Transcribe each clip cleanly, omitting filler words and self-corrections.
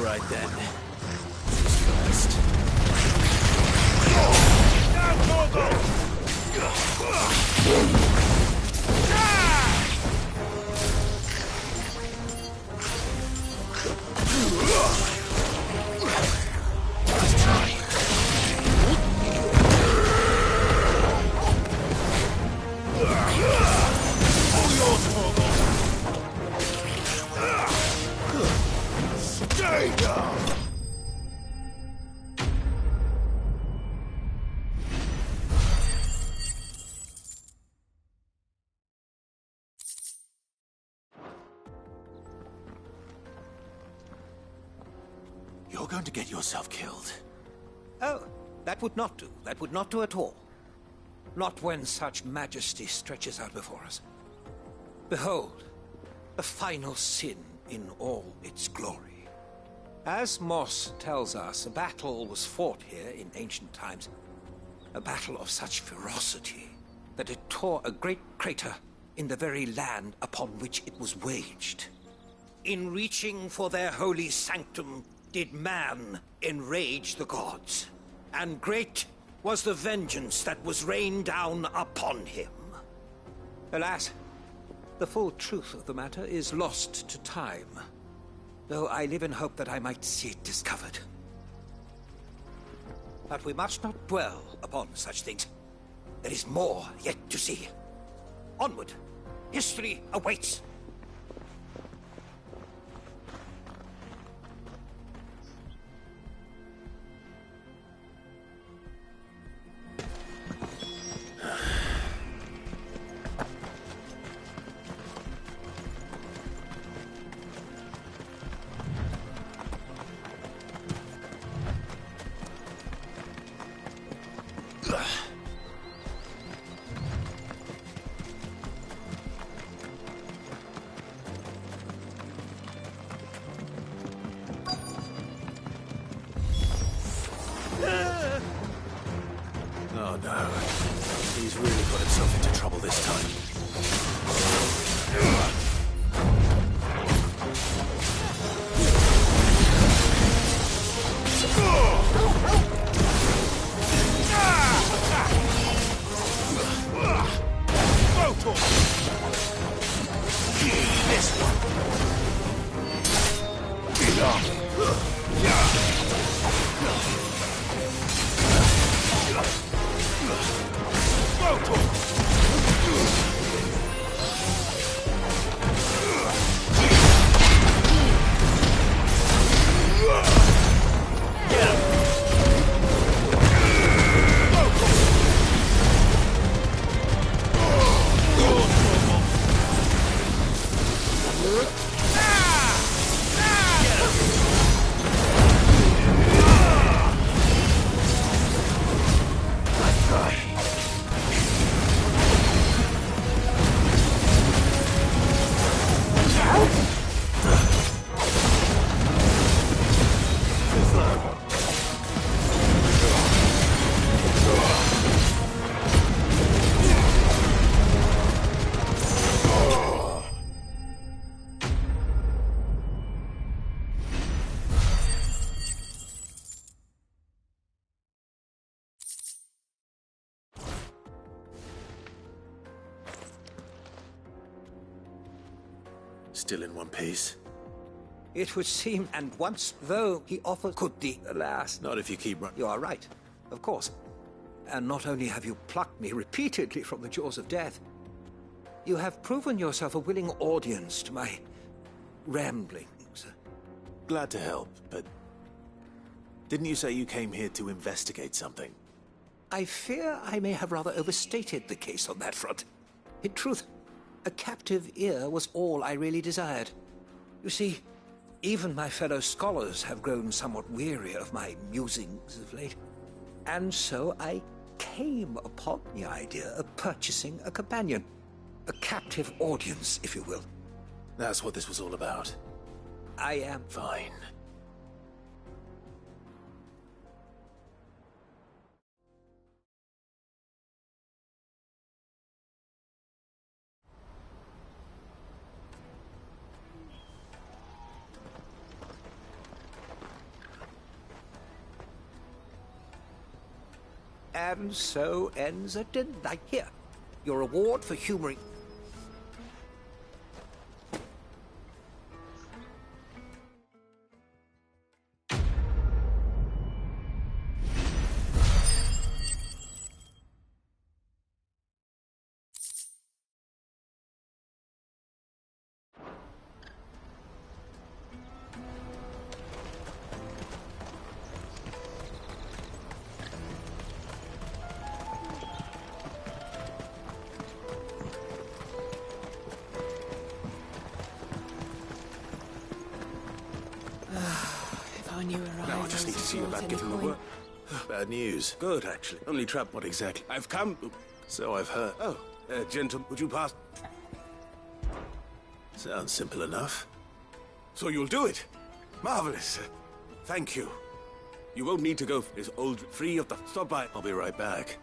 right then. First. Let's try. All yours, Morgul. Stay down. You're going to get yourself killed. Oh, that would not do. That would not do at all. Not when such majesty stretches out before us. Behold, the final sin in all its glory. As Moss tells us, a battle was fought here in ancient times. A battle of such ferocity that it tore a great crater in the very land upon which it was waged. In reaching for their holy sanctum, did man enrage the gods, and great was the vengeance that was rained down upon him. Alas, the full truth of the matter is lost to time, though I live in hope that I might see it discovered. But we must not dwell upon such things. There is more yet to see. Onward! History awaits! Oh no. He's really got himself into trouble this time. This Still in one piece. It would seem, and once, though he offered, could the, alas. Not if you keep running. You are right, of course. And not only have you plucked me repeatedly from the jaws of death, you have proven yourself a willing audience to my ramblings. Glad to help, but didn't you say you came here to investigate something? I fear I may have rather overstated the case on that front. In truth, a captive ear was all I really desired. You see, even my fellow scholars have grown somewhat weary of my musings of late. And so I came upon the idea of purchasing a companion. A captive audience, if you will. That's what this was all about. I am... Fine. And so ends a delight. Here, your reward for humoring... Now I just need to see you about getting the work. Bad news. Good, actually. Only trouble. What exactly? I've come... So I've heard. Oh, gentlemen, would you pass... Sounds simple enough. So you'll do it? Marvelous. Thank you. You won't need to go this old free of the... Stop by. I'll be right back.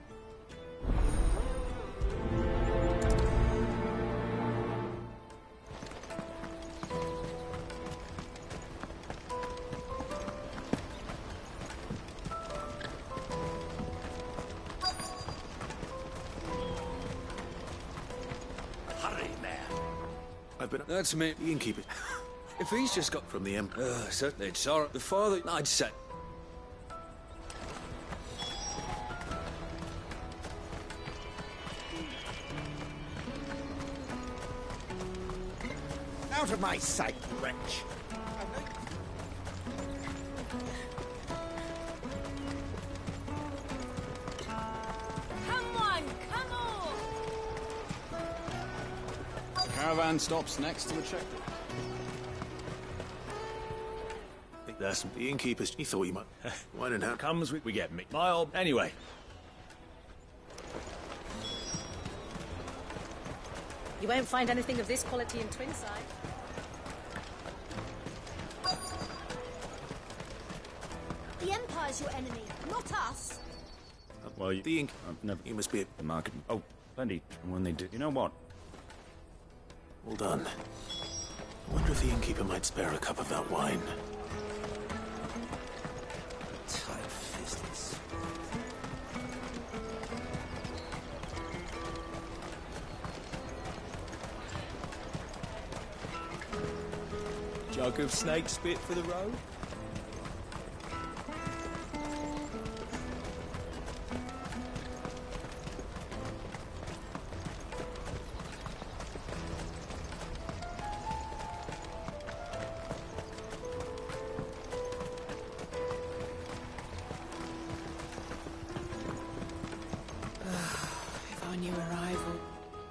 That's me. You can keep it. If he's just got... From the Emperor. Certainly, it's all right. The father... I'd say... Out of my sight, wretch! Caravan stops next to the checkpoint. I think that's the innkeepers. He thought you might. Why didn't have... Comes we get me. Mile. Anyway. You won't find anything of this quality in Twinside. The Empire's your enemy, not us. Well, you... The ink... never... You must be... The market... Oh, plenty. And when they do... You know what? Well done. I wonder if the innkeeper might spare a cup of that wine. Tight business. Jug of snake spit for the road?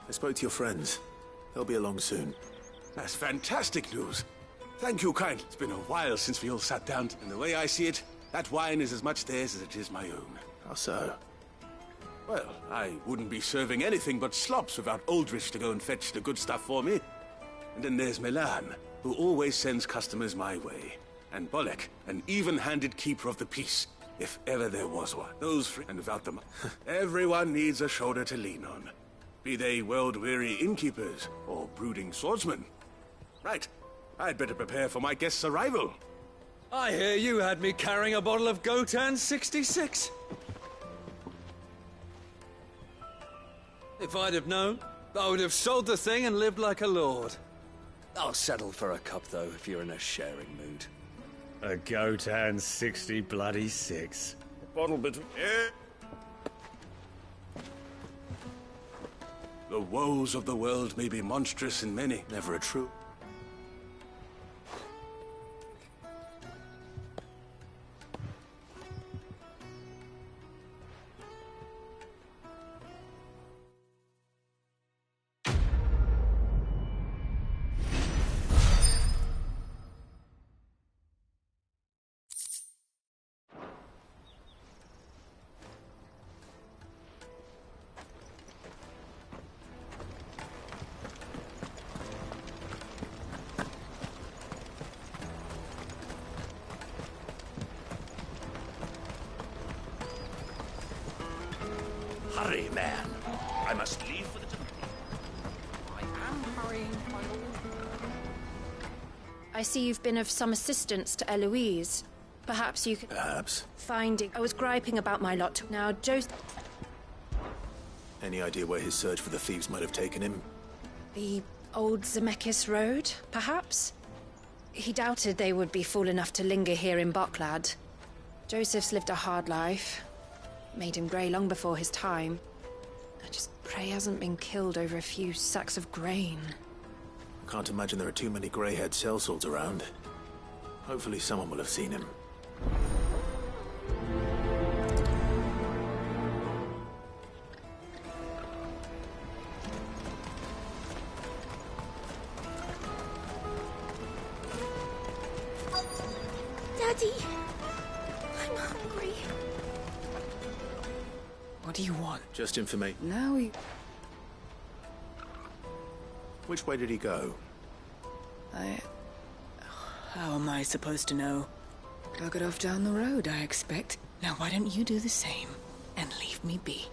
I spoke to your friends. They'll be along soon. That's fantastic news. Thank you, kind. It's been a while since we all sat down, and the way I see it, that wine is as much theirs as it is my own. How so? Well, I wouldn't be serving anything but slops without Aldrich to go and fetch the good stuff for me. And then there's Milan, who always sends customers my way. And Bolek, an even-handed keeper of the peace, if ever there was one. Those three, and without them, everyone needs a shoulder to lean on. Be they world-weary innkeepers or brooding swordsmen. Right. I'd better prepare for my guest's arrival. I hear you had me carrying a bottle of Gotan 66. If I'd have known, I would have sold the thing and lived like a lord. I'll settle for a cup, though, if you're in a sharing mood. A Gotan 60 bloody 6. A bottle between... Yeah. The woes of the world may be monstrous in many. Never a true... Hurry, man. I must leave for the... I am hurrying, my lord. I see you've been of some assistance to Eloise. Perhaps you could Perhaps. find it. I was griping about my lot. Now, Joseph... Any idea where his search for the thieves might have taken him? The old Zemeckis Road, perhaps? He doubted they would be fool enough to linger here in Boklad. Joseph's lived a hard life. Made him grey long before his time. I just pray he hasn't been killed over a few sacks of grain. I can't imagine there are too many grey-haired sellswords around. Hopefully someone will have seen him. Daddy, I'm hungry. What do you want? Just information. Now we... Which way did he go? How am I supposed to know? Dug it off down the road, I expect. Now why don't you do the same and leave me be?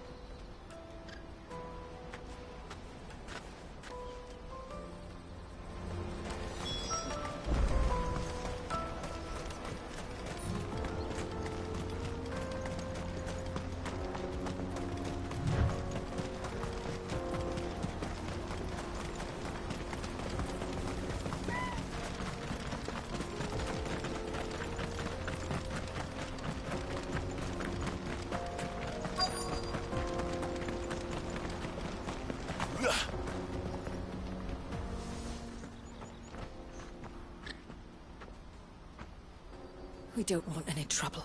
We don't want any trouble.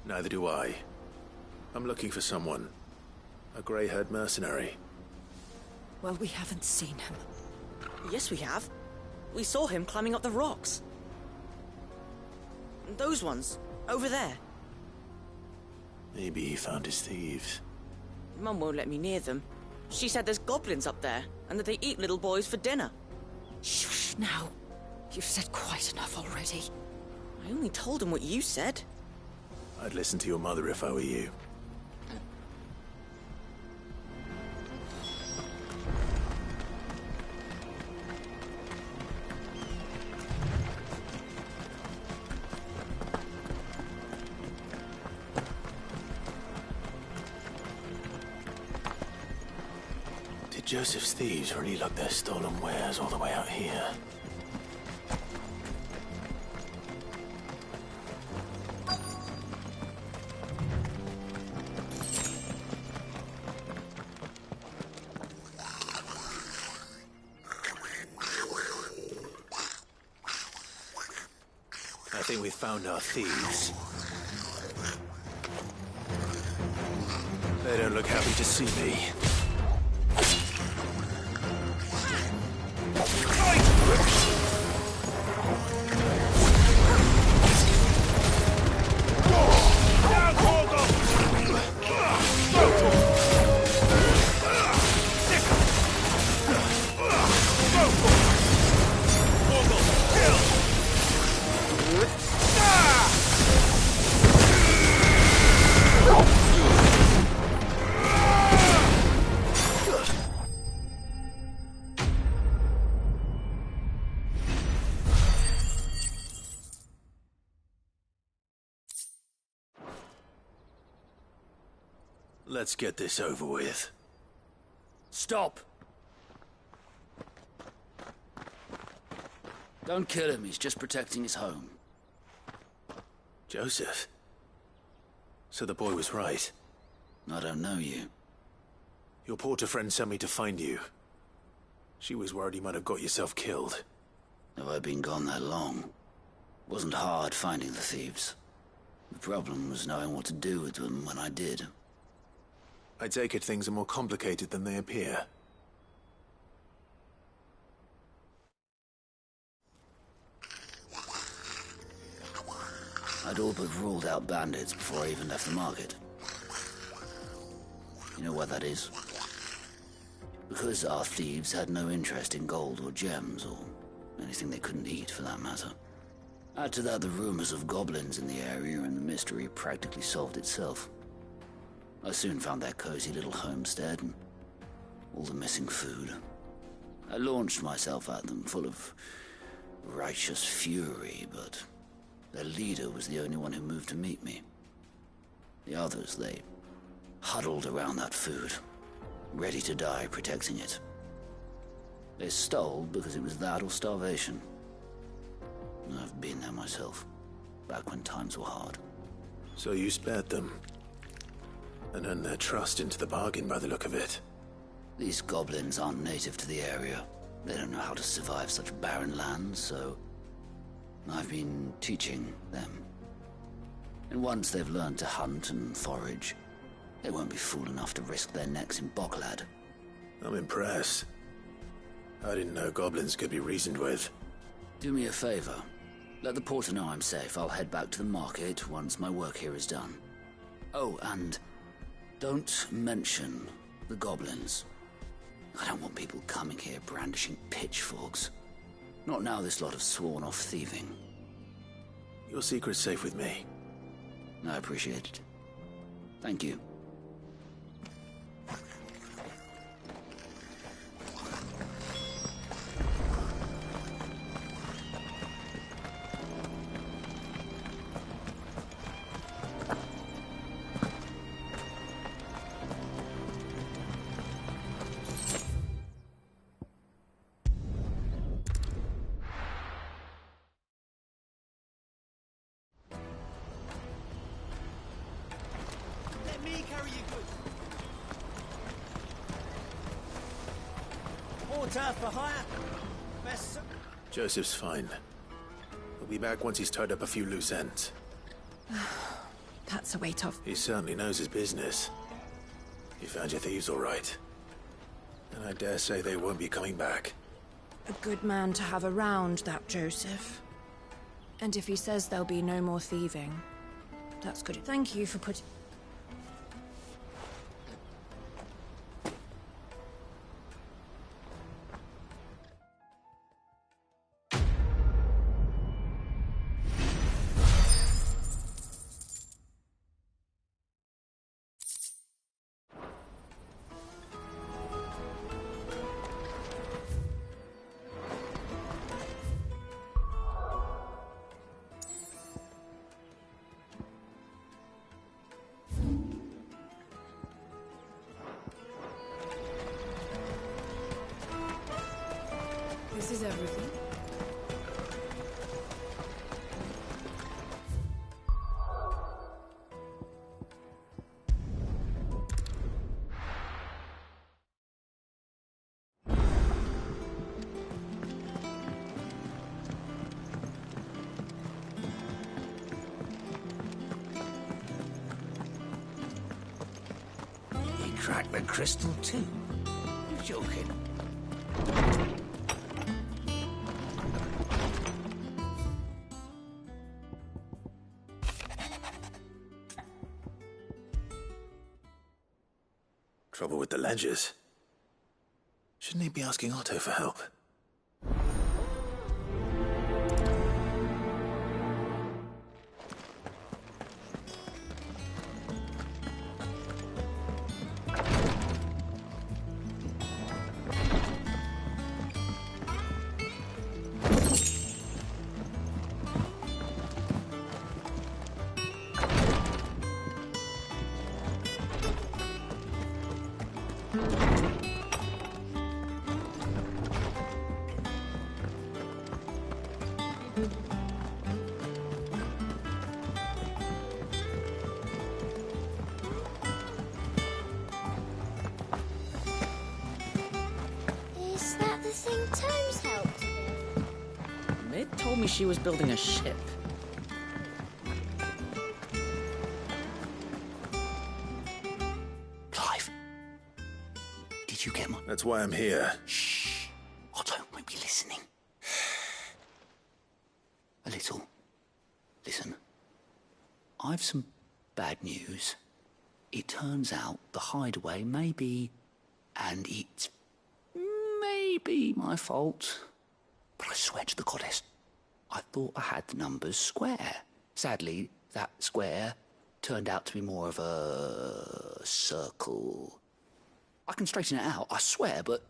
Neither do I. I'm looking for someone. A grey-haired mercenary. Well, we haven't seen him. Yes, we have. We saw him climbing up the rocks. Those ones, over there. Maybe he found his thieves. Mum won't let me near them. She said there's goblins up there, and that they eat little boys for dinner. Shush now. You've said quite enough already. I only told him what you said. I'd listen to your mother if I were you. Did Joseph's thieves really lug their stolen wares all the way out here? I think we've found our thieves. They don't look happy to see me. Let's get this over with. Stop! Don't kill him, he's just protecting his home. Joseph? So the boy was right. I don't know you. Your porter friend sent me to find you. She was worried you might have got yourself killed. Have I been gone that long? Wasn't hard finding the thieves. The problem was knowing what to do with them when I did. I take it things are more complicated than they appear. I'd all but ruled out bandits before I even left the market. You know why that is? Because our thieves had no interest in gold or gems, or anything they couldn't eat for that matter. Add to that the rumors of goblins in the area, and the mystery practically solved itself. I soon found their cozy little homestead and all the missing food. I launched myself at them full of righteous fury, but Their leader was the only one who moved to meet me. The others, they huddled around that food, ready to die protecting it. They stole because it was that or starvation. I've been there myself, back when times were hard. So you spared them, and earned their trust into the bargain by the look of it. These goblins aren't native to the area. They don't know how to survive such barren lands, so I've been teaching them. And once they've learned to hunt and forage, they won't be fool enough to risk their necks in Boklad. I'm impressed. I didn't know goblins could be reasoned with. Do me a favor. Let the porter know I'm safe. I'll head back to the market once my work here is done. Oh, and don't mention the goblins. I don't want people coming here brandishing pitchforks. Not now this lot have sworn off thieving. Your secret's safe with me. I appreciate it. Thank you. Joseph's fine. He'll be back once he's tied up a few loose ends. That's a weight off. He certainly knows his business. You found your thieves all right. And I dare say they won't be coming back. A good man to have around, that Joseph. And if he says there'll be no more thieving, that's good. Thank you for putting... This is everything. He cracked the crystal too. You're joking. Trouble with the ledgers. Shouldn't he be asking Otto for help? Is that the thing Tomes helped with? Mid told me she was building a ship. Clive, did you get my... That's why I'm here. Shh. Otto might be listening. A little. Listen. I've some bad news. It turns out the hideaway may be... and it's... maybe my fault. But I swear to the goddess, I thought I had the numbers square. Sadly, that square turned out to be more of a circle. I can straighten it out, I swear, but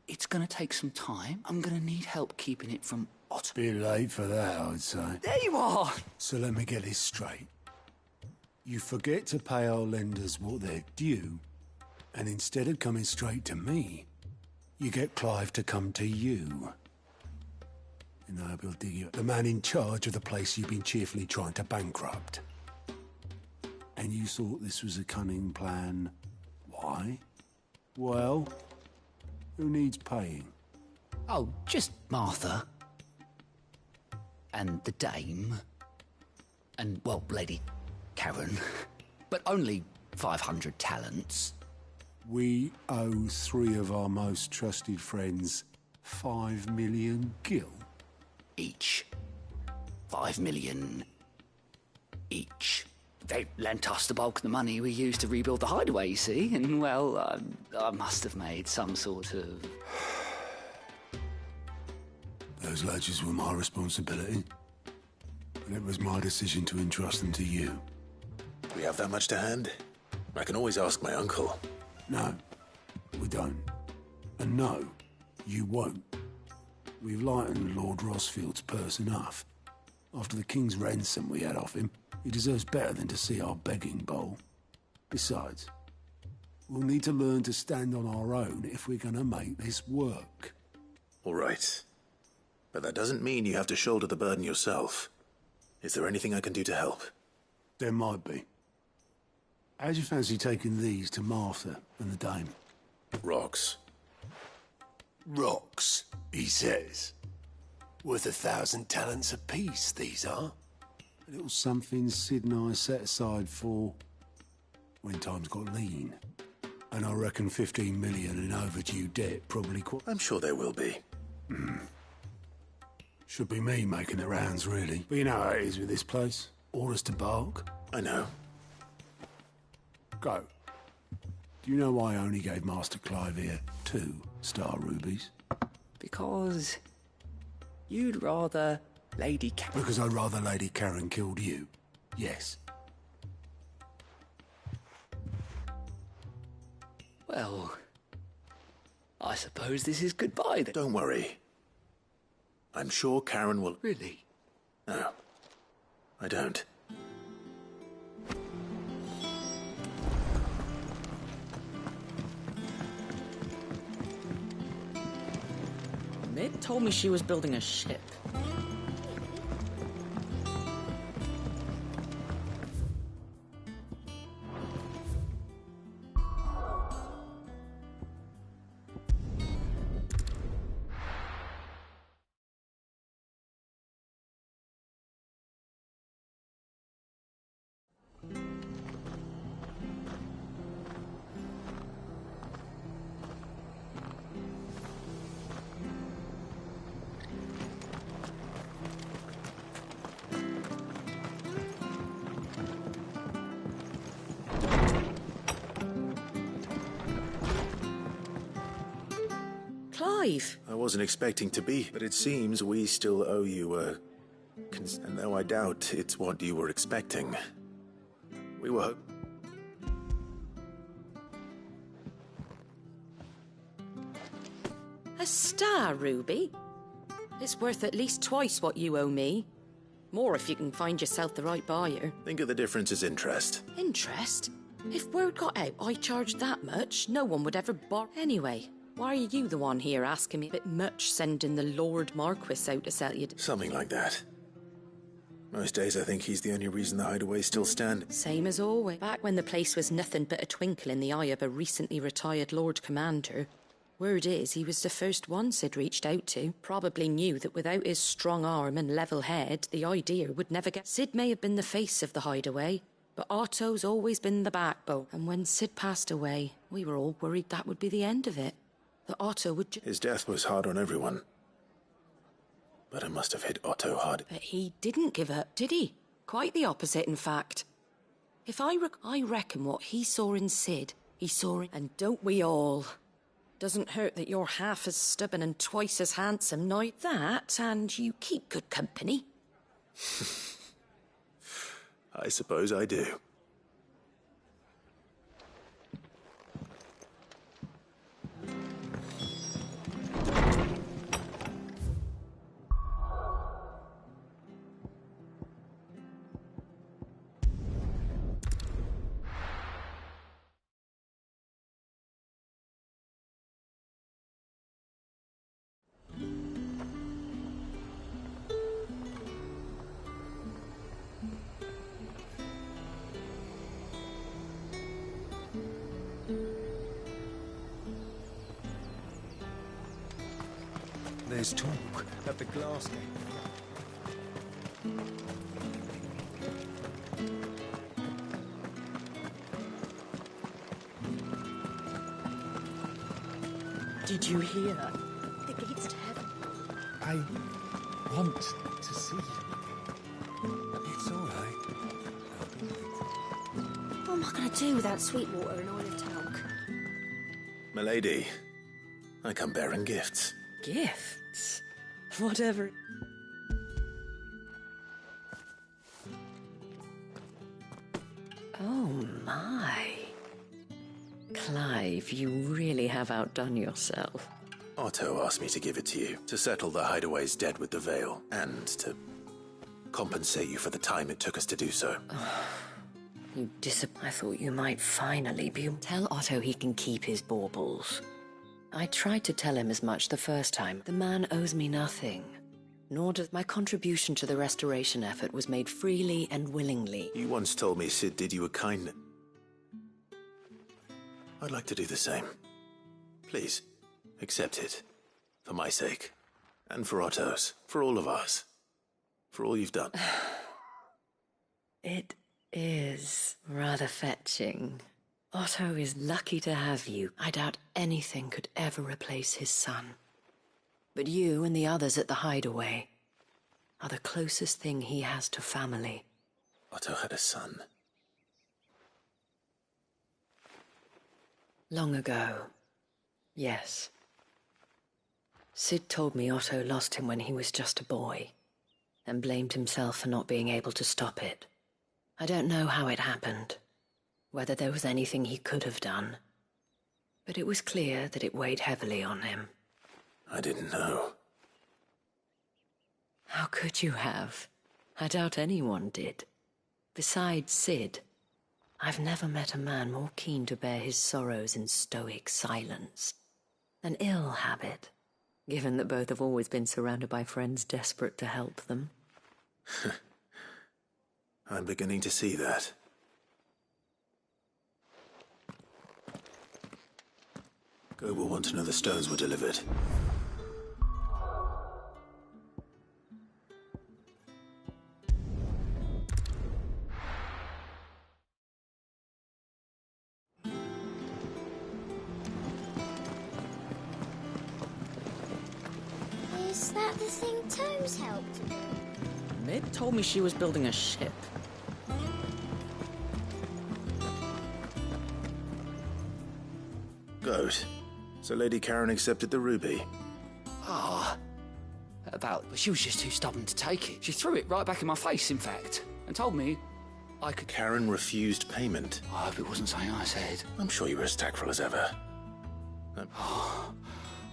it's gonna take some time. I'm gonna need help keeping it from What? Bit late for that, I'd say. There you are! So let me get this straight. You forget to pay our lenders what they're due, and instead of coming straight to me, you get Clive to come to you. And I will dig you, the man in charge of the place you've been cheerfully trying to bankrupt. And you thought this was a cunning plan. Why? Well, who needs paying? Oh, just Martha. And the dame. And, well, Lady Karen. But only 500 talents. We owe 3 of our most trusted friends 5 million gil. Each. 5 million each. They lent us the bulk of the money we used to rebuild the hideaway, you see, and, well, I must have made some sort of... Those ledgers were my responsibility. And it was my decision to entrust them to you. We have that much to hand? I can always ask my uncle. No, we don't. And no, you won't. We've lightened Lord Rosfield's purse enough. After the king's ransom we had off him, he deserves better than to see our begging bowl. Besides, we'll need to learn to stand on our own if we're gonna make this work. All right. But that doesn't mean you have to shoulder the burden yourself. Is there anything I can do to help? There might be. How'd you fancy taking these to Martha and the dame? Rocks. Rocks, he says. Worth 1,000 talents apiece, these are. A little something Sid and I set aside for when times got lean. And I reckon 15 million in overdue debt probably I'm sure there will be. Should be me making the rounds, really. But you know how it is with this place. Orders to bark. I know. Go. Do you know why I only gave Master Clive here 2 star rubies? Because you'd rather Lady Karen... Because I'd rather Lady Karen killed you. Yes. Well, I suppose this is goodbye then. Don't worry. I'm sure Karen will... Really? No. I don't. Mid told me she was building a ship. Clive! I wasn't expecting to be, but it seems we still owe you a... And though I doubt it's what you were expecting. We were... A star, Ruby? It's worth at least twice what you owe me. More if you can find yourself the right buyer. Think of the difference as interest. Interest? If word got out I charged that much, no one would ever borrow anyway. Why are you the one here asking me a bit much sending the Lord Marquis out to sell you? Something like that. Most days I think he's the only reason the hideaway's still standing. Same as always. Back when the place was nothing but a twinkle in the eye of a recently retired Lord Commander. Word is he was the first one Sid reached out to. Probably knew that without his strong arm and level head, the idea would never get... Sid may have been the face of the hideaway, but Otto's always been the backbone. And when Sid passed away, we were all worried that would be the end of it. That Otto would His death was hard on everyone. But it must have hit Otto hard. But he didn't give up, did he? Quite the opposite, in fact. If I reckon what he saw in Sid, he saw in... And don't we all? Doesn't hurt that you're half as stubborn and twice as handsome, not that, and you keep good company. I suppose I do. There's talk at the glass gate. Did you hear? The gates to heaven. I want to see you. It's all right. What am I going to do without Sweetwater and Olive Talc? Milady, I come bearing gifts. Gifts? Whatever. Oh my. Clive, you really have outdone yourself. Otto asked me to give it to you, to settle the Hideaway's debt with the Veil, and to compensate you for the time it took us to do so. You I thought you might finally be... Tell Otto he can keep his baubles. I tried to tell him as much the first time. The man owes me nothing. Nor does my contribution to the restoration effort was made freely and willingly. You once told me Sid did you a kindness. I'd like to do the same. Please, accept it. For my sake. And for Otto's. For all of us. For all you've done. It is rather fetching. Otto is lucky to have you. I doubt anything could ever replace his son. But you and the others at the Hideaway are the closest thing he has to family. Otto had a son. Long ago, yes. Sid told me Otto lost him when he was just a boy, and blamed himself for not being able to stop it. I don't know how it happened, whether there was anything he could have done, but it was clear that it weighed heavily on him. I didn't know. How could you have? I doubt anyone did. Besides Sid, I've never met a man more keen to bear his sorrows in stoic silence. An ill habit, given that both have always been surrounded by friends desperate to help them. I'm beginning to see that. Go will want to know the stones were delivered. Is that the thing Tomes helped? Mid told me she was building a ship. Goat. So Lady Karen accepted the ruby. She was just too stubborn to take it. She threw it right back in my face, in fact, and told me I could... Karen refused payment. I hope it wasn't something I said. I'm sure you were as tactful as ever.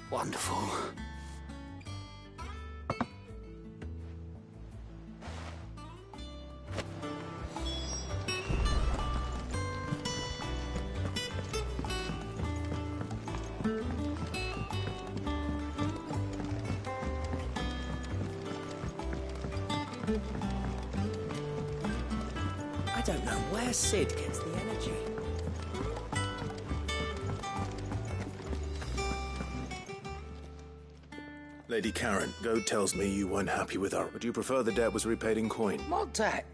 Wonderful. I don't know where Sid gets the energy. Lady Karen, Goat tells me you weren't happy with her. Would you prefer the debt was repaid in coin? What debt?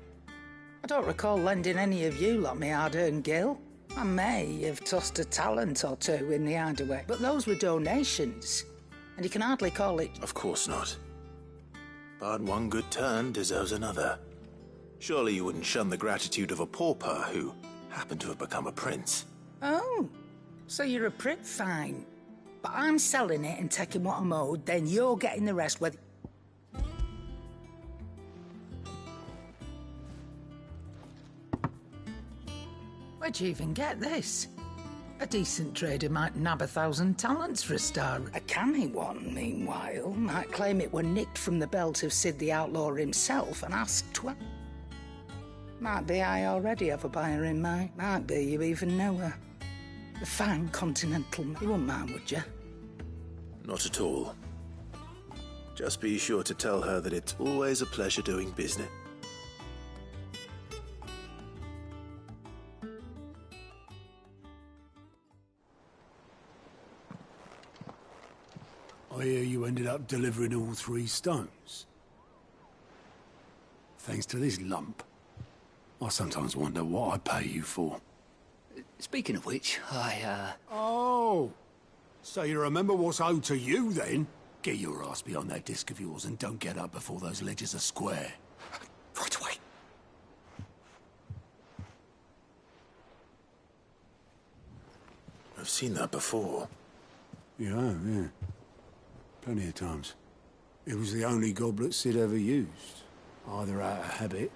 I don't recall lending any of you like my hard-earned gil. I may have tossed a talent or two in the Hideaway, but those were donations, and you can hardly call it... Of course not. But one good turn deserves another. Surely you wouldn't shun the gratitude of a pauper who happened to have become a prince. Oh, so you're a prick, fine. But I'm selling it and taking what I'm owed, then you're getting the rest whether... Where'd you even get this? A decent trader might nab 1,000 talents for a star. A canny one, meanwhile, might claim it were nicked from the belt of Sid the Outlaw himself and ask Might be I already have a buyer in mind. Might be you even know her. A fine continental... You wouldn't mind, would you? Not at all. Just be sure to tell her that it's always a pleasure doing business. I hear you ended up delivering all 3 stones. Thanks to this lump. I sometimes wonder what I pay you for. Speaking of which, Oh! So you remember what's owed to you, then? Get your ass behind that disc of yours and don't get up before those ledgers are square. Right away. I've seen that before. You have, yeah. Plenty of times. It was the only goblet Sid ever used. Either out of habit,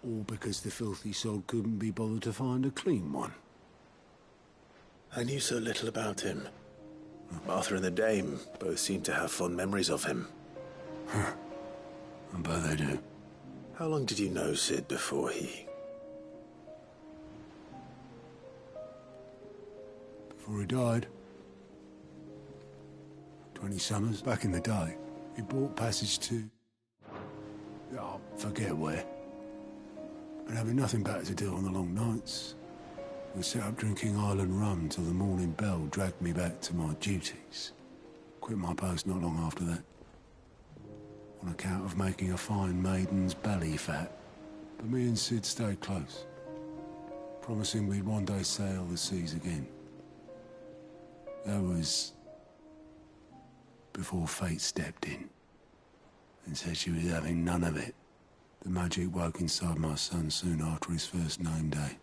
or because the filthy sod couldn't be bothered to find a clean one. I knew so little about him. Arthur and the Dame both seem to have fond memories of him. Huh. I bet they do. How long did you know Sid before he... Before he died? 20 summers, back in the day. He bought passage to... oh, forget where. And having nothing better to do on the long nights, we set up drinking island rum till the morning bell dragged me back to my duties. Quit my post not long after that. On account of making a fine maiden's belly fat. But me and Sid stayed close, promising we'd one day sail the seas again. That was before fate stepped in and said she was having none of it. The magic woke inside my son soon after his first name day,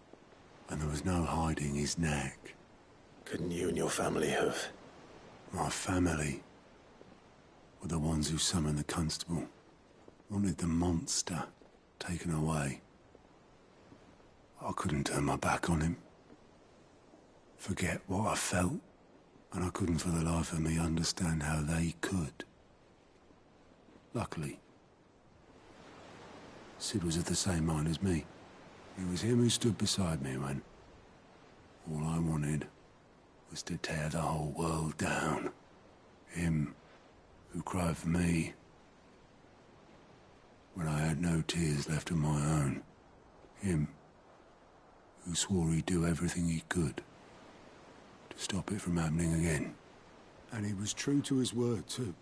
and there was no hiding his knack. Couldn't you and your family have... My family were the ones who summoned the constable, wanted the monster taken away. I couldn't turn my back on him, forget what I felt, and I couldn't for the life of me understand how they could. Luckily, Sid was of the same mind as me. It was him who stood beside me when all I wanted was to tear the whole world down. Him who cried for me when I had no tears left of my own. Him who swore he'd do everything he could to stop it from happening again. And he was true to his word, too.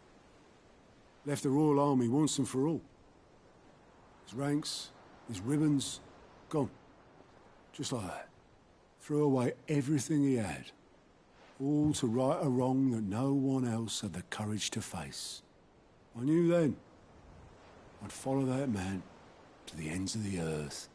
Left the Royal Army once and for all. His ranks, his ribbons, gone. Just like that. Threw away everything he had. All to right a wrong that no one else had the courage to face. I knew then I'd follow that man to the ends of the earth.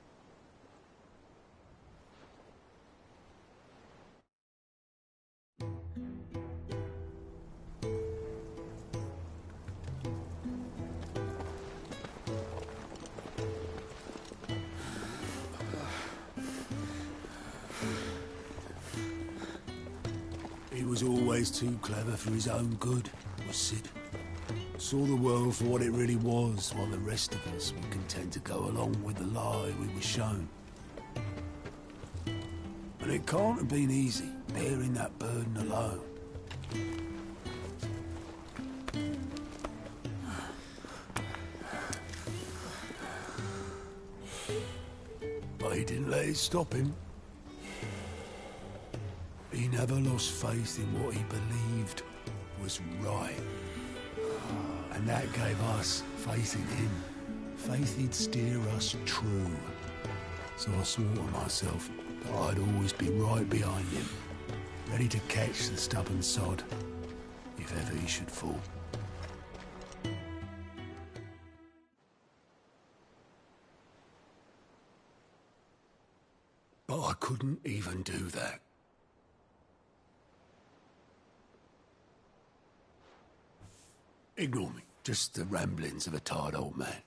He was always too clever for his own good, was Sid. Saw the world for what it really was, while the rest of us were content to go along with the lie we were shown. But it can't have been easy, bearing that burden alone. But he didn't let it stop him. He never lost faith in what he believed was right. And that gave us faith in him. Faith he'd steer us true. So I swore to myself that I'd always be right behind him, ready to catch the stubborn sod, if ever he should fall. But I couldn't even do that. Ignore me. Just the ramblings of a tired old man.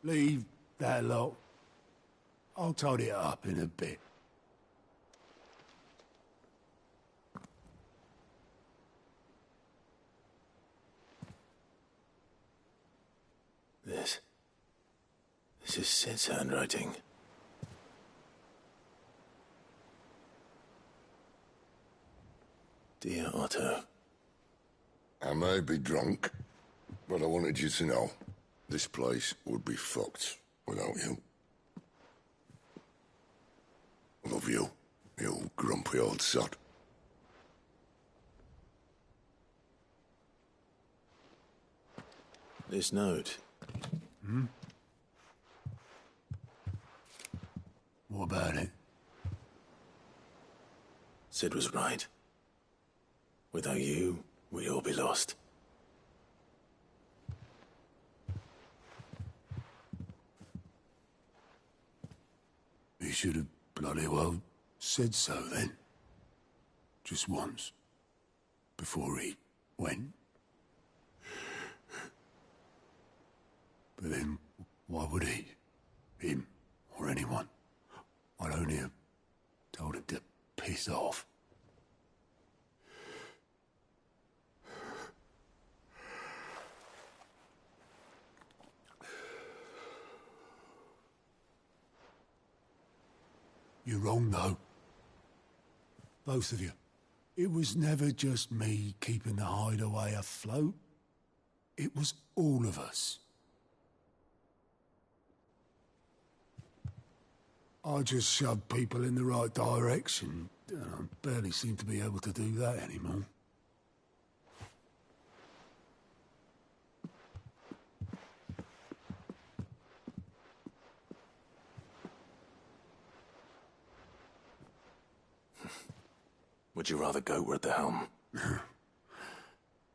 Leave that lot. I'll tidy it up in a bit. This is Sid's handwriting. Dear Otto. I may be drunk, but I wanted you to know this place would be fucked without you. I love you, you grumpy old sod. This note. Hmm? What about it? Sid was right. Without you, we'd all be lost. He should have bloody well said so then. Just once. Before he went. But then, why would he? Him, or anyone? I'd only have told him to piss off. You're wrong, though. Both of you. It was never just me keeping the hideaway afloat. It was all of us. I just shoved people in the right direction, and I barely seem to be able to do that anymore. Would you rather goat were at the helm?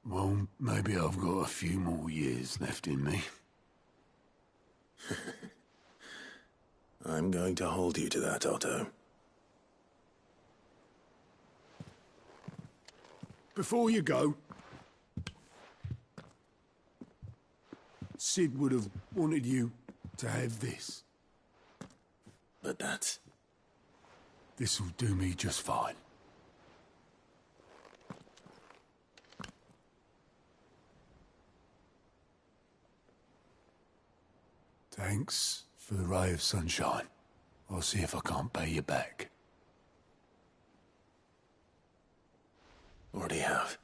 Well, maybe I've got a few more years left in me. I'm going to hold you to that, Otto. Before you go, Sid would have wanted you to have this. But that's... This'll do me just fine. Thanks for the ray of sunshine. I'll see if I can't pay you back. Already have.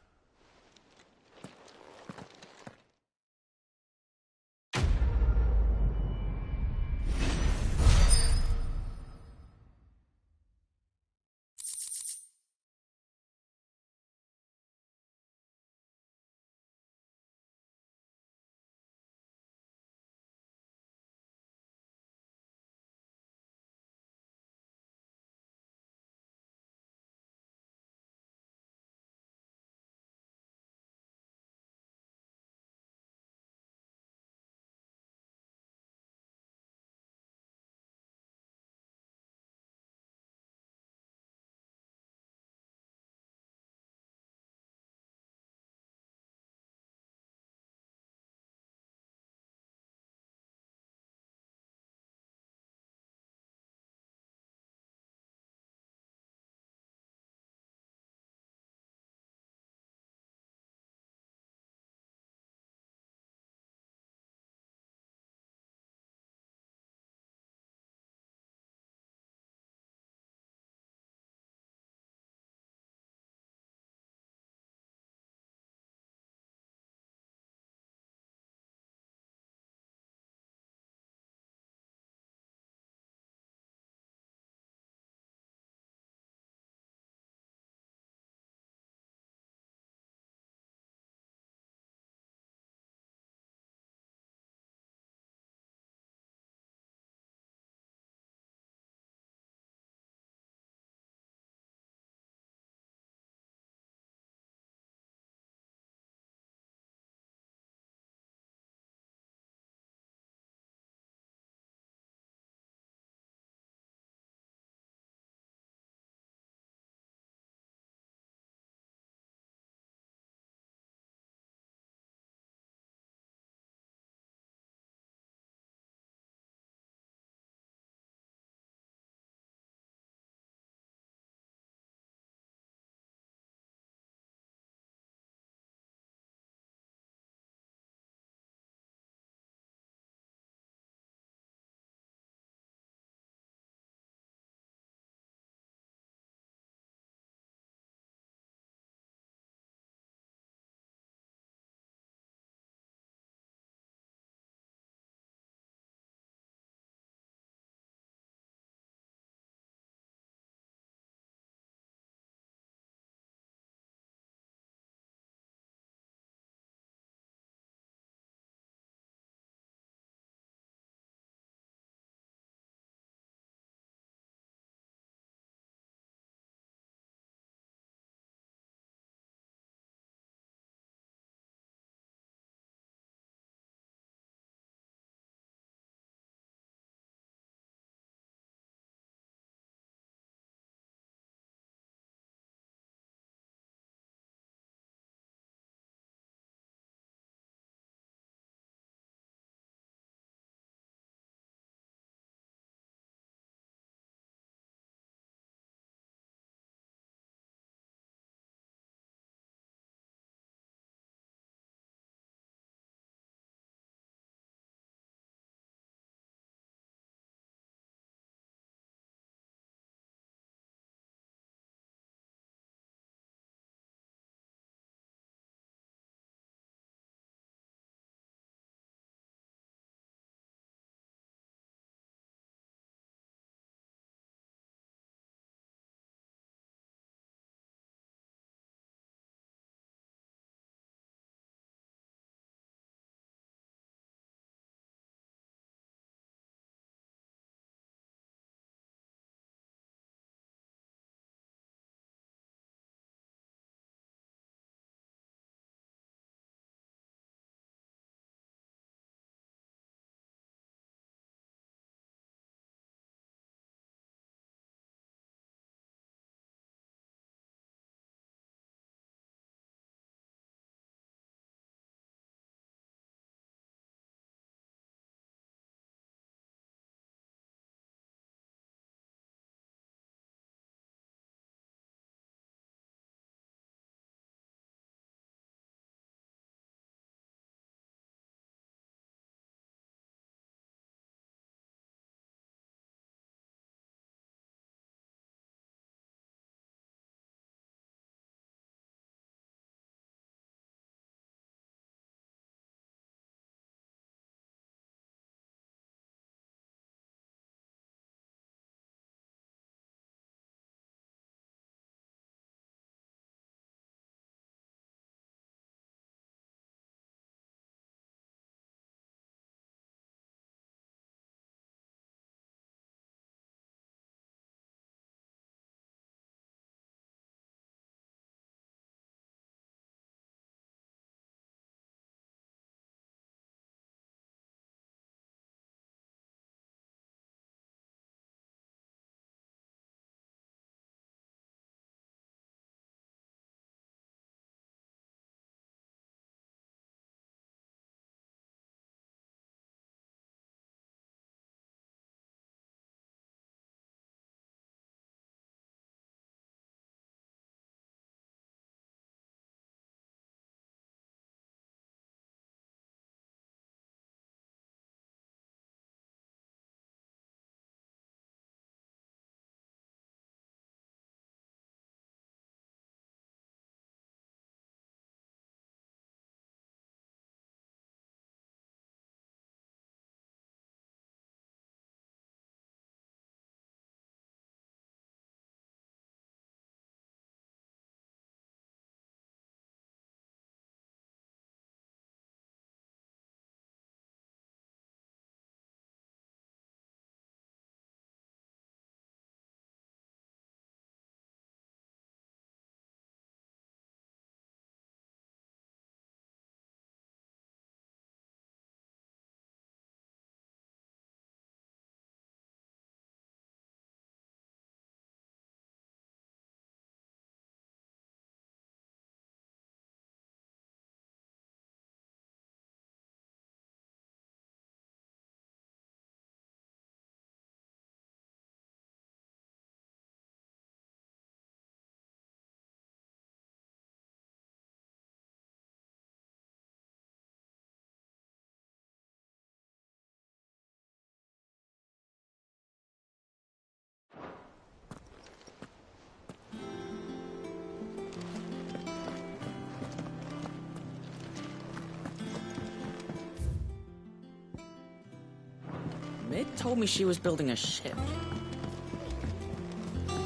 Mick told me she was building a ship.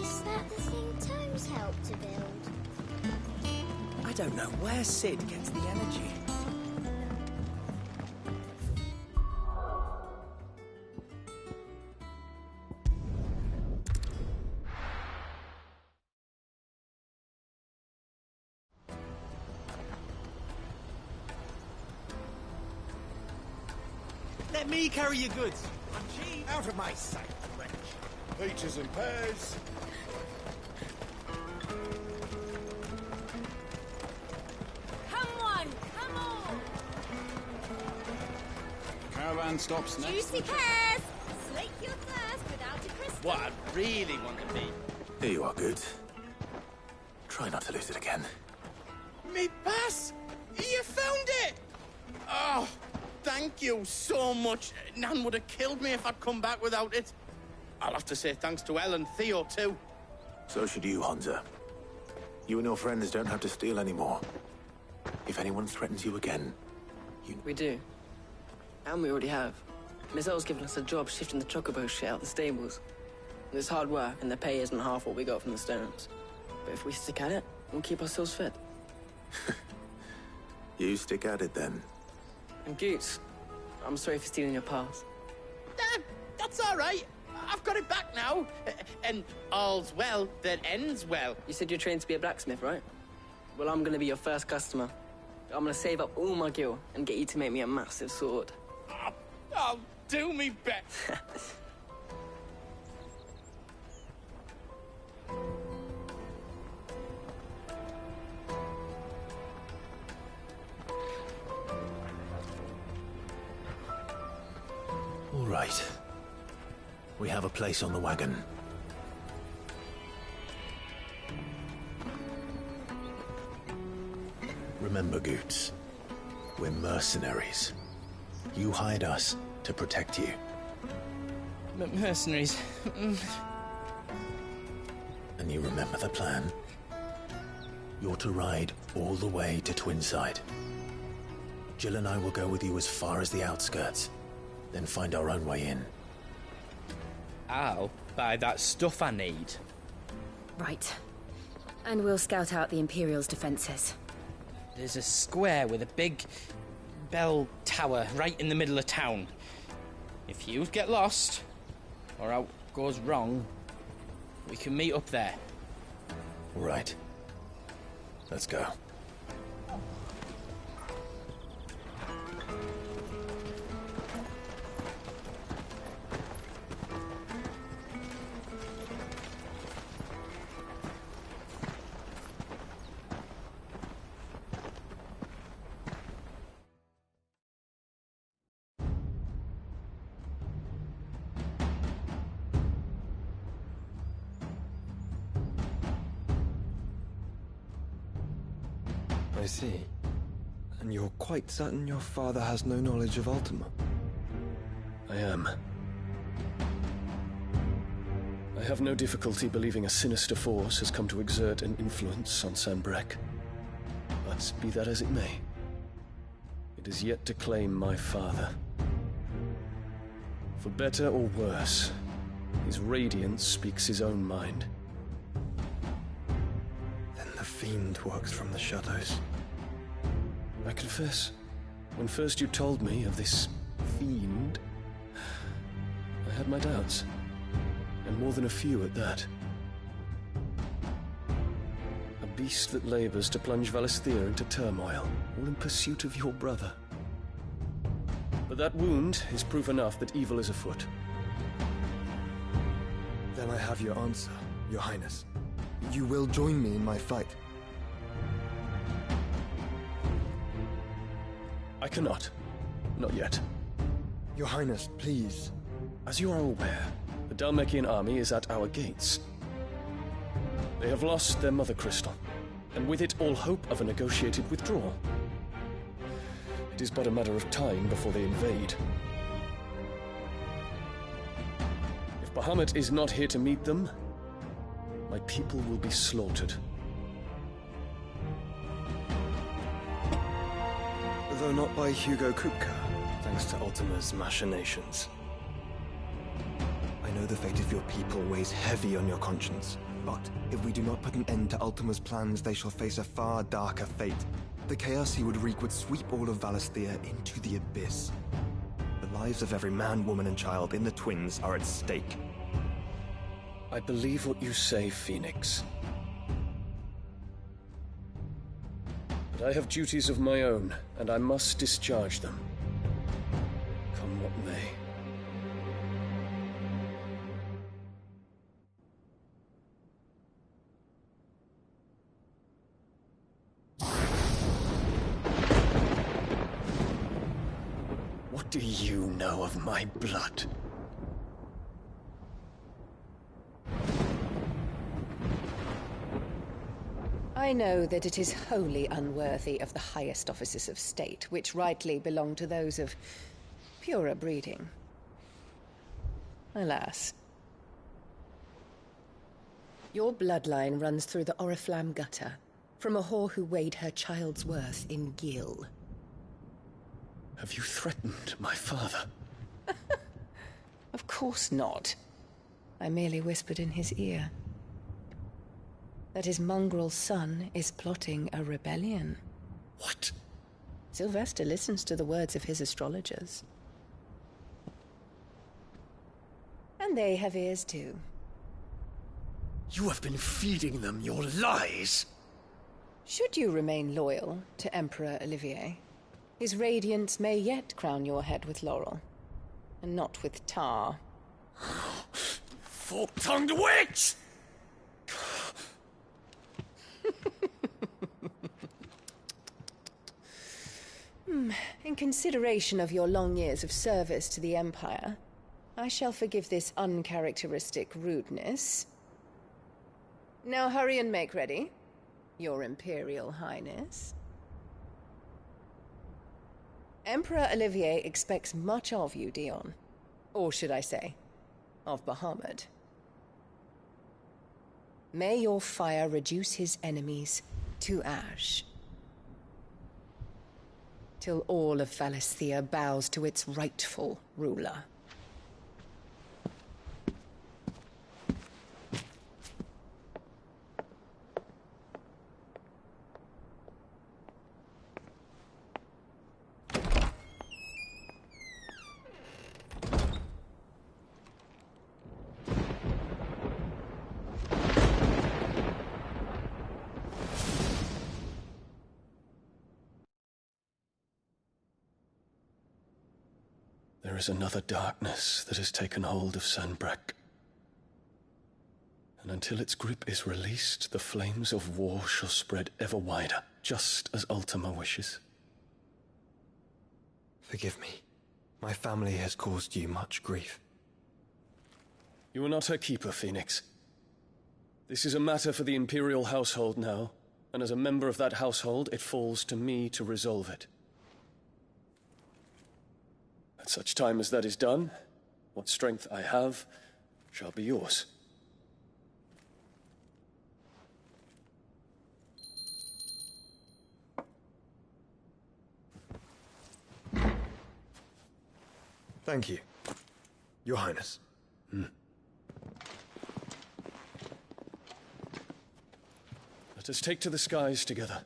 Is that the thing Tomes helped to build? I don't know where Sid gets the energy. Let me carry your goods. I'm cheap. Out of my sight, wretch. Peaches and pears. Come on, come on! Caravan stops next. Juicy pears! Slake your thirst without a crystal. What I really want to be. Here you are, Good. Try not to lose it again. Me pass! You found it! Oh, thank you so much. Nan would have killed me if I'd come back without it. I'll have to say thanks to Elle and Theo, too. So should you, Hansa. You and your friends don't have to steal anymore. If anyone threatens you again, We do. And we already have. Miss Earl's given us a job shifting the chocobo shit out the stables. It's hard work, and the pay isn't half what we got from the Stones. But if we stick at it, we'll keep ourselves fed. you stick at it then. And Goots, I'm sorry for stealing your pass. That's all right. I've got it back now. And all's well that ends well. You said you're trained to be a blacksmith, right? Well, I'm gonna be your first customer. I'm gonna save up all my gil and get you to make me a massive sword. I'll do me best. All right. We have a place on the wagon. Remember, Goots, we're mercenaries. You hired us to protect you. Mercenaries. And you remember the plan? You're to ride all the way to Twinside. Jill and I will go with you as far as the outskirts, then find our own way in. I'll buy that stuff I need. Right. And we'll scout out the Imperial's defenses. There's a square with a big bell tower right in the middle of town. If you get lost, or out goes wrong, we can meet up there. All right. Let's go. I see. And you're quite certain your father has no knowledge of Ultima? I am. I have no difficulty believing a sinister force has come to exert an influence on Sanbreque. But be that as it may, it is yet to claim my father. For better or worse, his radiance speaks his own mind. Then the Fiend works from the shadows. I confess, when first you told me of this Fiend, I had my doubts. And more than a few at that. A beast that labors to plunge Valisthea into turmoil, all in pursuit of your brother. But that wound is proof enough that evil is afoot. Then I have your answer, Your Highness. You will join me in my fight. I cannot. Not yet. Your Highness, please. As you are aware, the Dhalmekian army is at our gates. They have lost their mother crystal, and with it all hope of a negotiated withdrawal. It is but a matter of time before they invade. If Bahamut is not here to meet them, my people will be slaughtered. Though not by Hugo Kupka, thanks to Ultima's machinations. I know the fate of your people weighs heavy on your conscience, but if we do not put an end to Ultima's plans, they shall face a far darker fate. The chaos he would wreak would sweep all of Valisthea into the abyss. The lives of every man, woman, and child in the Twins are at stake. I believe what you say, Phoenix. But I have duties of my own, and I must discharge them. Come what may. What do you know of my blood? I know that it is wholly unworthy of the highest offices of state, which rightly belong to those of purer breeding. Alas. Your bloodline runs through the Oriflamme gutter, from a whore who weighed her child's worth in gil. Have you threatened my father? Of course not. I merely whispered in his ear that his mongrel son is plotting a rebellion. What? Sylvester listens to the words of his astrologers. And they have ears too. You have been feeding them your lies! Should you remain loyal to Emperor Olivier, his radiance may yet crown your head with laurel, and not with tar. Fork-tongued witch! In consideration of your long years of service to the Empire, I shall forgive this uncharacteristic rudeness. Now hurry and make ready, Your Imperial Highness. Emperor Olivier expects much of you, Dion. Or should I say, of Bahamut. May your fire reduce his enemies to ash, till all of Valisthea bows to its rightful ruler. There is another darkness that has taken hold of Sanbreque. And until its grip is released, the flames of war shall spread ever wider, just as Ultima wishes. Forgive me. My family has caused you much grief. You are not her keeper, Phoenix. This is a matter for the Imperial household now, and as a member of that household, it falls to me to resolve it. At such time as that is done, what strength I have shall be yours. Thank you, Your Highness. Let us take to the skies together,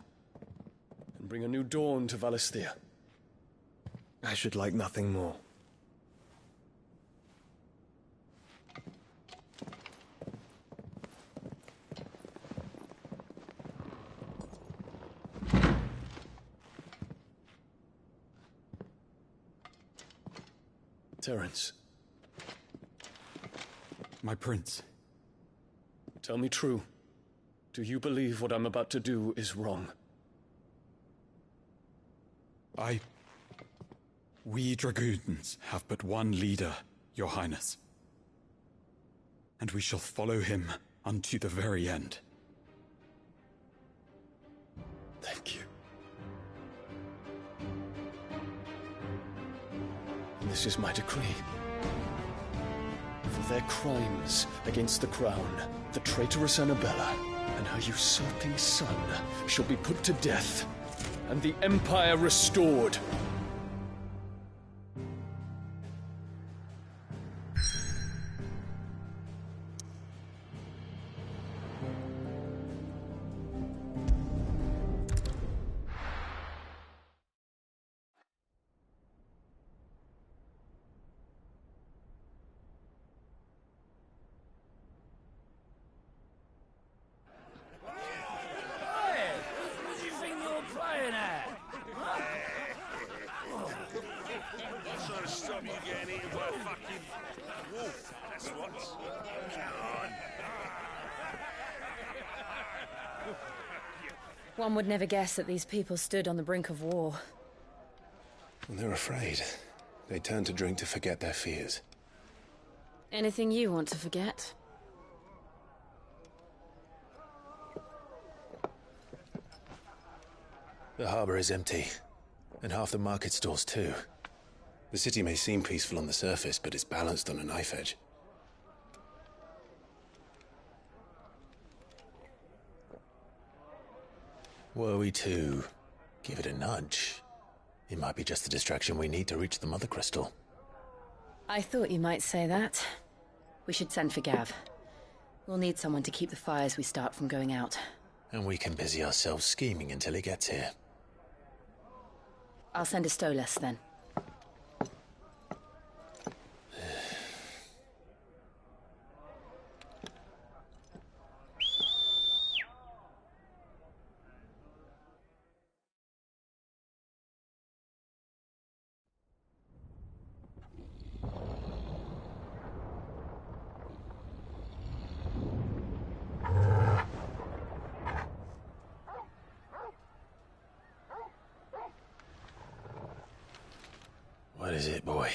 and bring a new dawn to Valisthea. I should like nothing more. Terence. My prince. Tell me true. Do you believe what I'm about to do is wrong? We dragoons have but one leader, Your Highness. And we shall follow him unto the very end. Thank you. And this is my decree. For their crimes against the crown, the traitorous Annabella and her usurping son shall be put to death, and the Empire restored. eaten by a fucking wolf, that's what. Come on. One would never guess that these people stood on the brink of war. Well, they're afraid. They turn to drink to forget their fears. Anything you want to forget? The harbor is empty, and half the market stalls too. The city may seem peaceful on the surface, but it's balanced on a knife edge. Were we to give it a nudge, it might be just the distraction we need to reach the Mother Crystal. I thought you might say that. We should send for Gav. We'll need someone to keep the fires we start from going out. And we can busy ourselves scheming until he gets here. I'll send a Stolas then. What is it, boy?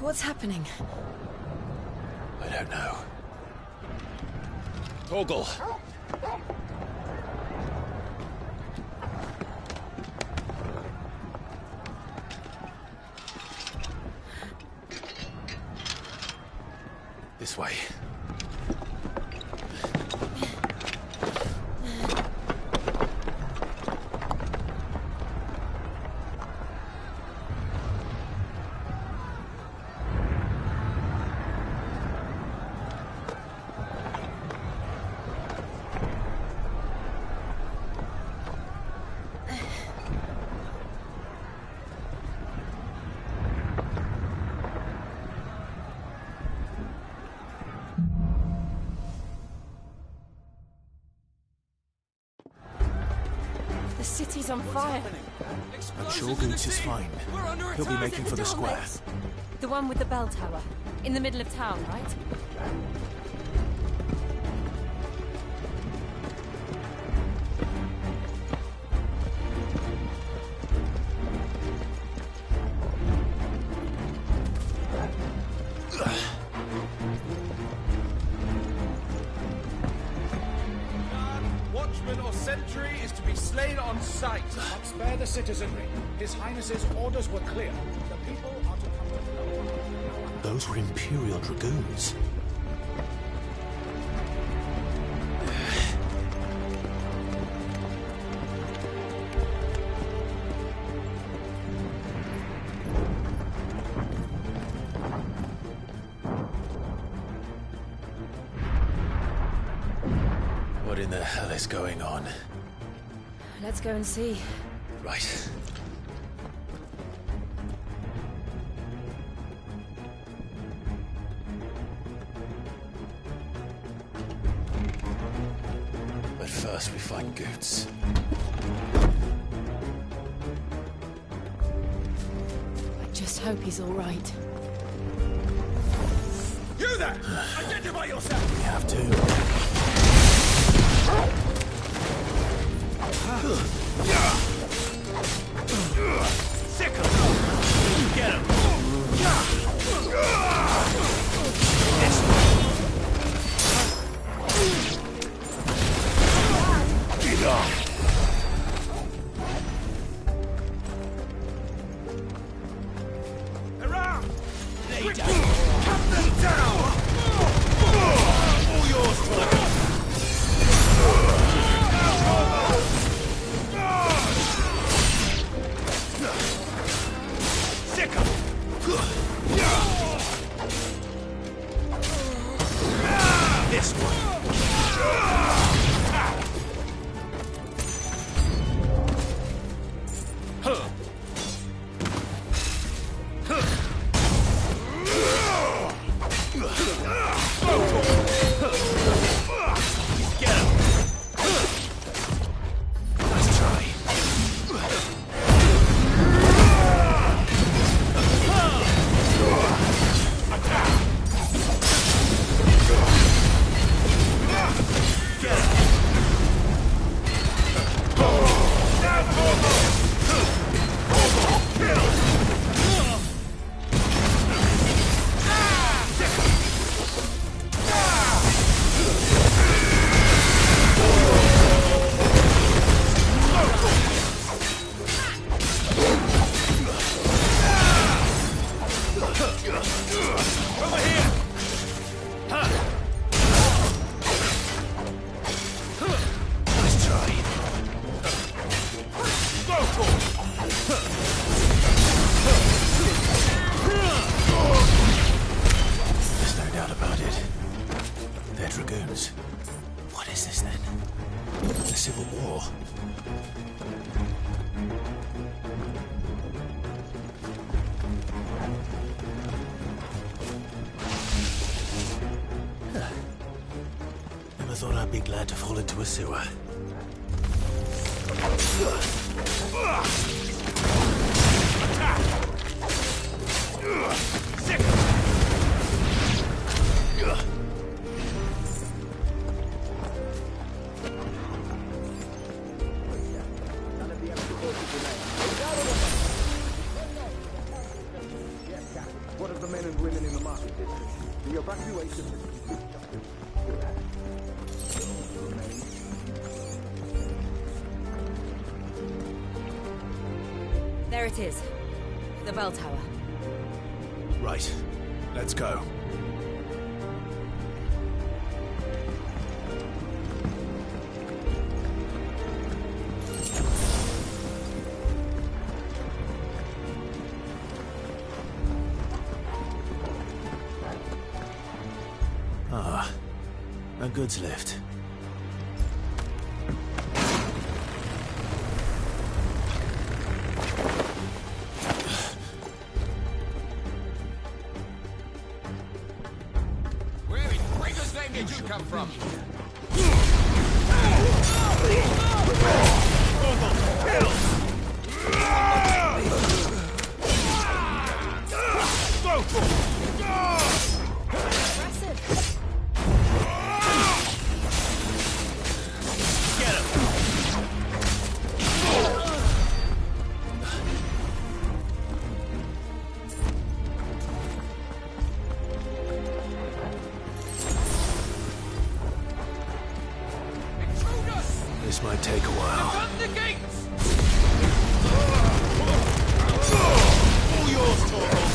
What's happening? I don't know. Torgal! This way. The city's on fire. I'm sure Goots is fine. He'll be making for the square. The one with the bell tower. In the middle of town, right? Watchman or sentry is to be slain on sight. But spare the citizenry. His Highness's orders were clear. The people are to come with no one. Those were Imperial Dragoons. What in the hell is going on? Let's go and see. Right. But first we find Goots. I just hope he's all right. You there! Identify yourself! We have to. Sickle! Get him! Get off! Hurrah! Lay down! Cut them down! All yours, Torgal! War? Never thought I'd be glad to fall into a sewer. What of the men and women in the market district? The evacuation There it is. The bell tower. Right. Let's go. Ah, a goods lift. Where in Gregor's name did you come from? This might take a while. Run the gates! All yours, Torvald!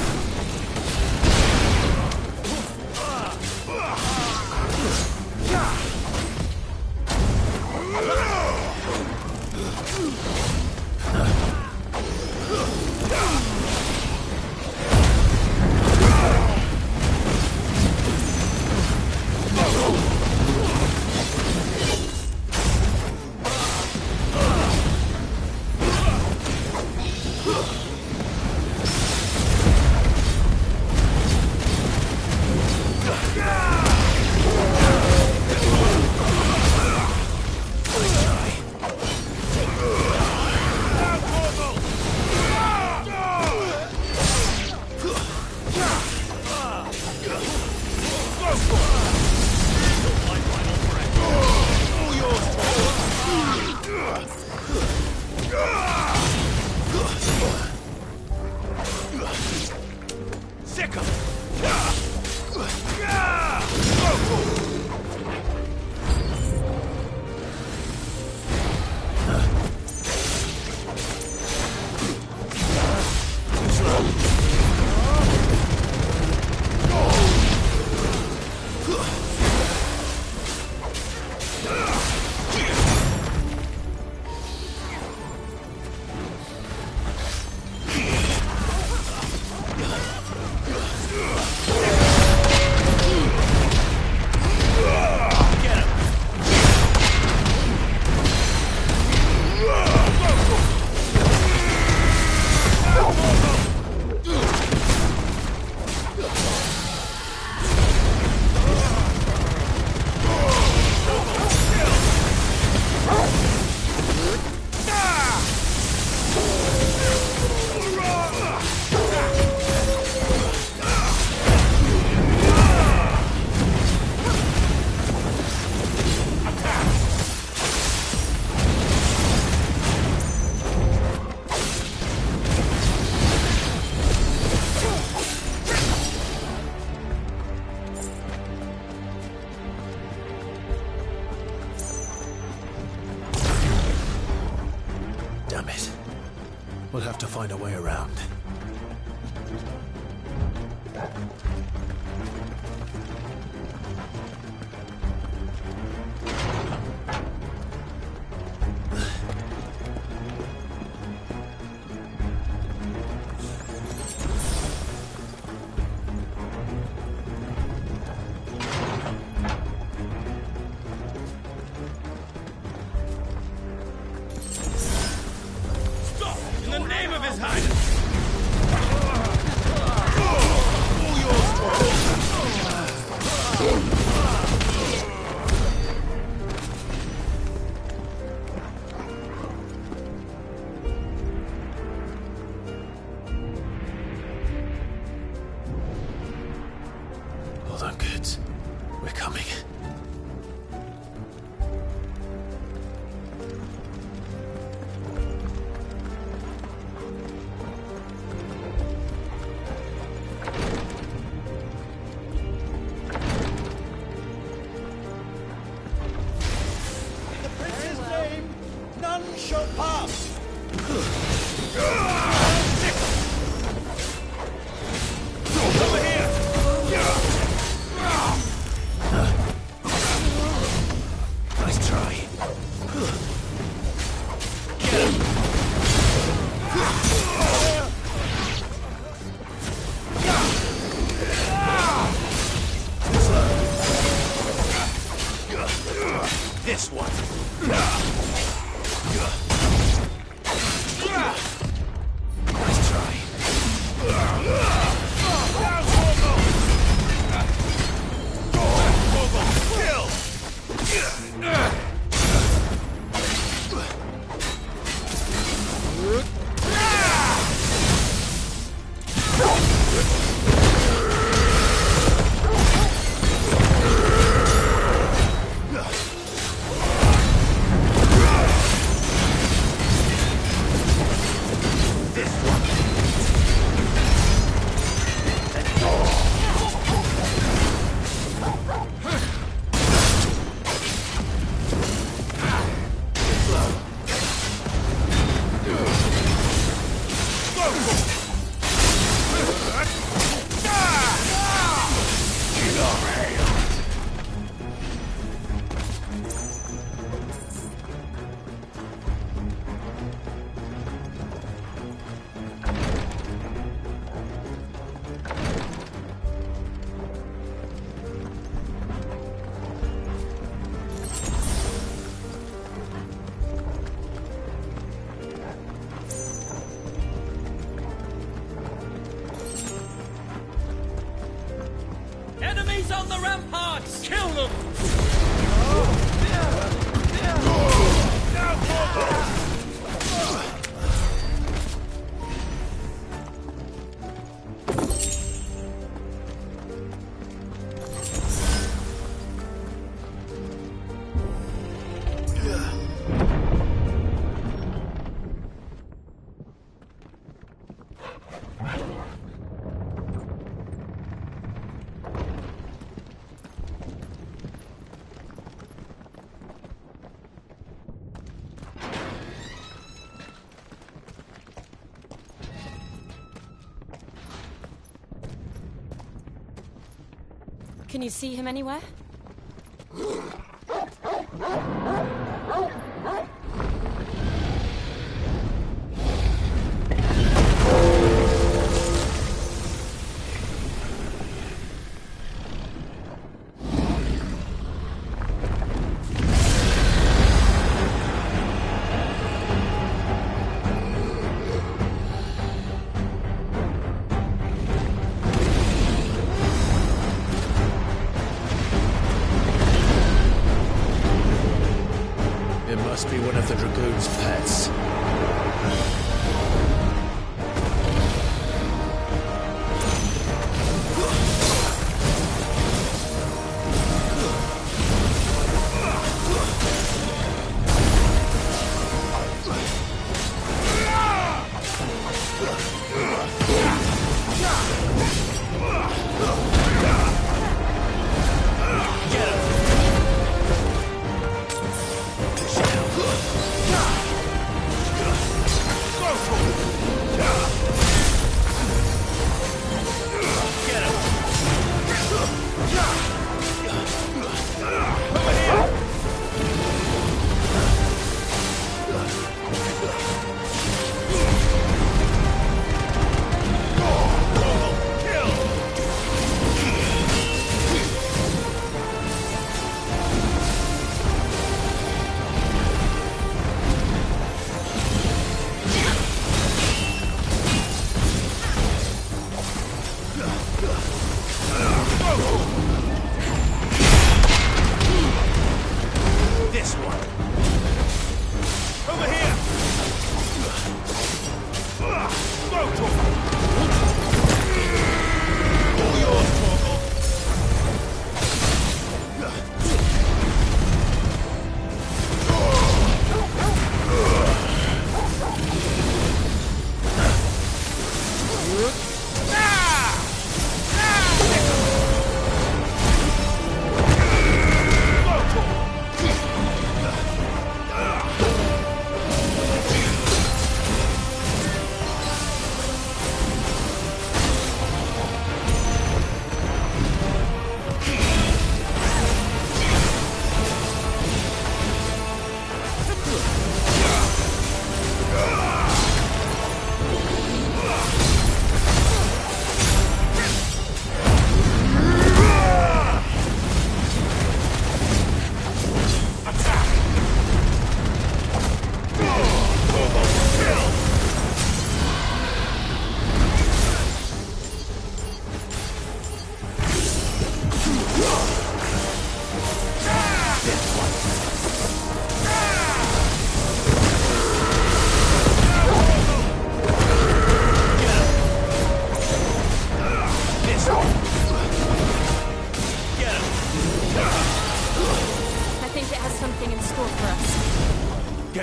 Damn it. We'll have to find a way around. His Highness! All yours, Hold on, kids. We're coming. In the prince's name, none shall pass! Over here! Nice try. This one. Nice try. Enemies on the ramparts! Kill them! Can you see him anywhere? It must be one of the Dragoon's pets. Go!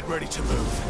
Get ready to move.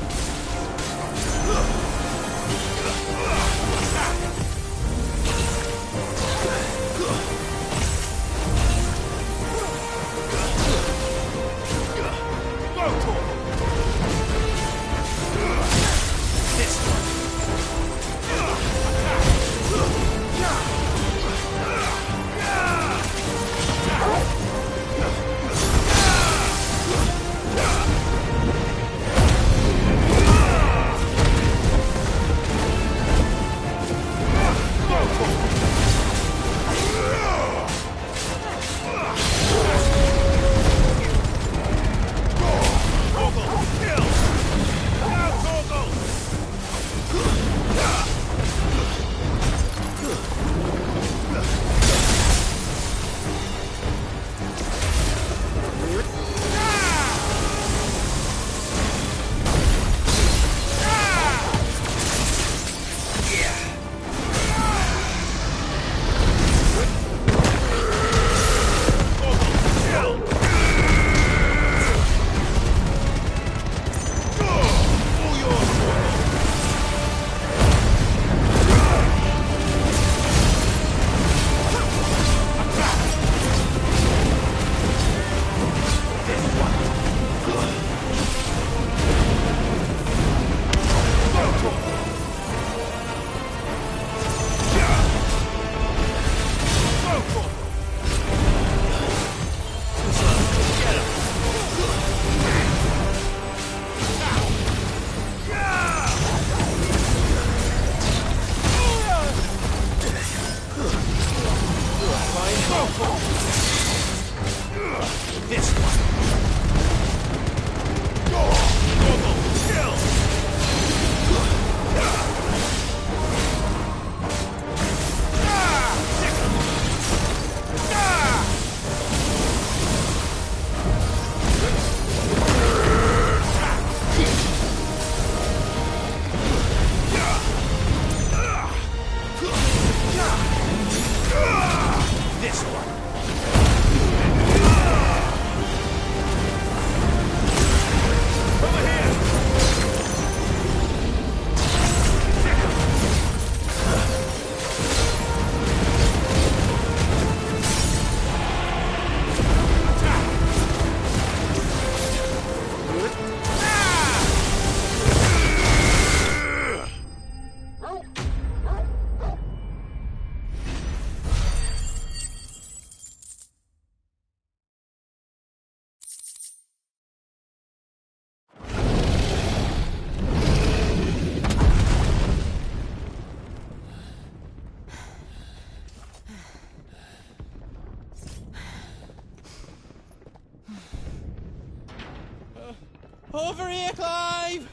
Over here, Clive!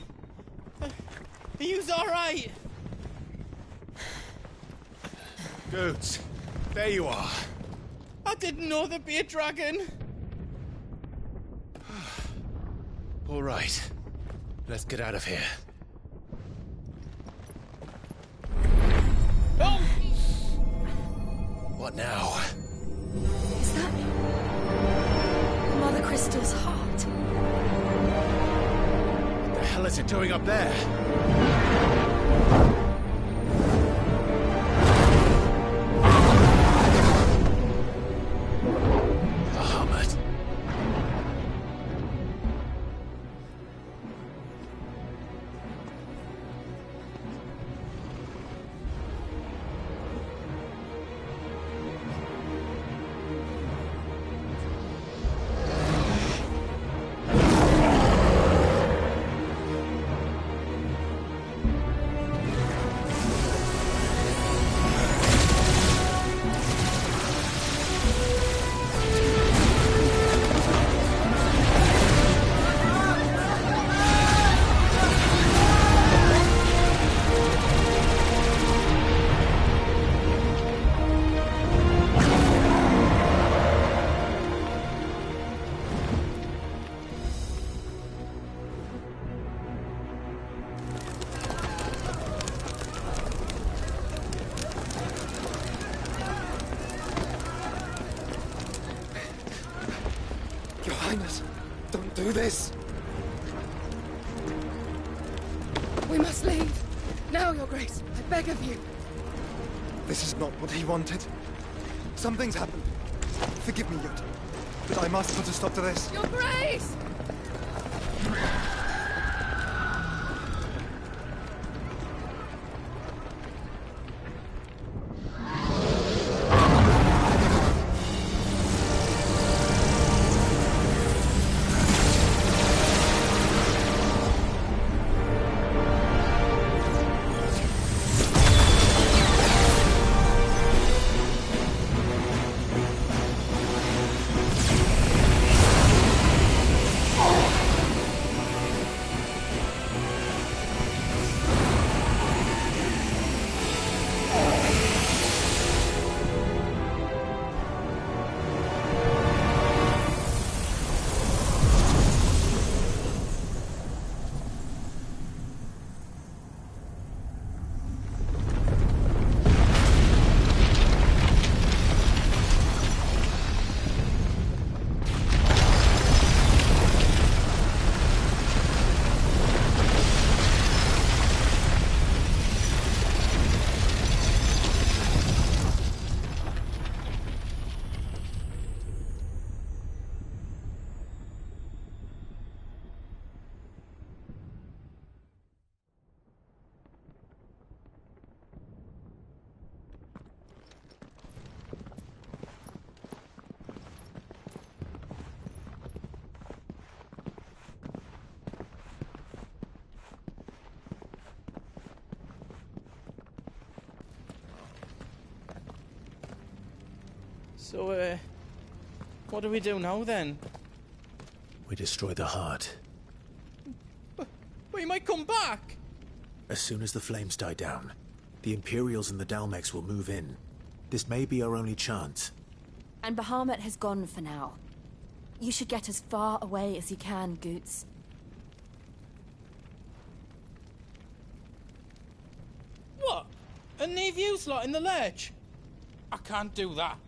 Are you alright? Goats, there you are. I didn't know there'd be a dragon. All right, let's get out of here. Oh! What now? Is that Mother Crystal's heart? What the hell is it doing up there? Bahamut. Your Highness, don't do this! We must leave. Now, Your Grace. I beg of you. This is not what he wanted. Something's happened. Forgive me, Yut, but I must put a stop to this. Your Grace! So, what do we do now, then? We destroy the heart. But he might come back! As soon as the flames die down, the Imperials and the Dalmex will move in. This may be our only chance. And Bahamut has gone for now. You should get as far away as you can, Goots. What? And leave you lot in the lurch? I can't do that.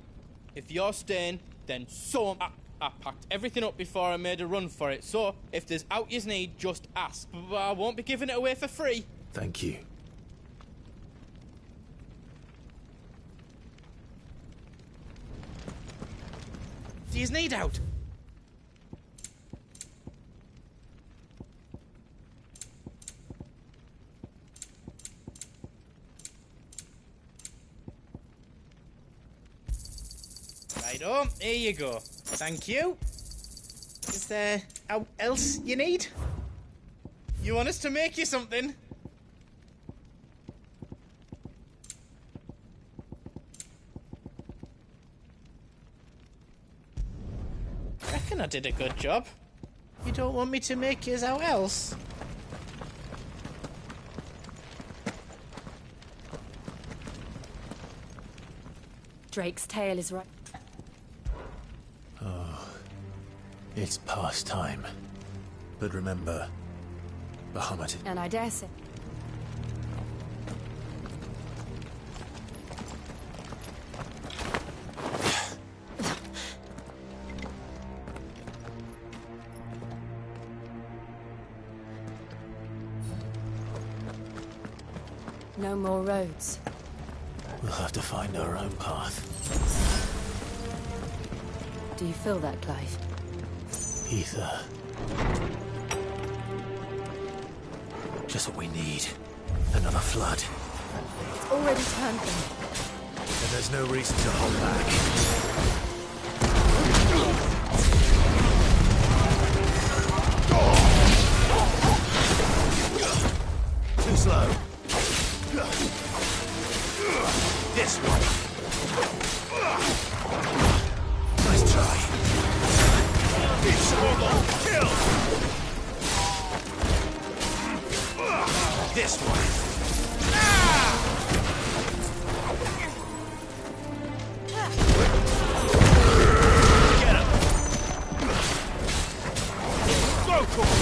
If you're staying, then so am I. I packed everything up before I made a run for it, so if there's out yous need, just ask. But I won't be giving it away for free. Thank you. Do yous need out? Righto, here you go. Thank you. Is there out else you need? You want us to make you something? Reckon I did a good job. You don't want me to make yous out else? Drake's tale is right. Oh, it's past time. But remember, Bahamut. And I dare say. No more roads. We'll have to find our own path. Do you feel that, Clive? Ether. Just what we need. Another flood. It's already turned them. And there's no reason to hold back. Too slow. This one. Nice try. It's all kill. This one. Get him. Go, Cole.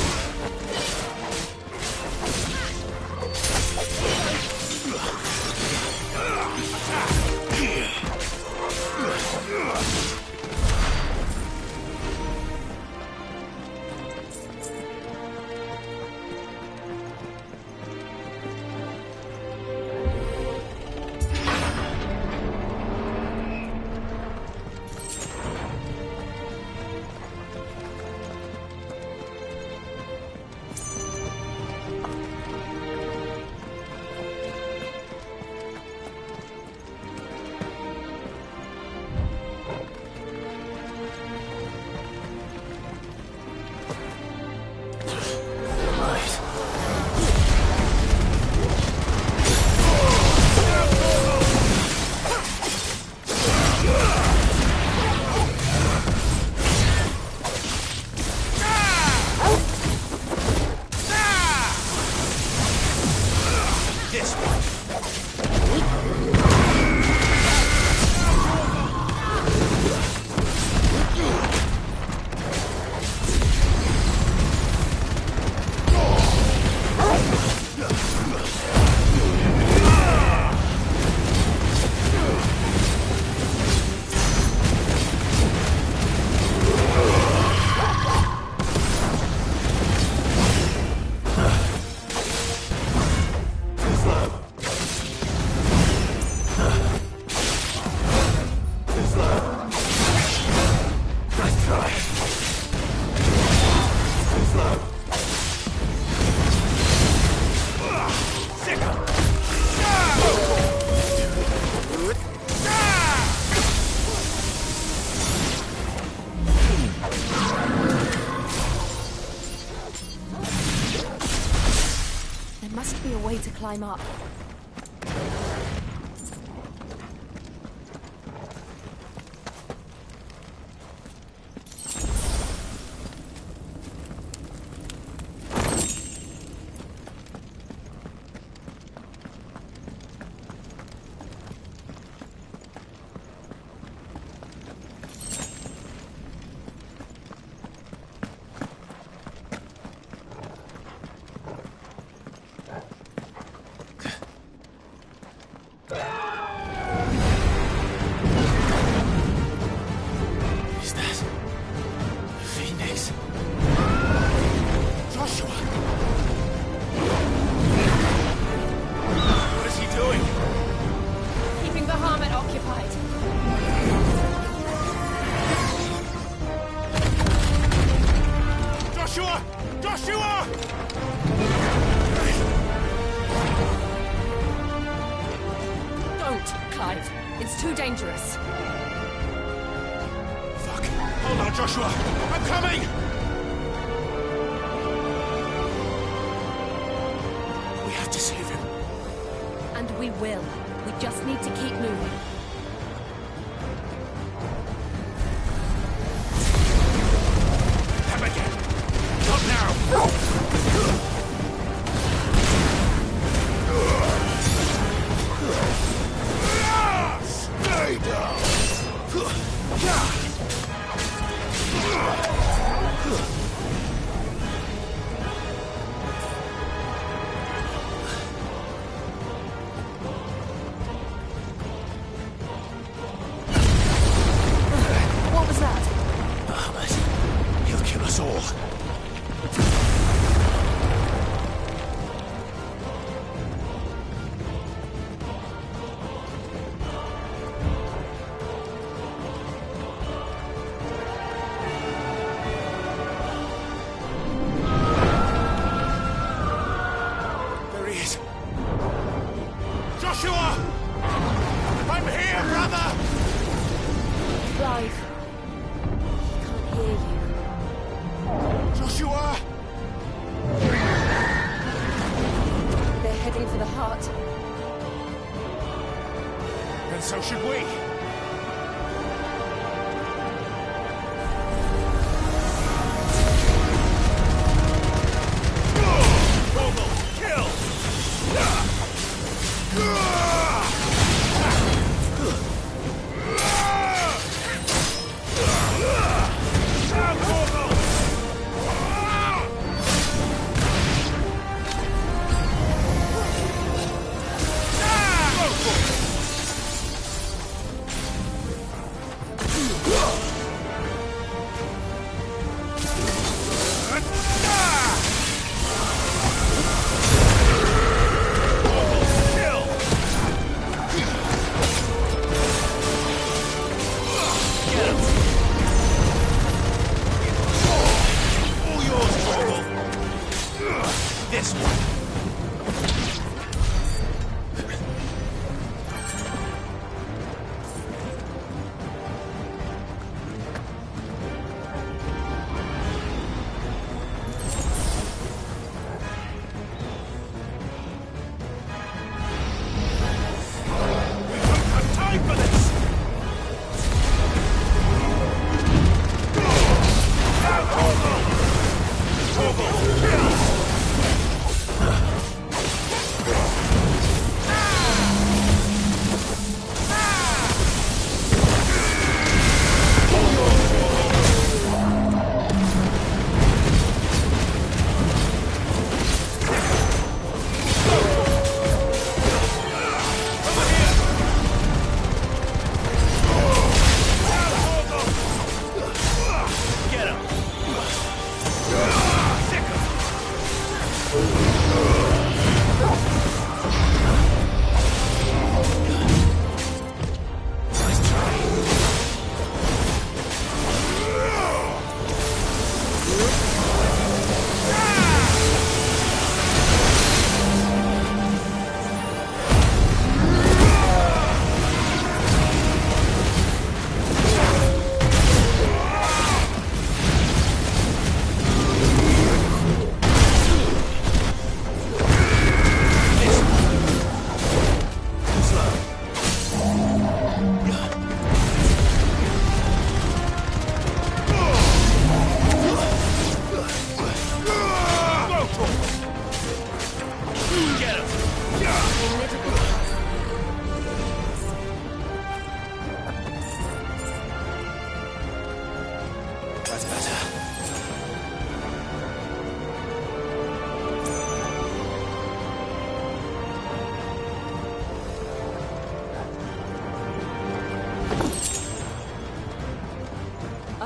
must be a way to climb up. It's too dangerous. Fuck. Hold on, Joshua. I'm coming! We have to save him. And we will. We just need to keep moving. Them again. Not now! Stay down! What was that? Bahamut. He'll kill us all. Joshua! I'm here, brother! Clive. Can't hear you. Joshua! They're heading for the heart. And so should we.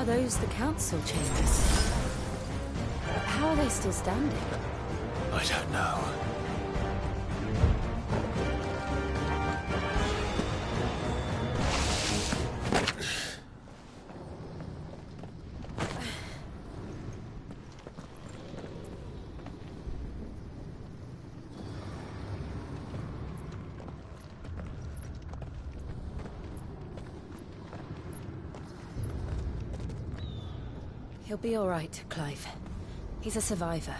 Are those the council chambers? How are they still standing? I don't know. He'll be all right, Clive. He's a survivor.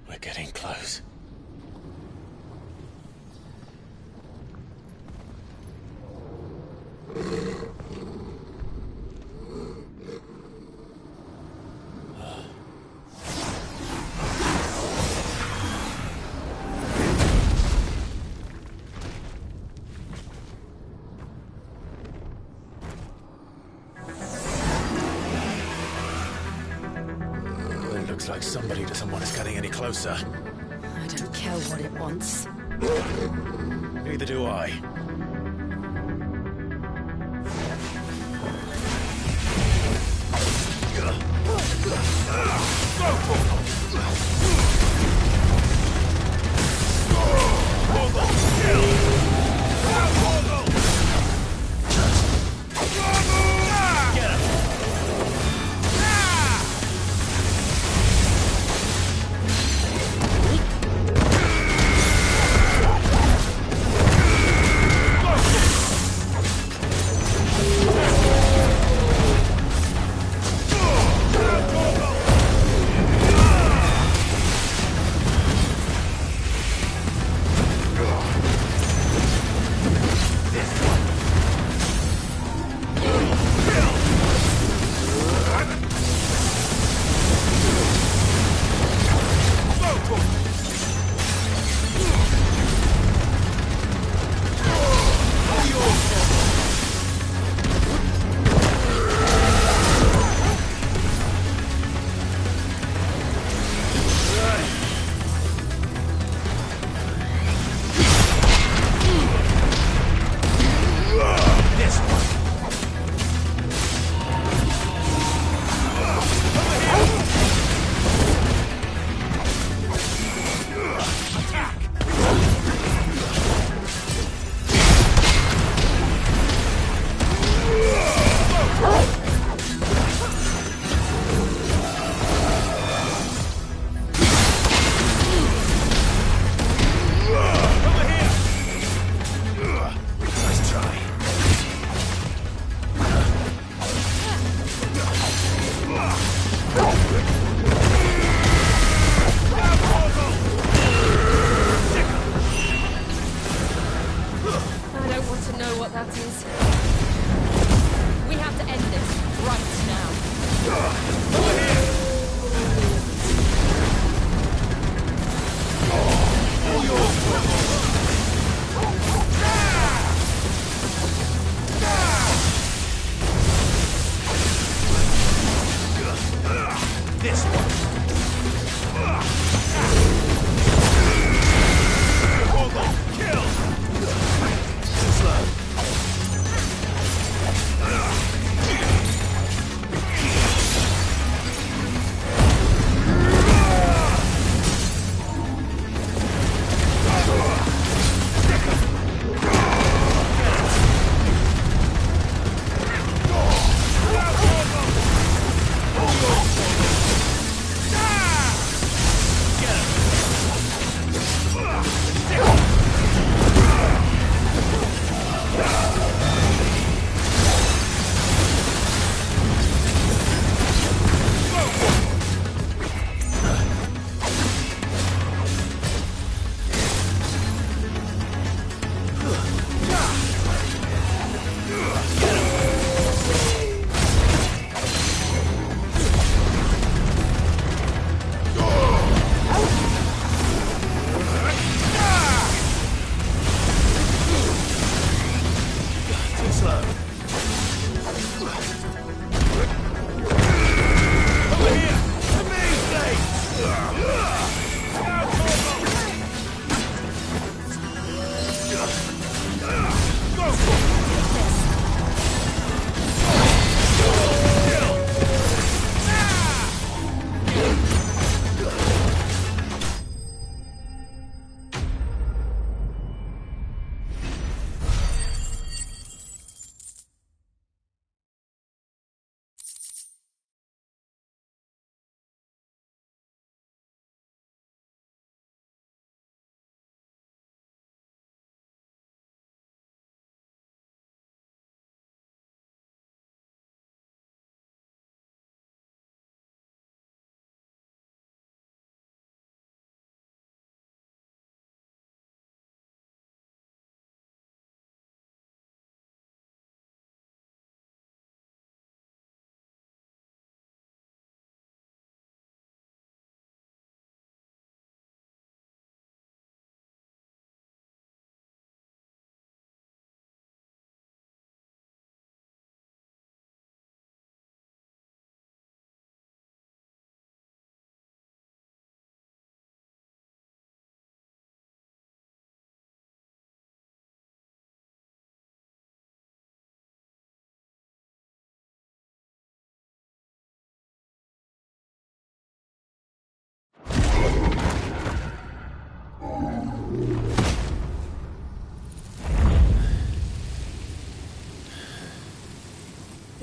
We're getting close. Looks like somebody doesn't want us getting any closer. I don't care what it wants. Neither do I.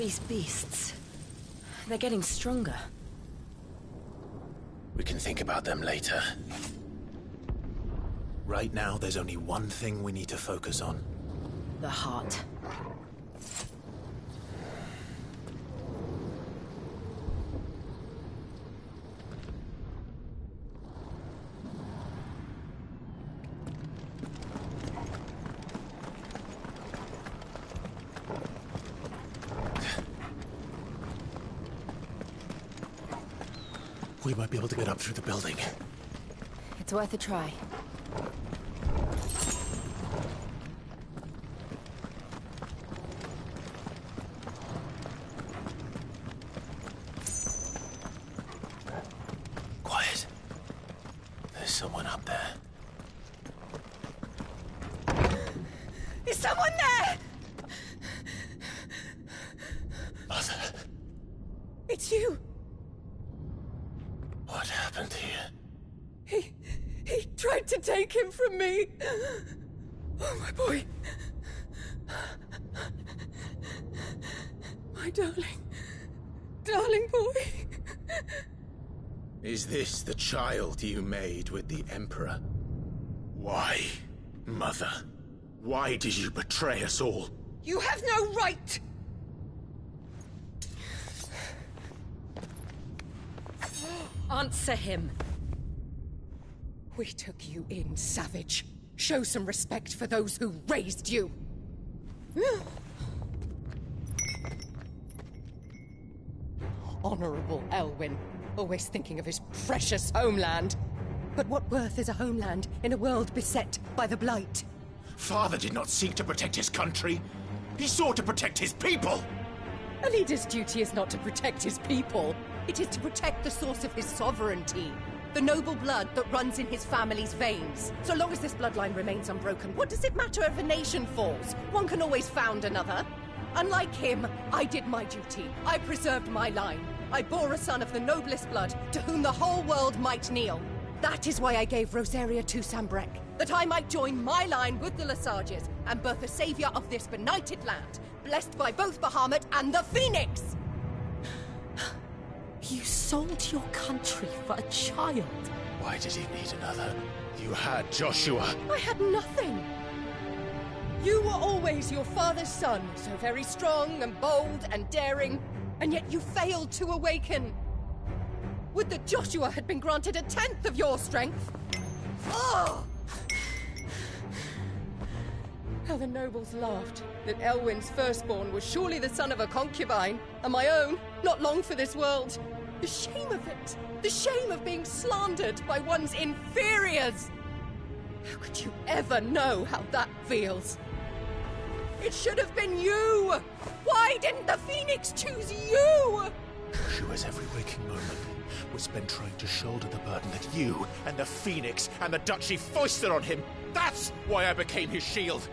These beasts... they're getting stronger. We can think about them later. Right now, there's only one thing we need to focus on. The heart. We might be able to get up through the building. It's worth a try. Quiet. There's someone up there. Is someone there? Mother. It's you. What happened here? He tried to take him from me. Oh, my boy. My darling boy. Is this the child you made with the Emperor? Why, Mother? Why did you betray us all? You have no right. Answer him. We took you in, savage. Show some respect for those who raised you. Honorable Elwyn, always thinking of his precious homeland. But what worth is a homeland in a world beset by the Blight? Father did not seek to protect his country. He sought to protect his people. A leader's duty is not to protect his people. It is to protect the source of his sovereignty. The noble blood that runs in his family's veins. So long as this bloodline remains unbroken, what does it matter if a nation falls? One can always found another. Unlike him, I did my duty. I preserved my line. I bore a son of the noblest blood, to whom the whole world might kneel. That is why I gave Rosaria to Sambrek, that I might join my line with the Lesages and birth a savior of this benighted land, blessed by both Bahamut and the Phoenix! You sold your country for a child. Why did he need another? You had Joshua. I had nothing. You were always your father's son, so very strong and bold and daring, and yet you failed to awaken. Would that Joshua had been granted 1/10 of your strength? Oh! How the nobles laughed that Elwyn's firstborn was surely the son of a concubine, and my own, not long for this world. The shame of it! The shame of being slandered by one's inferiors! How could you ever know how that feels? It should have been you! Why didn't the Phoenix choose you? Joshua's every waking moment was spent trying to shoulder the burden that you and the Phoenix and the Duchy foisted on him. That's why I became his shield.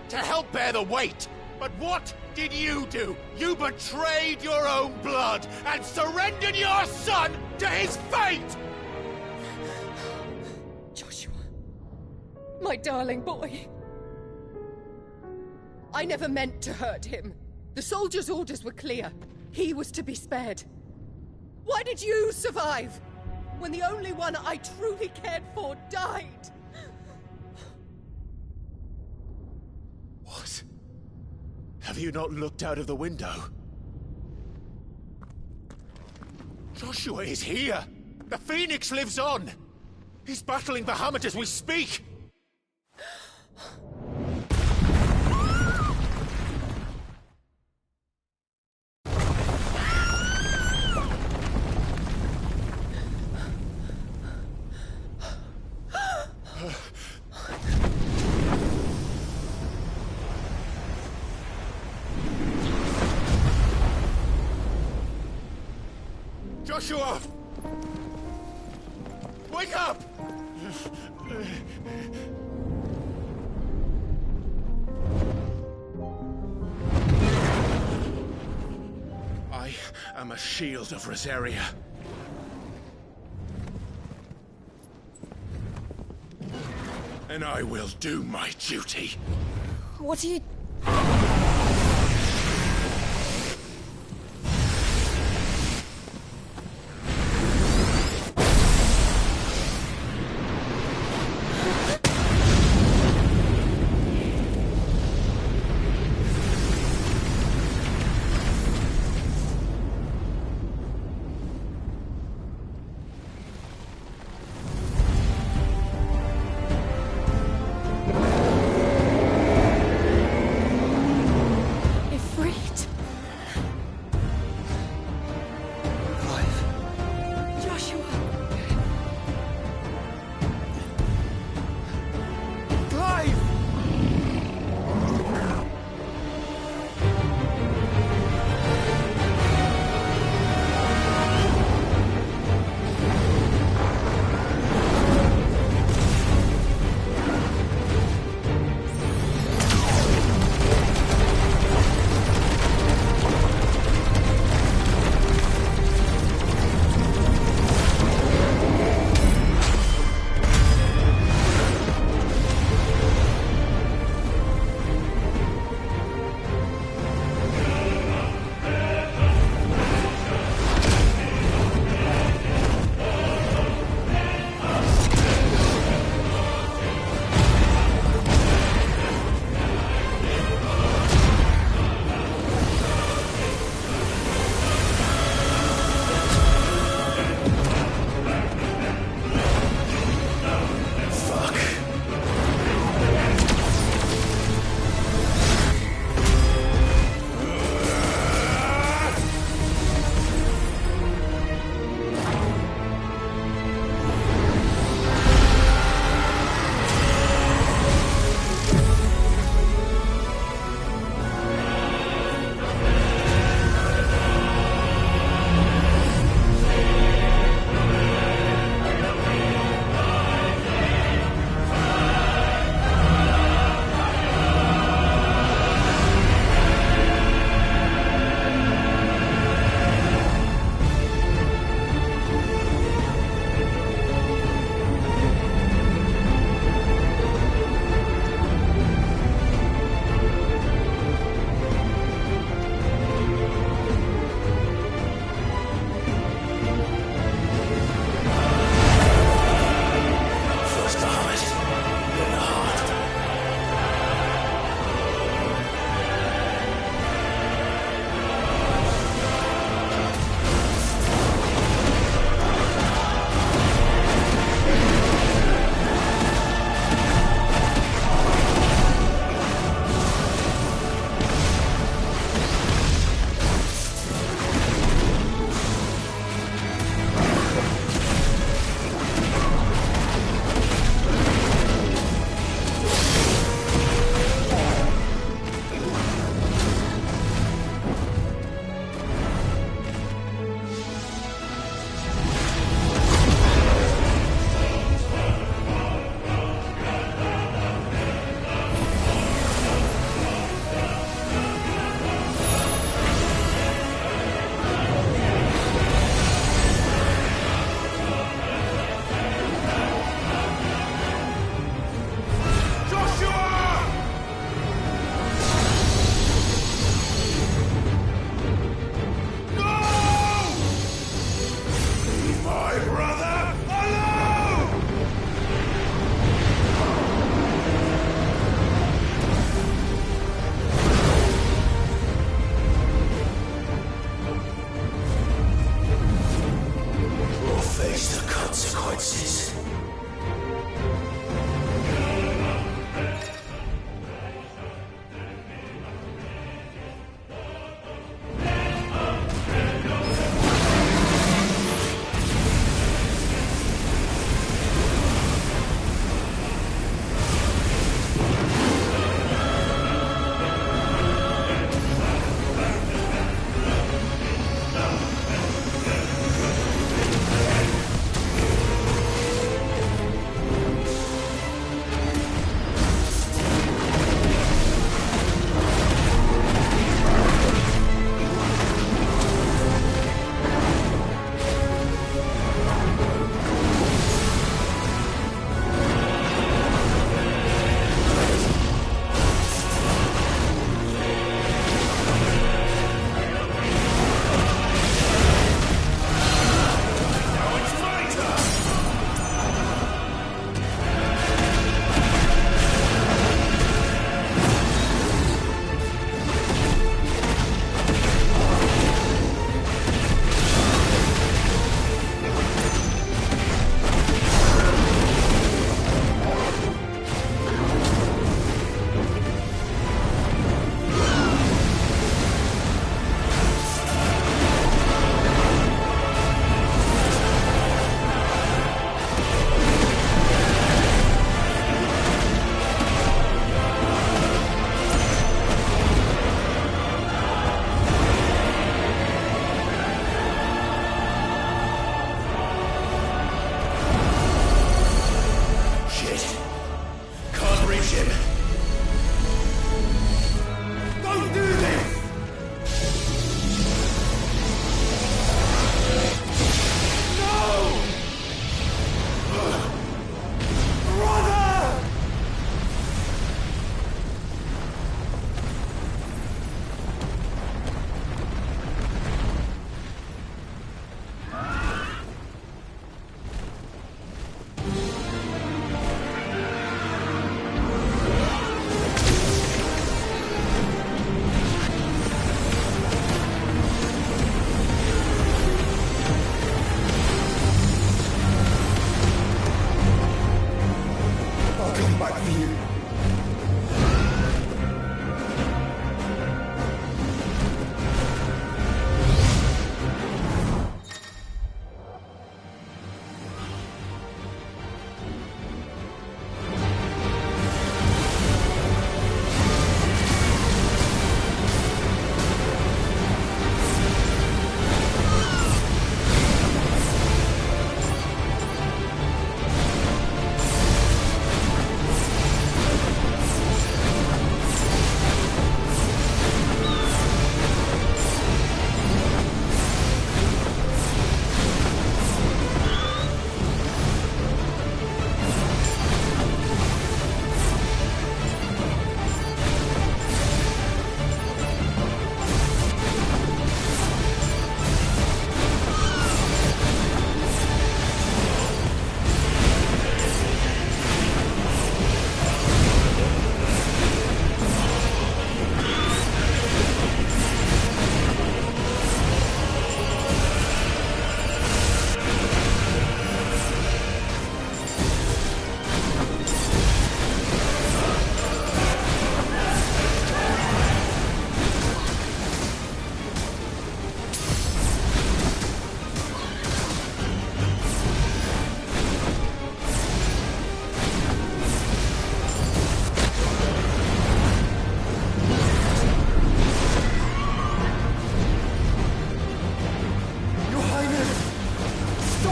To help bear the weight. But what did you do? You betrayed your own blood and surrendered your son to his fate! Joshua, my darling boy. I never meant to hurt him. The soldiers' orders were clear. He was to be spared. Why did you survive when the only one I truly cared for died? What? Have you not looked out of the window? Joshua is here! The Phoenix lives on! He's battling Bahamut as we speak! Joshua! Wake up! I am a shield of Rosaria. And I will do my duty. What are you...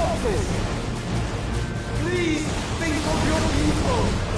stop this! Please think of your people!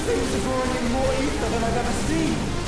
things are drawing in more ether than I've ever seen.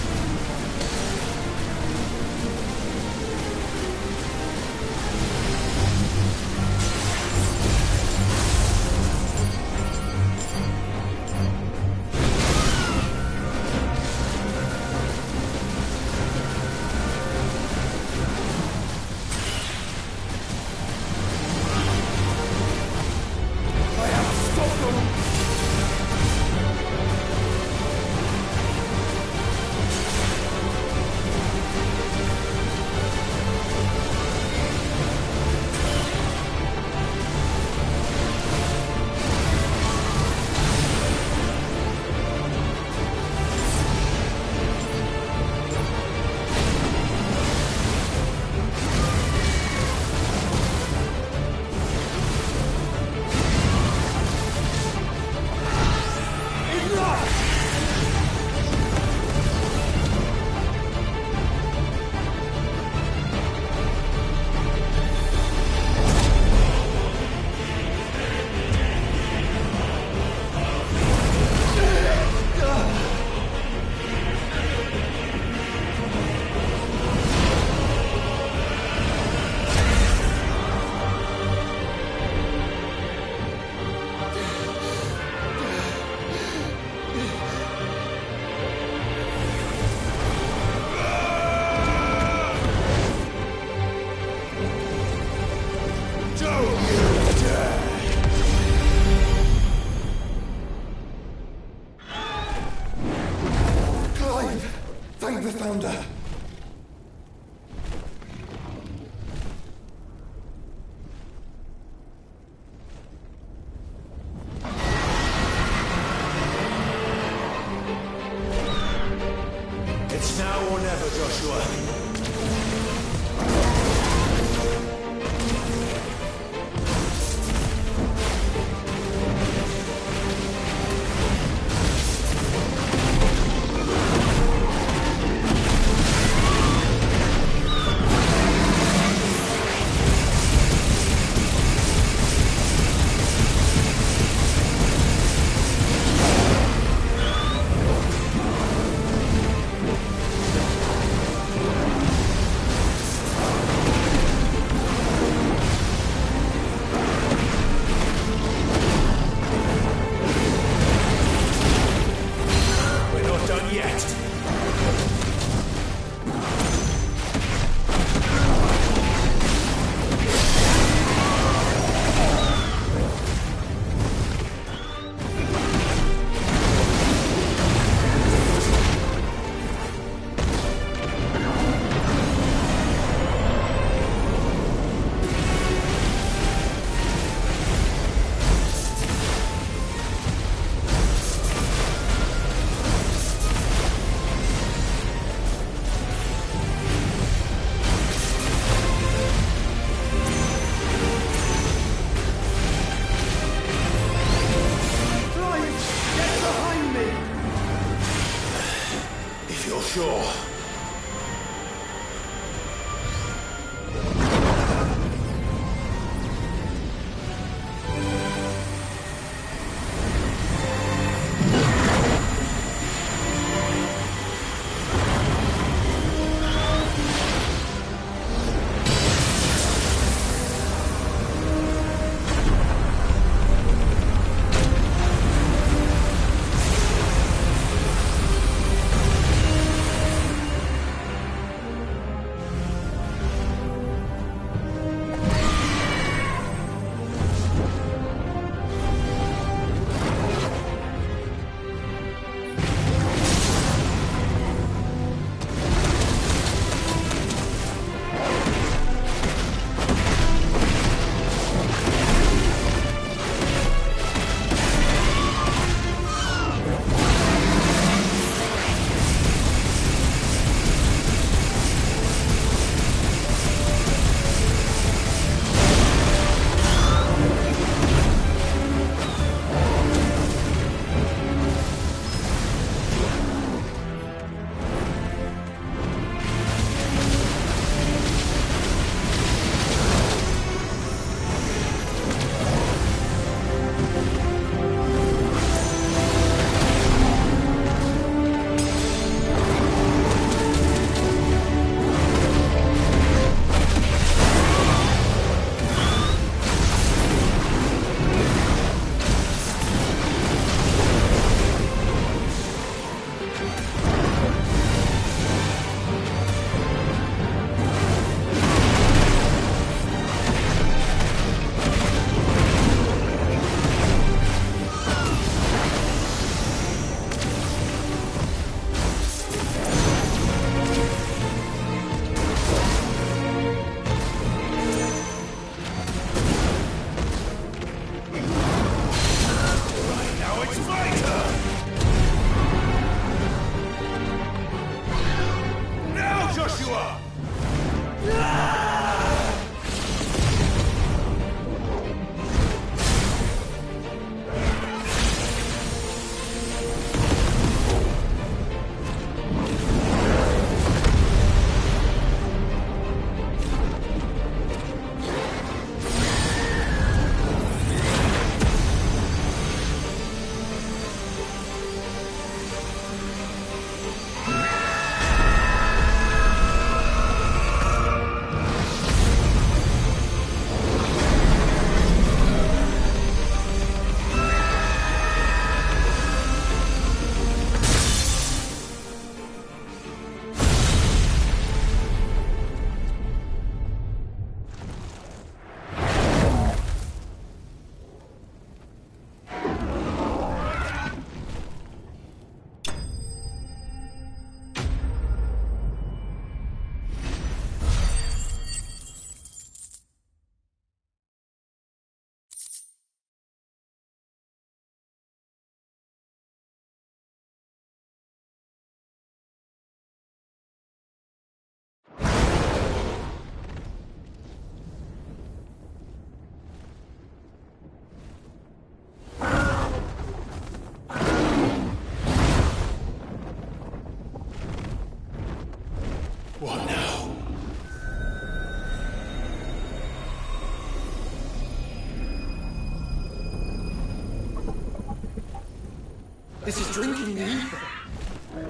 This is drinking the ether.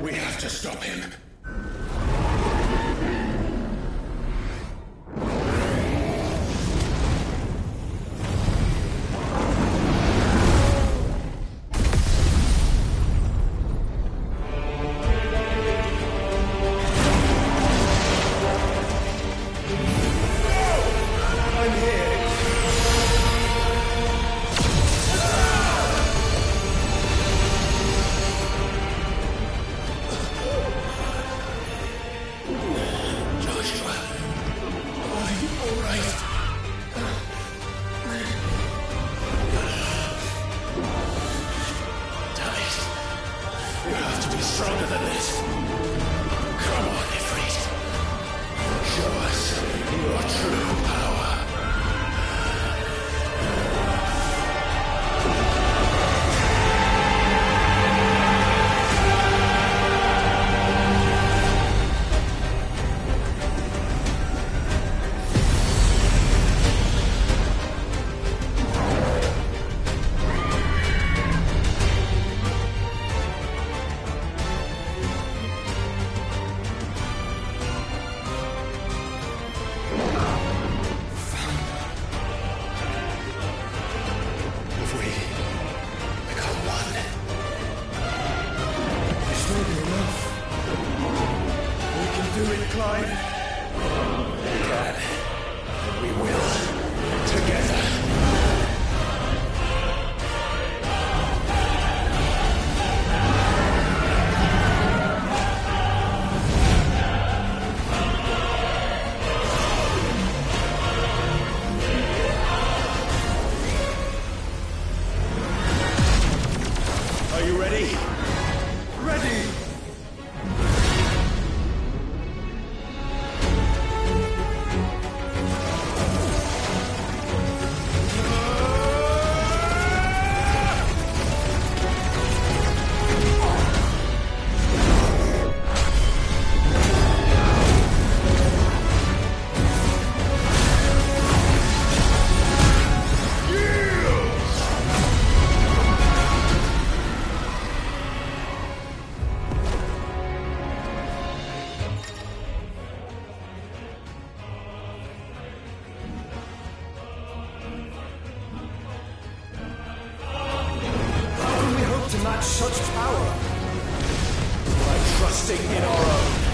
We have to stop him. Stronger than this. Come on, Ifrit. Show us your true power. Such power by trusting in our own.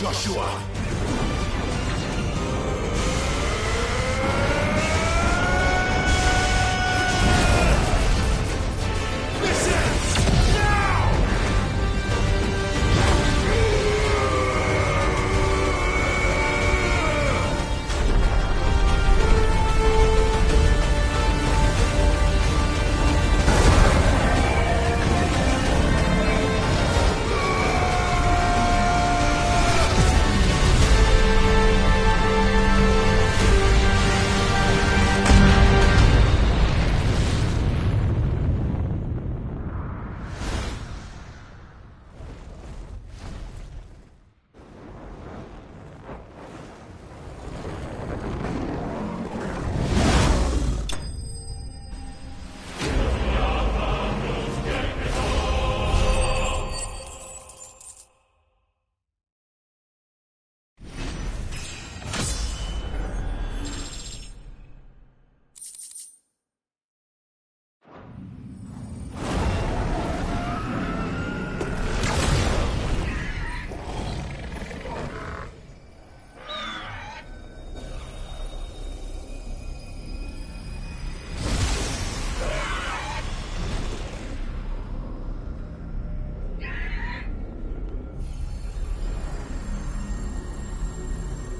Joshua!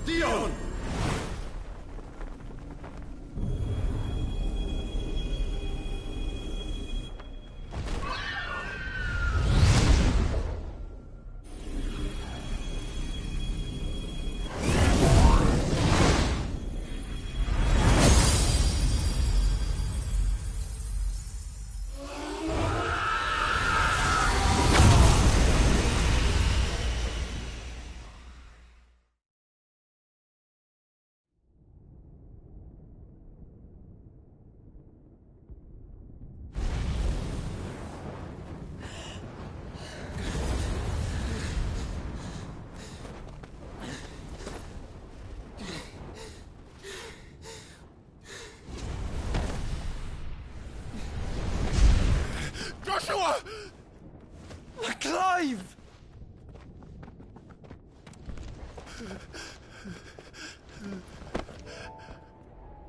Dion! Joshua! Clive!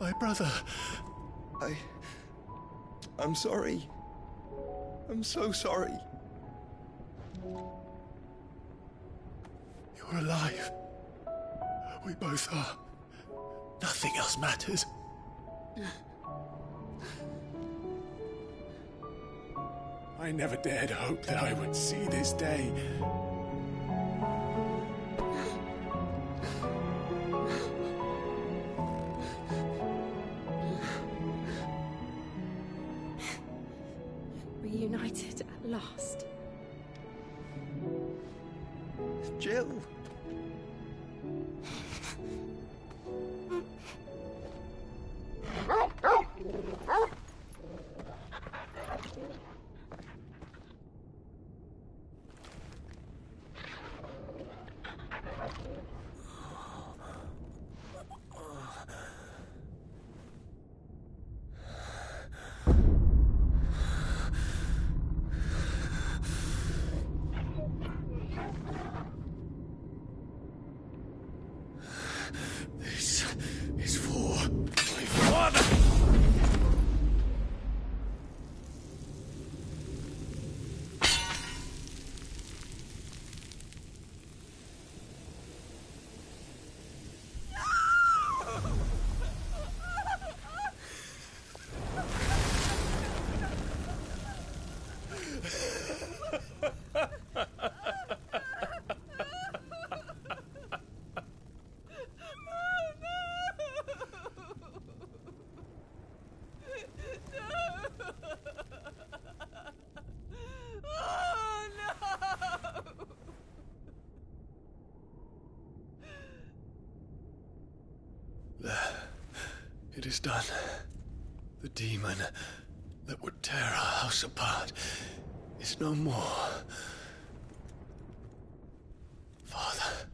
My brother. I'm sorry. I'm so sorry. You're alive. We both are. Nothing else matters. I never dared hope that I would see this day. Reunited at last. Jill. This is for my father! It is done. The demon that would tear our house apart is no more. Father.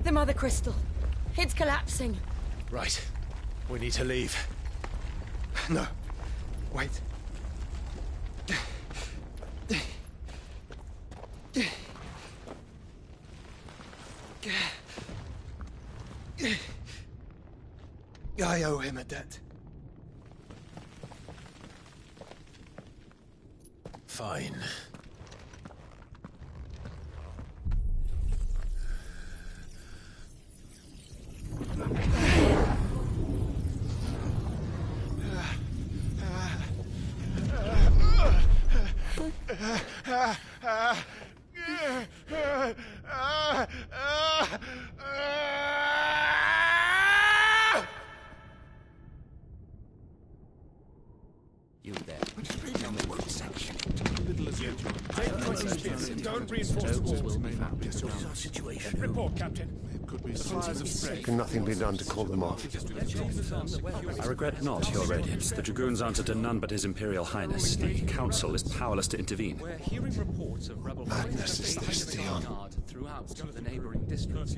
The Mother Crystal. It's collapsing. Right. We need to leave. No. Wait. I owe him a debt. Fine. You there. Don't reinforce the walls. Situation. Report, Captain. Can nothing be done to call them off? I regret not, Your Radiance. The Dragoons answer to none but His Imperial Highness. The Council is powerless to intervene. We're hearing reports of rebel Madness is this, Dion. throughout the neighboring districts.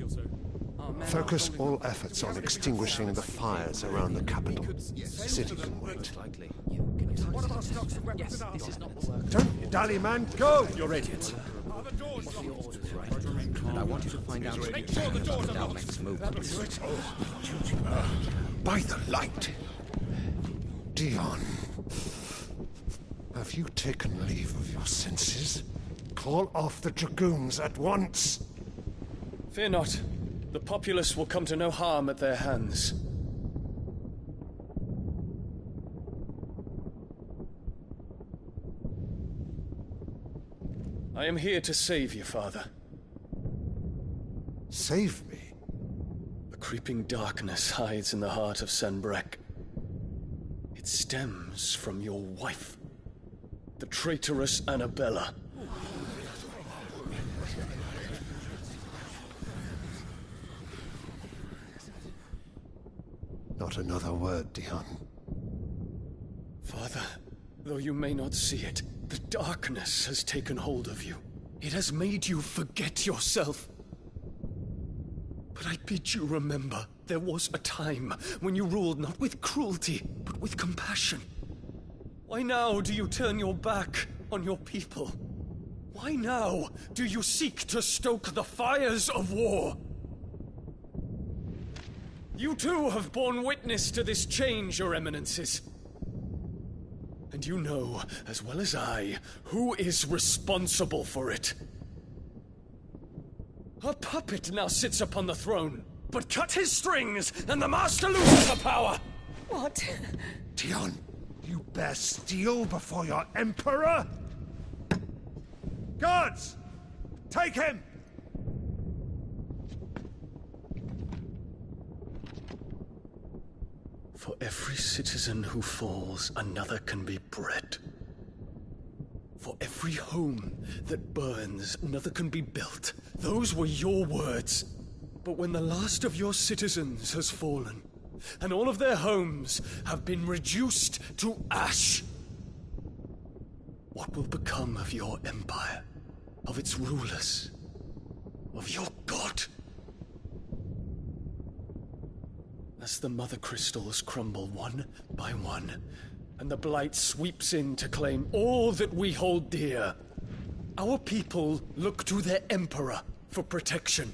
Focus all efforts on extinguishing the fires around the capital. The city can wait. What about stocks of weapons and armor? Don't dally, man. Go! Your Radiance. What are your orders, right? And I want you to find out Make sure the doors are locked. Dalmec's movements. By the light. Dion. Have you taken leave of your senses? Call off the Dragoons at once. Fear not. The populace will come to no harm at their hands. I am here to save you, Father. Save me? The creeping darkness hides in the heart of Sanbreque. It stems from your wife, the traitorous Annabella. Not another word, Dion. Father, though you may not see it, the darkness has taken hold of you. It has made you forget yourself. But I bid you remember, there was a time when you ruled not with cruelty, but with compassion. Why now do you turn your back on your people? Why now do you seek to stoke the fires of war? You too have borne witness to this change, Your Eminences. And you know, as well as I, who is responsible for it. A puppet now sits upon the throne, but cut his strings, and the Master loses the power! What? Dion, you bear steel before your Emperor? Guards! Take him! For every citizen who falls, another can be bred. For every home that burns, another can be built. Those were your words. But when the last of your citizens has fallen, and all of their homes have been reduced to ash, what will become of your empire, of its rulers, of your god? As the Mother Crystals crumble one by one, and the Blight sweeps in to claim all that we hold dear, our people look to their Emperor for protection.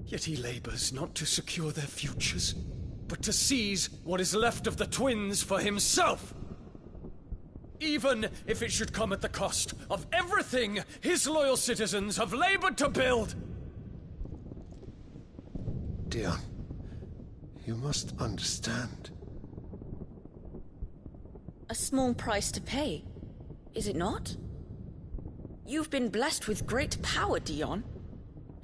Yet he labors not to secure their futures, but to seize what is left of the twins for himself! Even if it should come at the cost of everything his loyal citizens have labored to build! Dion, you must understand. A small price to pay, is it not? You've been blessed with great power, Dion.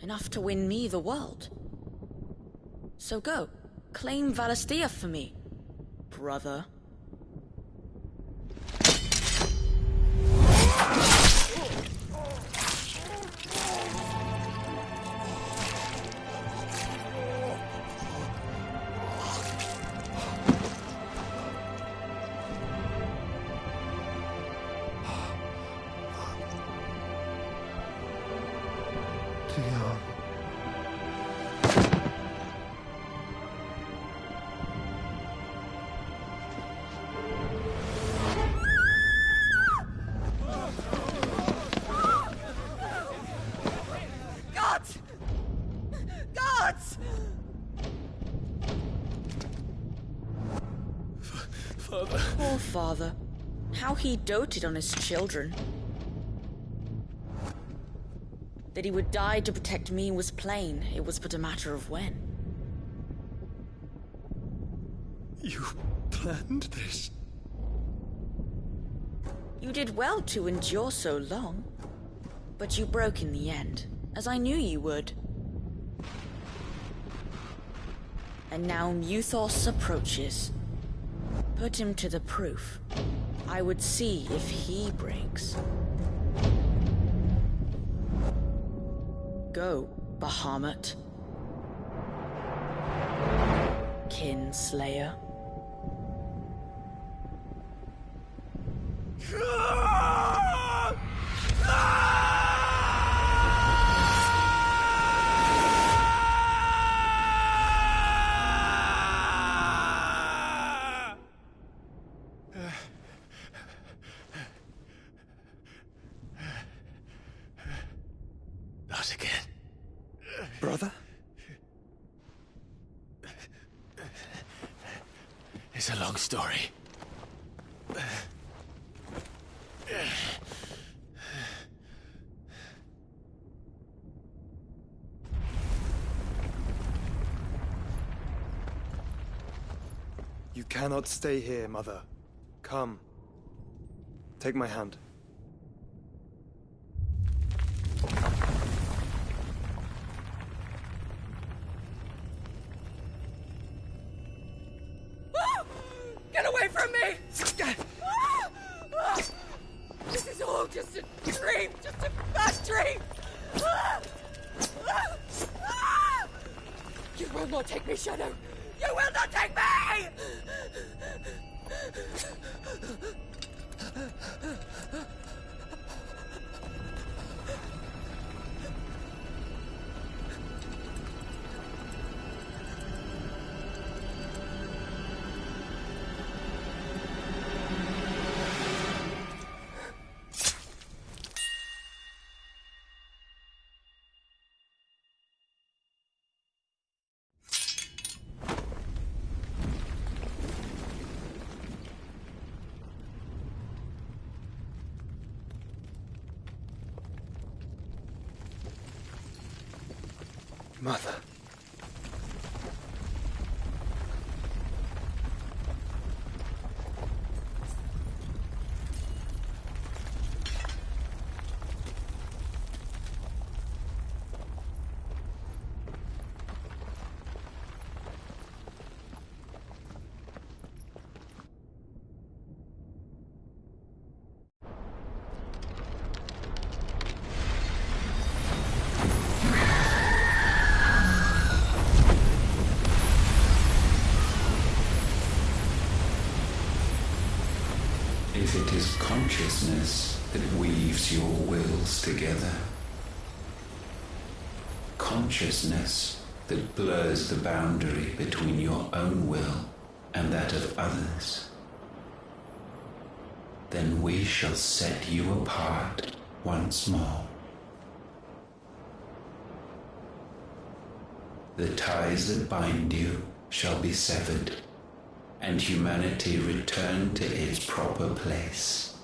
Enough to win me the world. So go, claim Valisthea for me, brother. Dion. Father. Poor father. How he doted on his children. That he would die to protect me was plain. It was but a matter of when. You planned this? You did well to endure so long. But you broke in the end, as I knew you would. And now Muthos approaches. Put him to the proof. I would see if he breaks. Go, Bahamut. Kinslayer. Not again. Brother? It's a long story. You cannot stay here, Mother. Come. Take my hand. Get away from me! This is all just a dream, just a bad dream! You will not take me, Shadow! You will not take me! Mother. If it is consciousness that weaves your wills together, consciousness that blurs the boundary between your own will and that of others, then we shall set you apart once more. The ties that bind you shall be severed, and humanity return to its proper place.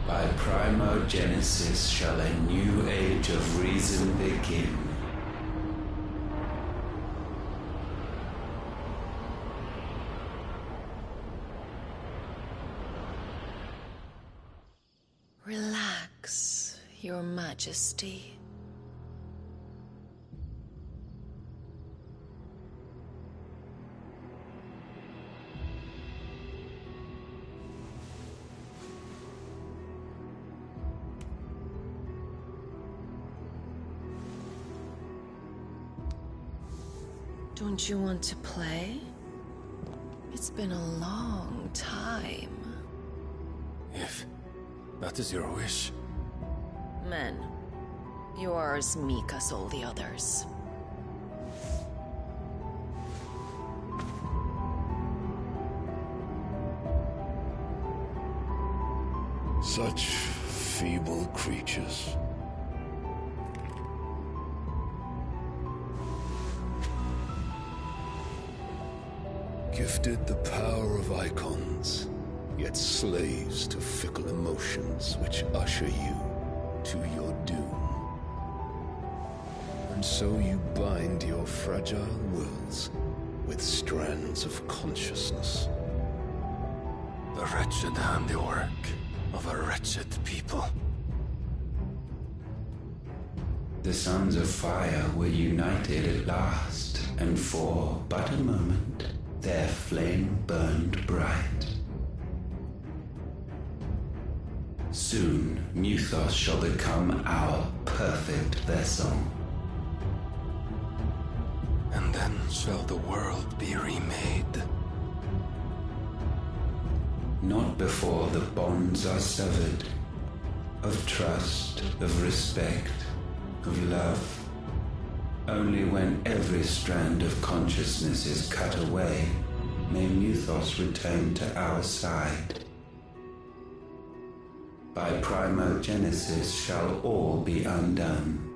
By primogenesis shall a new age of reason begin. Relax, Your Majesty. Don't you want to play? It's been a long time. If that is your wish. Men, you are as meek as all the others. Such feeble creatures. Gifted the power of icons, yet slaves to fickle emotions which usher you to your doom. And so you bind your fragile wills with strands of consciousness. The wretched handiwork of a wretched people. The Sons of Fire were united at last, and for but a moment, their flame burned bright. Soon, Mythos shall become our perfect vessel. And then shall the world be remade. Not before the bonds are severed, of trust, of respect, of love. Only when every strand of consciousness is cut away, may Mythos return to our side. By primogenesis shall all be undone.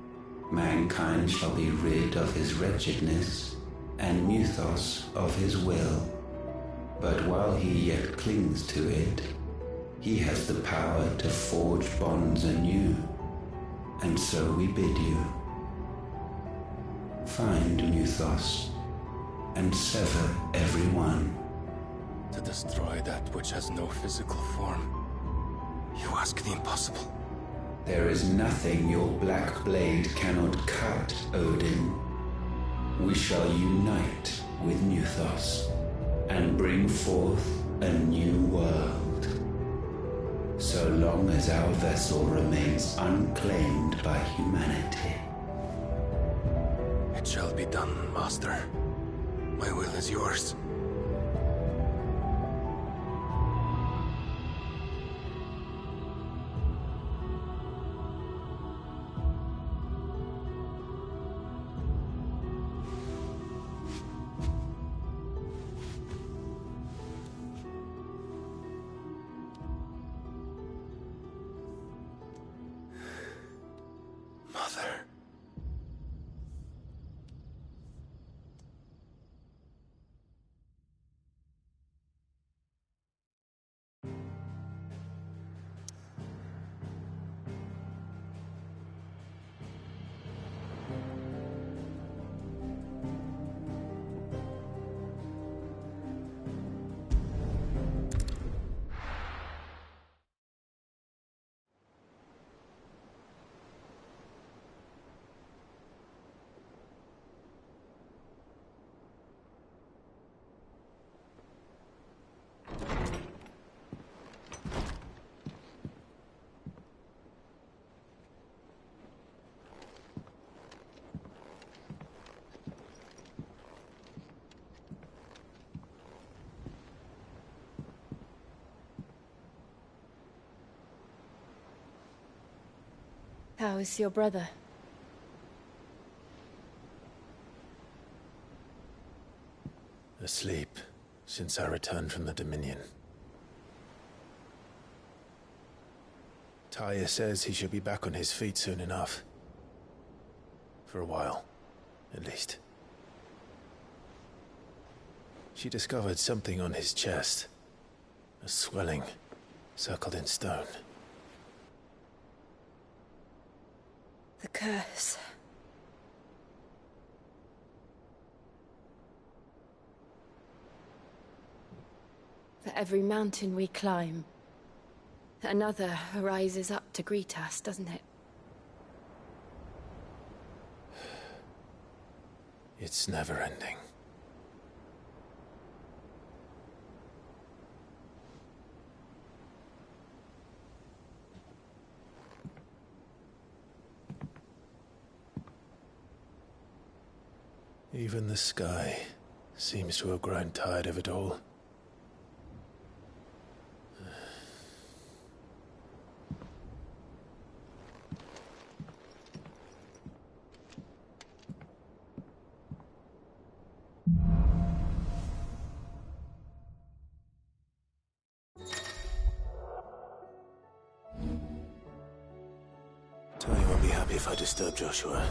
Mankind shall be rid of his wretchedness, and Mythos of his will. But while he yet clings to it, he has the power to forge bonds anew. And so we bid you, find Mythos, and sever every one. To destroy that which has no physical form, you ask the impossible. There is nothing your black blade cannot cut, Odin. We shall unite with Mythos, and bring forth a new world. So long as our vessel remains unclaimed by humanity. It shall be done, Master. My will is yours. How is your brother? Asleep since I returned from the Dominion. Taya says he should be back on his feet soon enough. For a while, at least. She discovered something on his chest. A swelling, circled in stone. The curse. For every mountain we climb, another rises up to greet us, doesn't it? It's never ending. Even the sky seems to have grown tired of it all. Tony won't be happy if I disturb Joshua.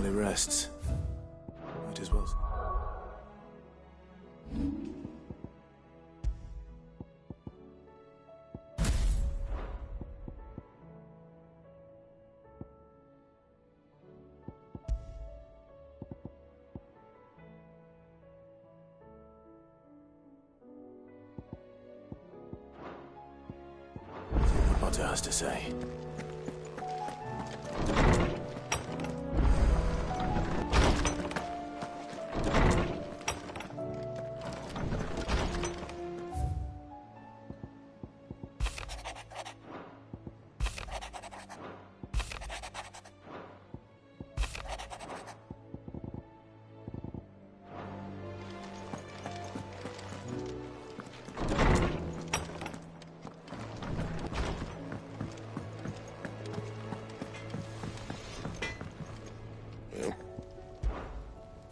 while he rests. Might as well. What Otter has to say.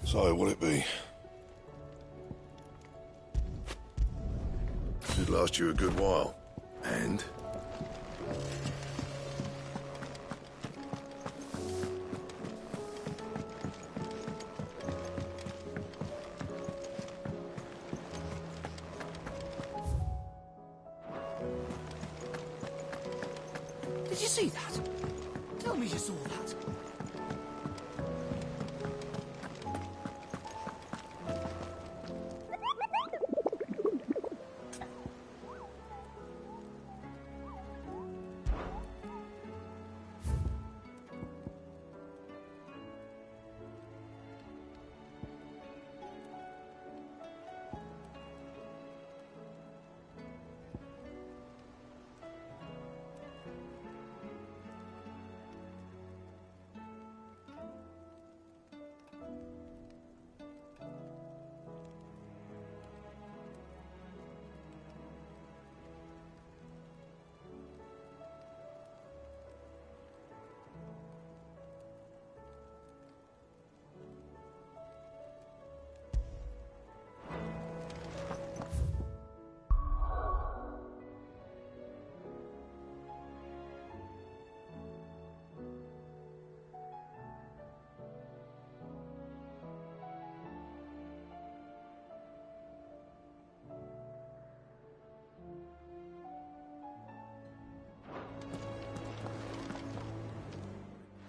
So, will it be? Should last you a good while. And? Did you see that? Tell me you saw that.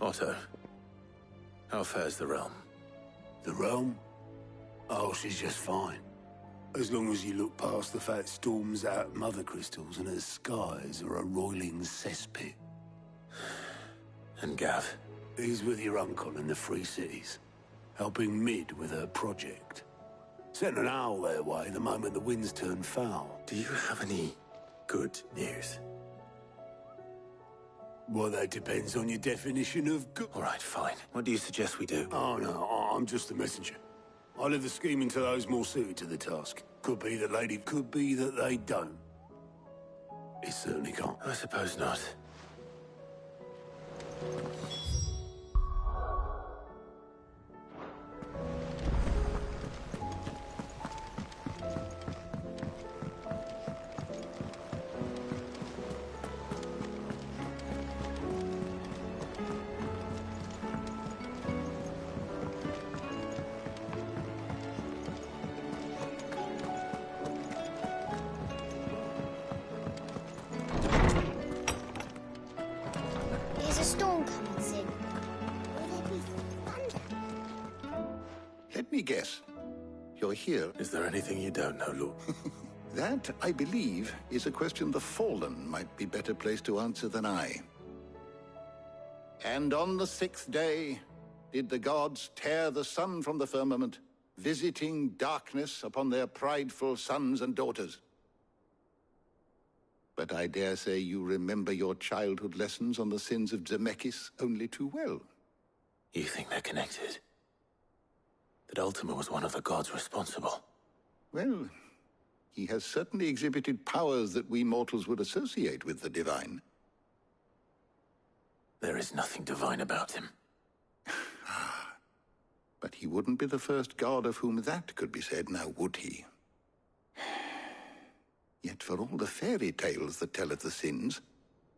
Otto, how fares the realm? The realm? Oh, she's just fine. As long as you look past the fat storms out mother crystals and her skies are a roiling cesspit. And Gav? He's with your uncle in the Free Cities, helping Mid with her project. Sent an owl their way the moment the winds turn foul. Do you have any good news? Well, that depends on your definition of good. All right, fine. What do you suggest we do? Oh, no, I'm just the messenger. I leave the scheming to those more suited to the task. Could be that lady, could be that they don't. It certainly can't. I suppose not. There's a storm coming soon. Will there be thunder? Let me guess. You're here. Is there anything you don't know, Lord? That, I believe, is a question the Fallen might be better placed to answer than I. And on the 6th day did the gods tear the sun from the firmament, visiting darkness upon their prideful sons and daughters. But I dare say you remember your childhood lessons on the sins of Zemeckis only too well. You think they're connected? That Ultima was one of the gods responsible? Well, he has certainly exhibited powers that we mortals would associate with the divine. There is nothing divine about him. But he wouldn't be the first god of whom that could be said, now would he? Yet for all the fairy tales that tell of the sins,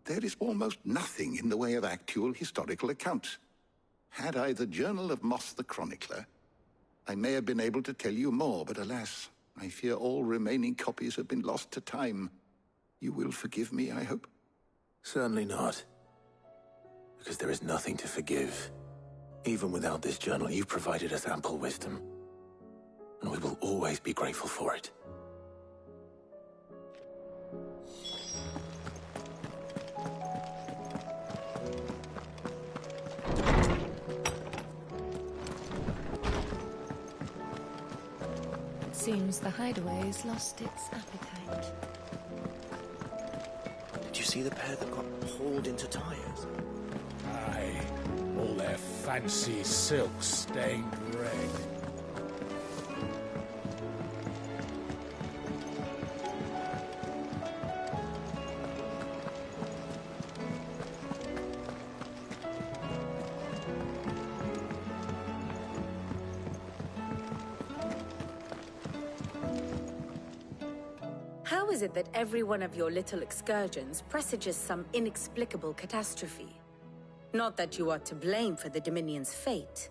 there is almost nothing in the way of actual historical accounts. Had I the Journal of Moss the Chronicler, I may have been able to tell you more, but alas, I fear all remaining copies have been lost to time. You will forgive me, I hope? Certainly not. Because there is nothing to forgive. Even without this journal, you provided us ample wisdom. And we will always be grateful for it. Seems the hideaway has lost its appetite. Did you see the pair that got hauled into tires? Aye, all their fancy silks stained red. How is it that every one of your little excursions presages some inexplicable catastrophe? Not that you are to blame for the Dominion's fate.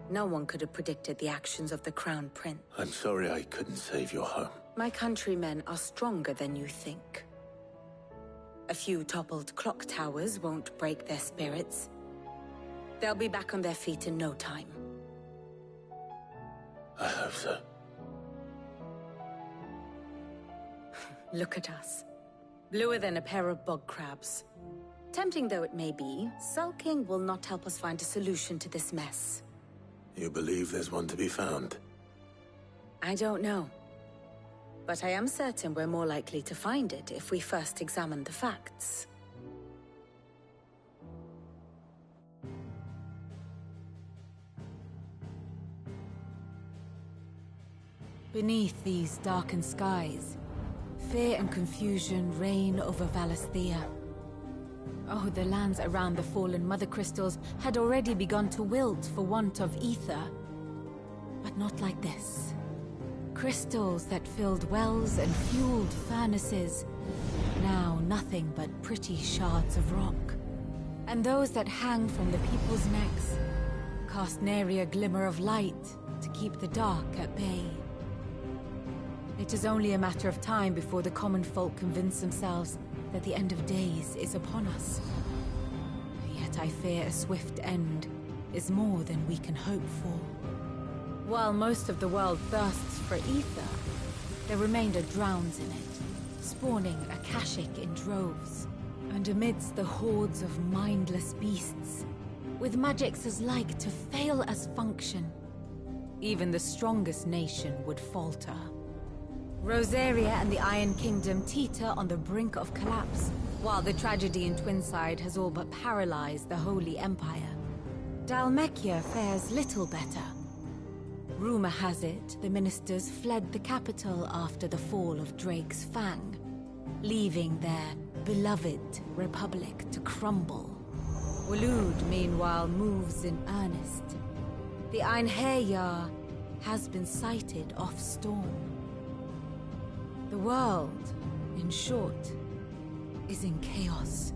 No one could have predicted the actions of the Crown Prince. I'm sorry I couldn't save your home. My countrymen are stronger than you think. A few toppled clock towers won't break their spirits. They'll be back on their feet in no time. I hope so. Look at us. Bluer than a pair of bog crabs. Tempting though it may be, sulking will not help us find a solution to this mess. You believe there's one to be found? I don't know. But I am certain we're more likely to find it if we first examine the facts. Beneath these darkened skies, fear and confusion reign over Valisthea. Oh, the lands around the fallen Mother Crystals had already begun to wilt for want of ether. But not like this. Crystals that filled wells and fueled furnaces, now nothing but pretty shards of rock. And those that hang from the people's necks cast nary a glimmer of light to keep the dark at bay. It is only a matter of time before the common folk convince themselves that the end of days is upon us. Yet I fear a swift end is more than we can hope for. While most of the world thirsts for ether, the remainder drowns in it, spawning Akashic in droves. And amidst the hordes of mindless beasts, with magics as like to fail as function, even the strongest nation would falter. Rosaria and the Iron Kingdom teeter on the brink of collapse, while the tragedy in Twinside has all but paralyzed the Holy Empire. Dhalmekia fares little better. Rumor has it the ministers fled the capital after the fall of Drake's Fang, leaving their beloved republic to crumble. Waloed, meanwhile, moves in earnest. The Einherjar has been sighted off Storm. The world, in short, is in chaos.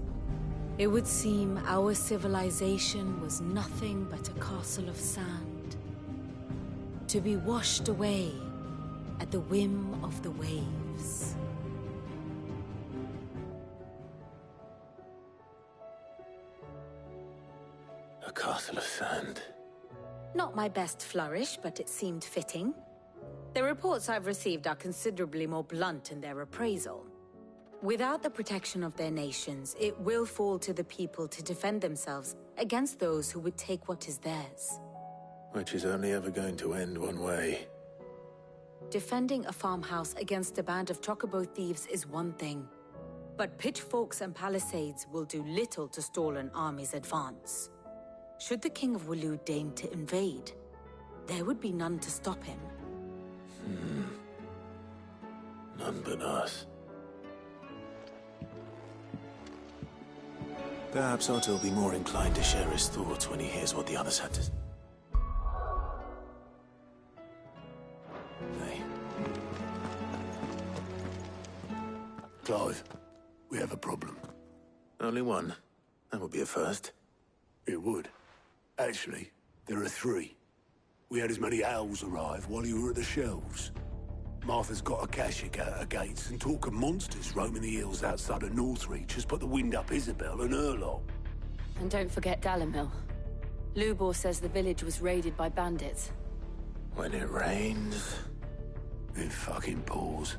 It would seem our civilization was nothing but a castle of sand, to be washed away at the whim of the waves. A castle of sand. Not my best flourish, but it seemed fitting. The reports I've received are considerably more blunt in their appraisal. Without the protection of their nations, it will fall to the people to defend themselves against those who would take what is theirs. Which is only ever going to end one way. Defending a farmhouse against a band of chocobo thieves is one thing, but pitchforks and palisades will do little to stall an army's advance. Should the King of Waloed deign to invade, there would be none to stop him. None but us. Perhaps Otto will be more inclined to share his thoughts when he hears what the others had to... Hey. Clive, have a problem. Only one. That would be a first. It would. Actually, there are 3. We had as many owls arrive while you were at the shelves. Martha's got a Kashik out her gates, and talk of monsters roaming the hills outside of Northreach has put the wind up Isabel and her lot. And don't forget Dalimil. Lubor says the village was raided by bandits. When it rains, it fucking pours.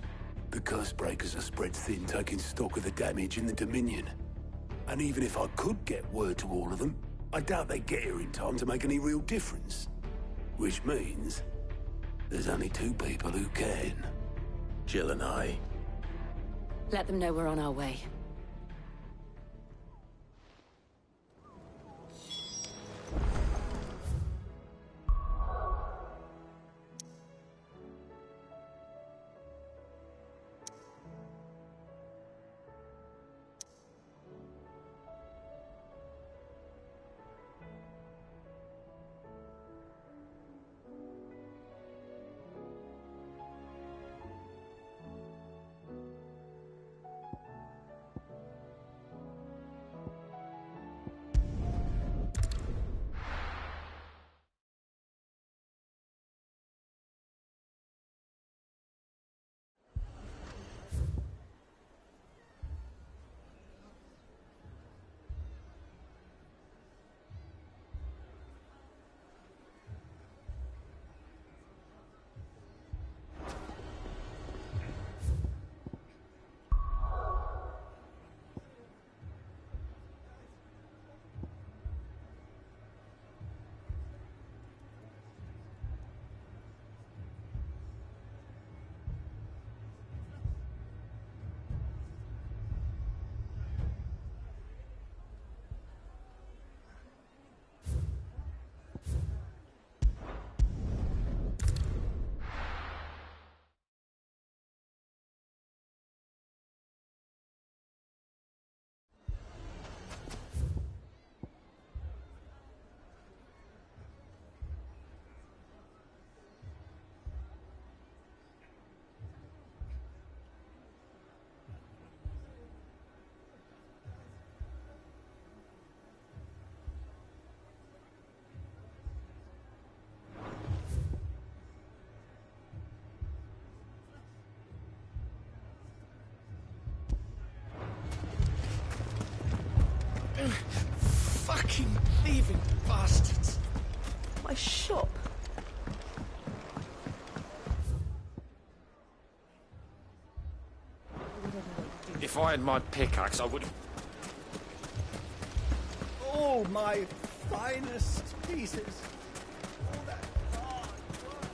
The curse breakers are spread thin, taking stock of the damage in the Dominion. And even if I could get word to all of them, I doubt they'd get here in time to make any real difference. Which means there's only 2 people who can. Jill and I. Let them know we're on our way. Fucking thieving bastards! My shop! If I had my pickaxe, I would have... All my finest pieces! All that hard work.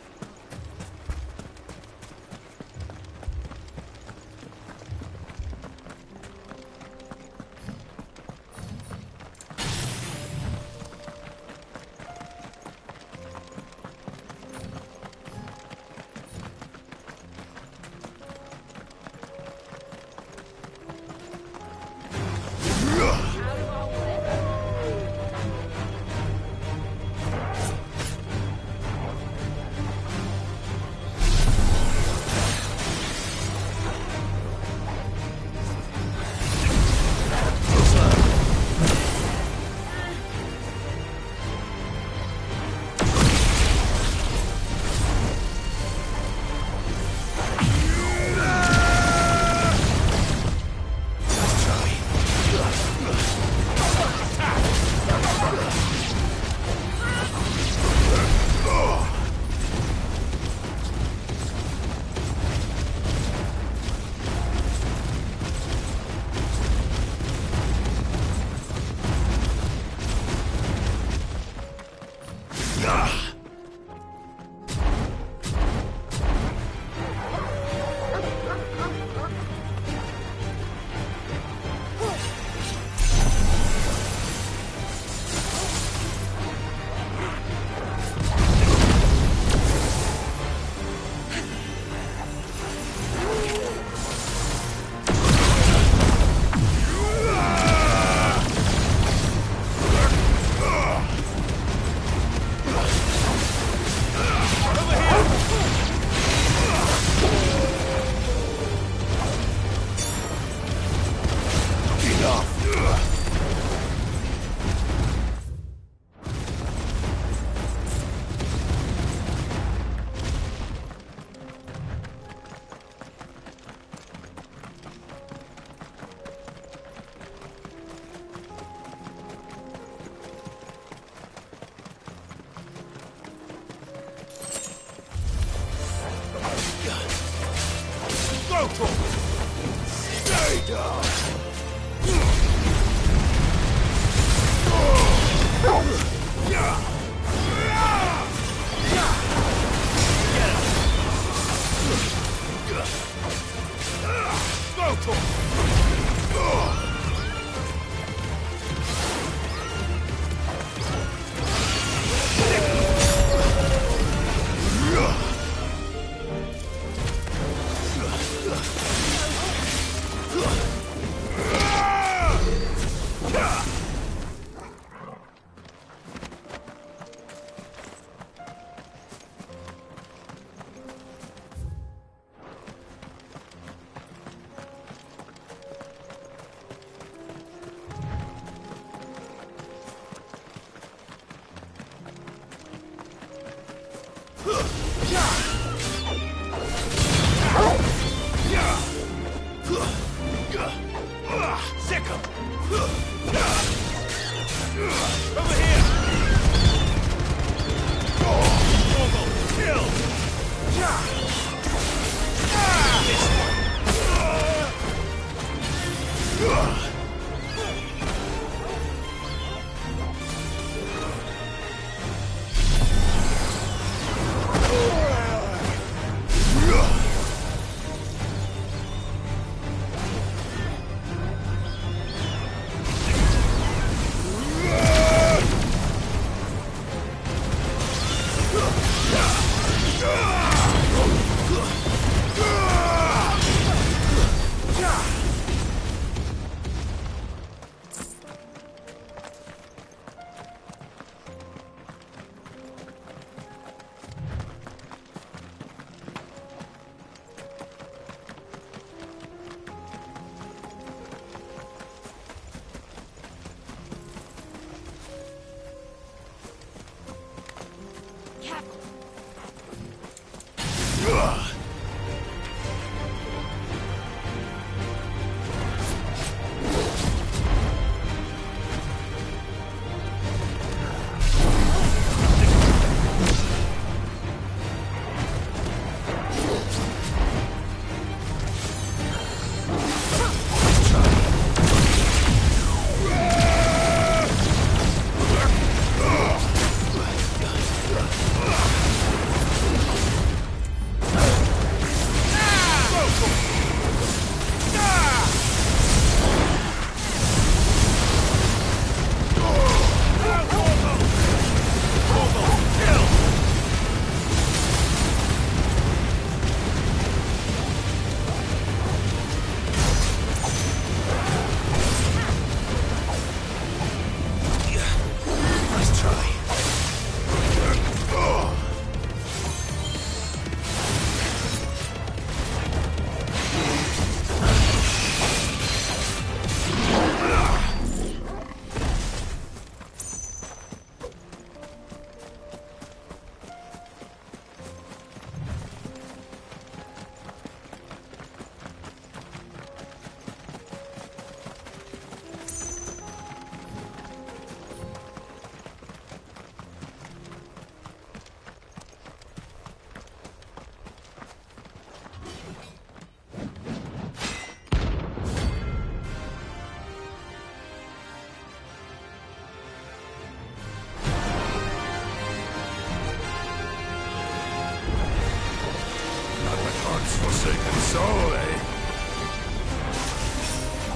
Forsaken soul, eh?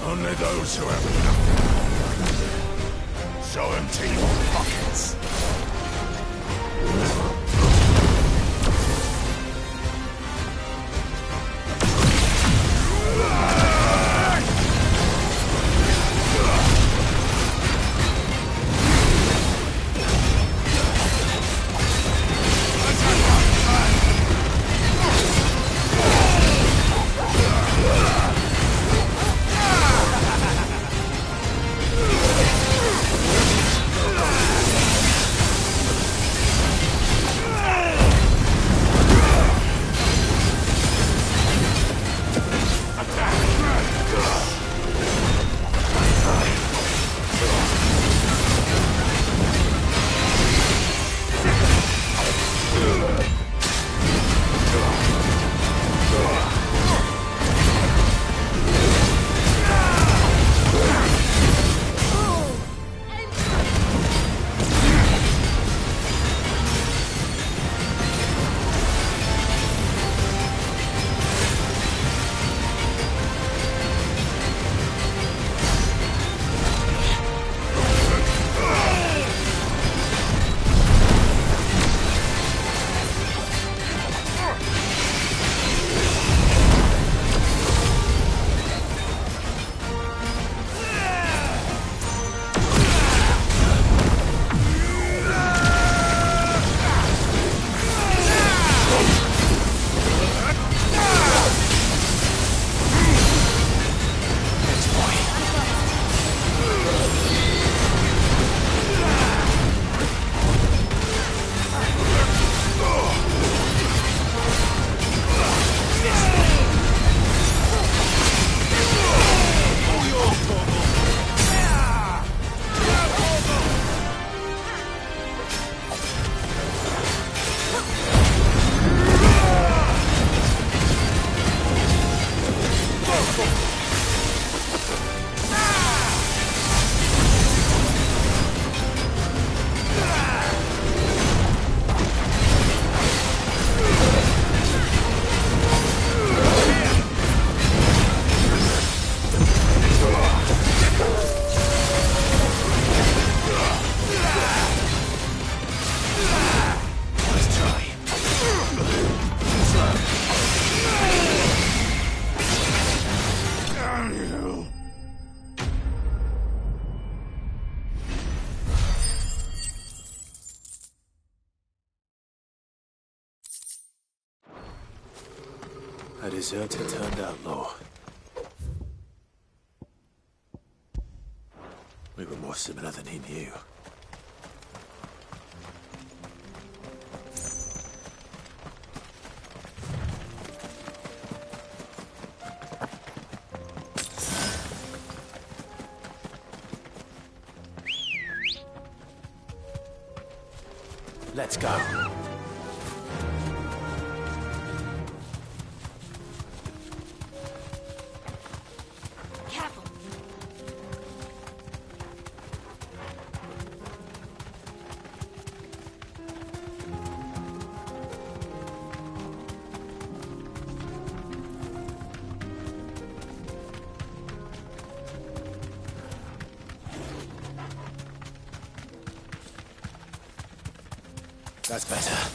Only those who have nothing. So empty your pockets. deserter turned outlaw. We were more similar than he knew. Let's go. Careful. That's better.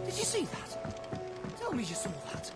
Did you see that? Tell me you saw that.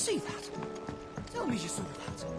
see that? Tell me you saw that.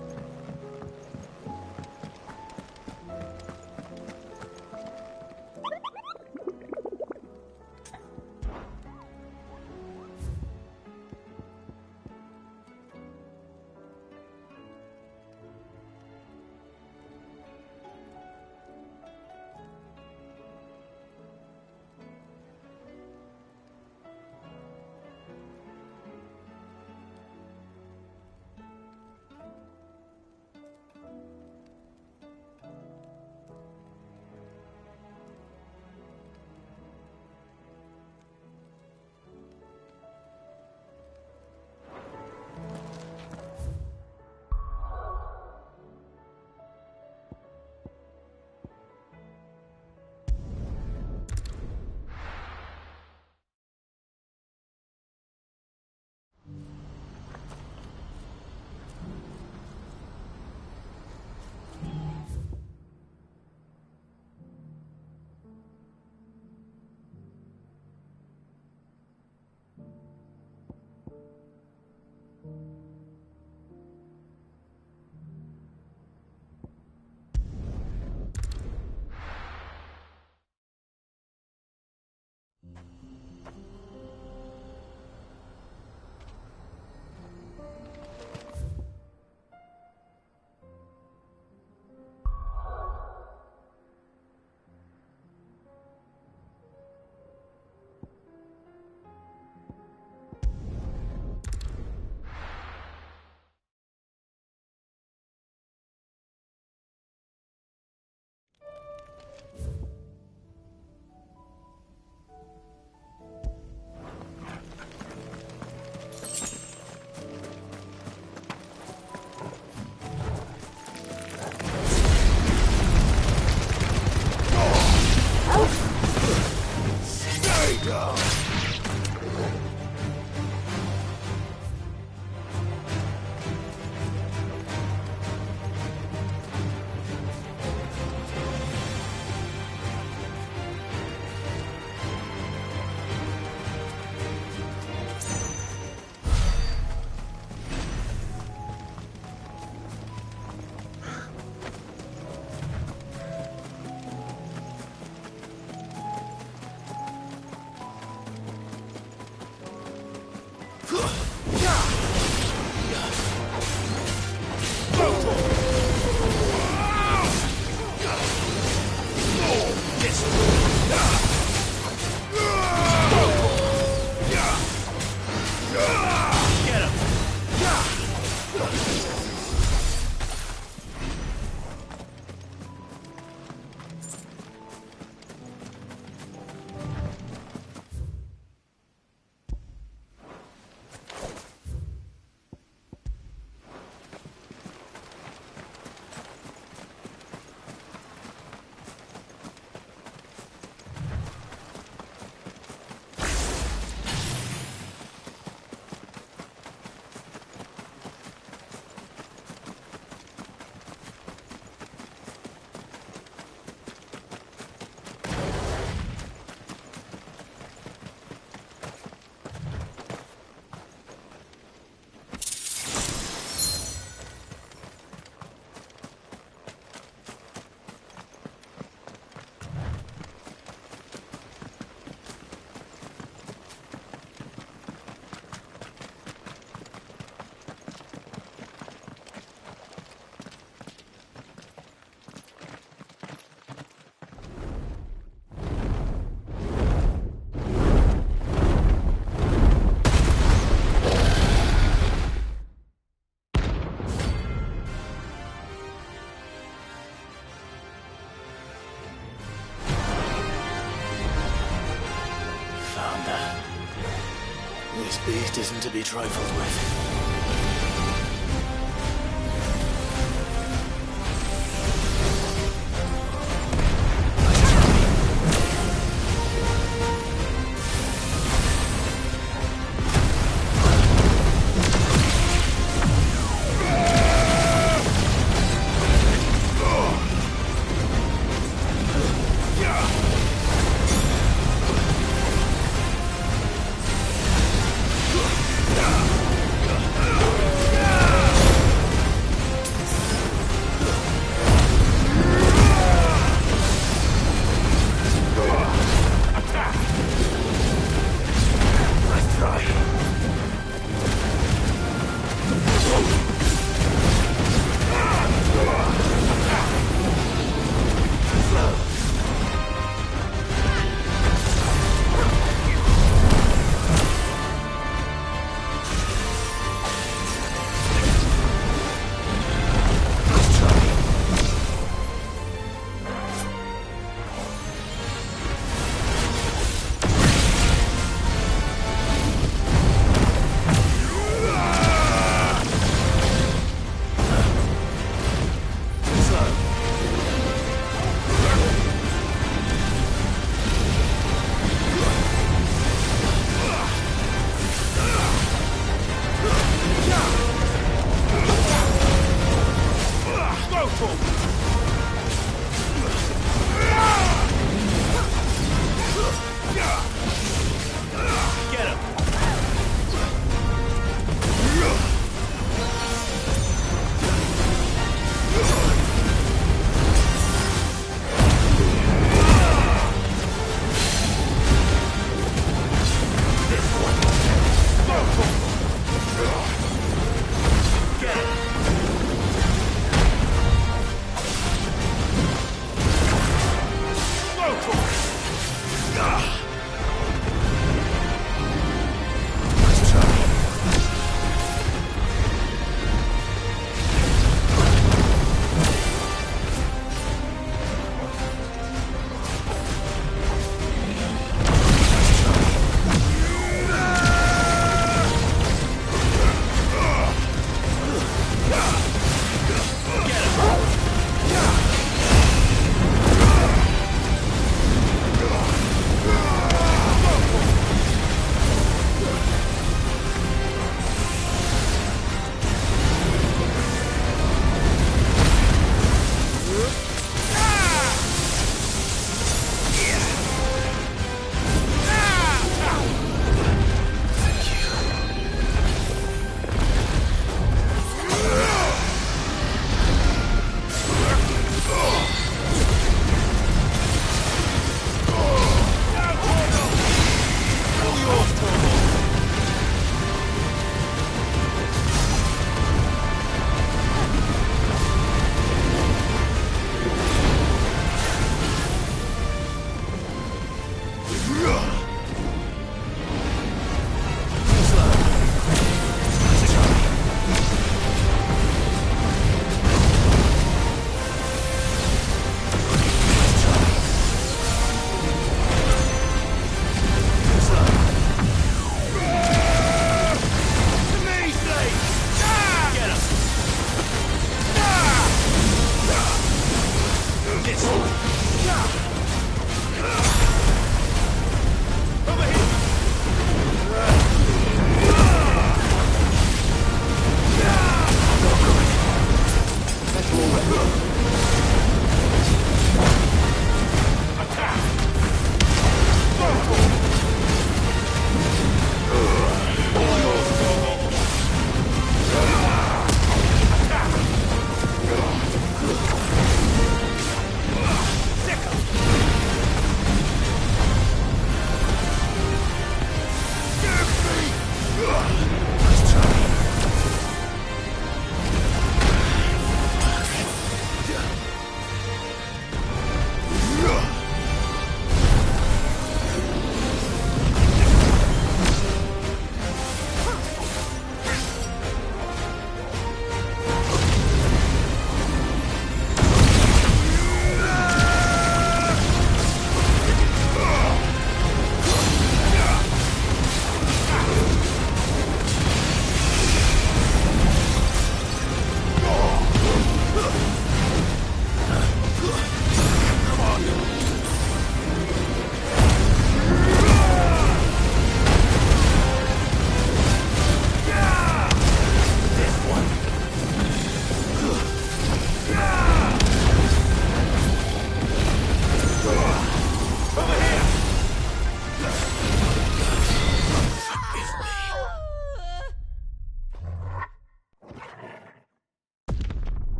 This beast isn't to be trifled with.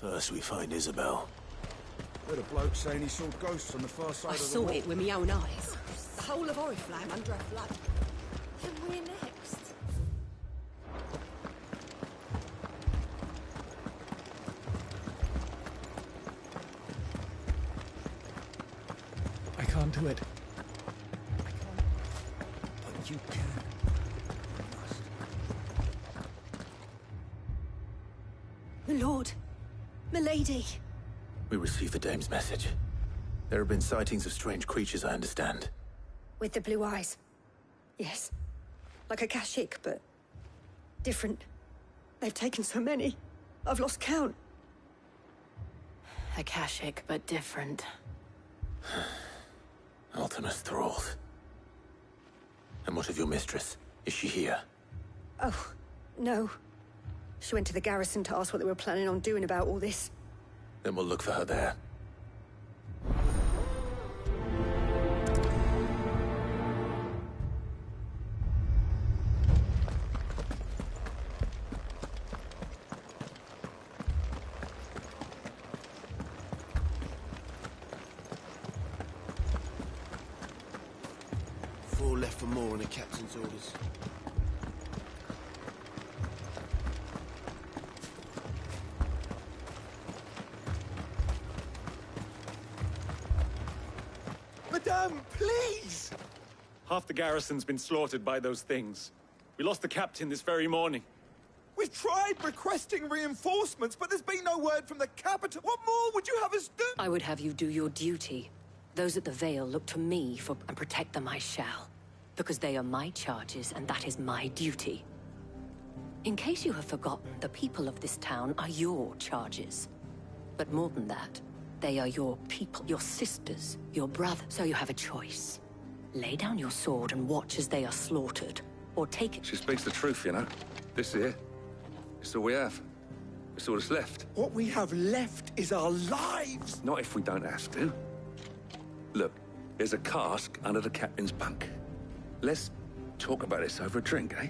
First we find Isabel. Heard a bloke saying he saw ghosts on the far side I of the saw wall. it with my own eyes. The whole of Oriflamme under a flood. And we're next. I can't do it. I can't. But you can. My lord. Milady. We received the dame's message. There have been sightings of strange creatures, I understand. With the blue eyes. Yes. Like a Kashyyyk, but different. They've taken so many. I've lost count. Akashic, but different. Ultima's thralls. And what of your mistress? Is she here? Oh, no. She went to the garrison to ask what they were planning on doing about all this. Then we'll look for her there. Four left for more on the captain's orders. Madame, please! Half the garrison's been slaughtered by those things. We lost the captain this very morning. We've tried requesting reinforcements, but there's been no word from the capital. What more would you have us do? I would have you do your duty. Those at the Vale look to me for and protect them I shall. Because they are my charges, and that is my duty. In case you have forgotten, the people of this town are your charges. But more than that, they are your people, your sisters, your brothers. So you have a choice. Lay down your sword and watch as they are slaughtered, or take it. She speaks the truth, you know. This here, it's all we have. It's all that's left. What we have left is our lives! Not if we don't have to. Look, there's a cask under the captain's bunk. Let's talk about this over a drink, eh?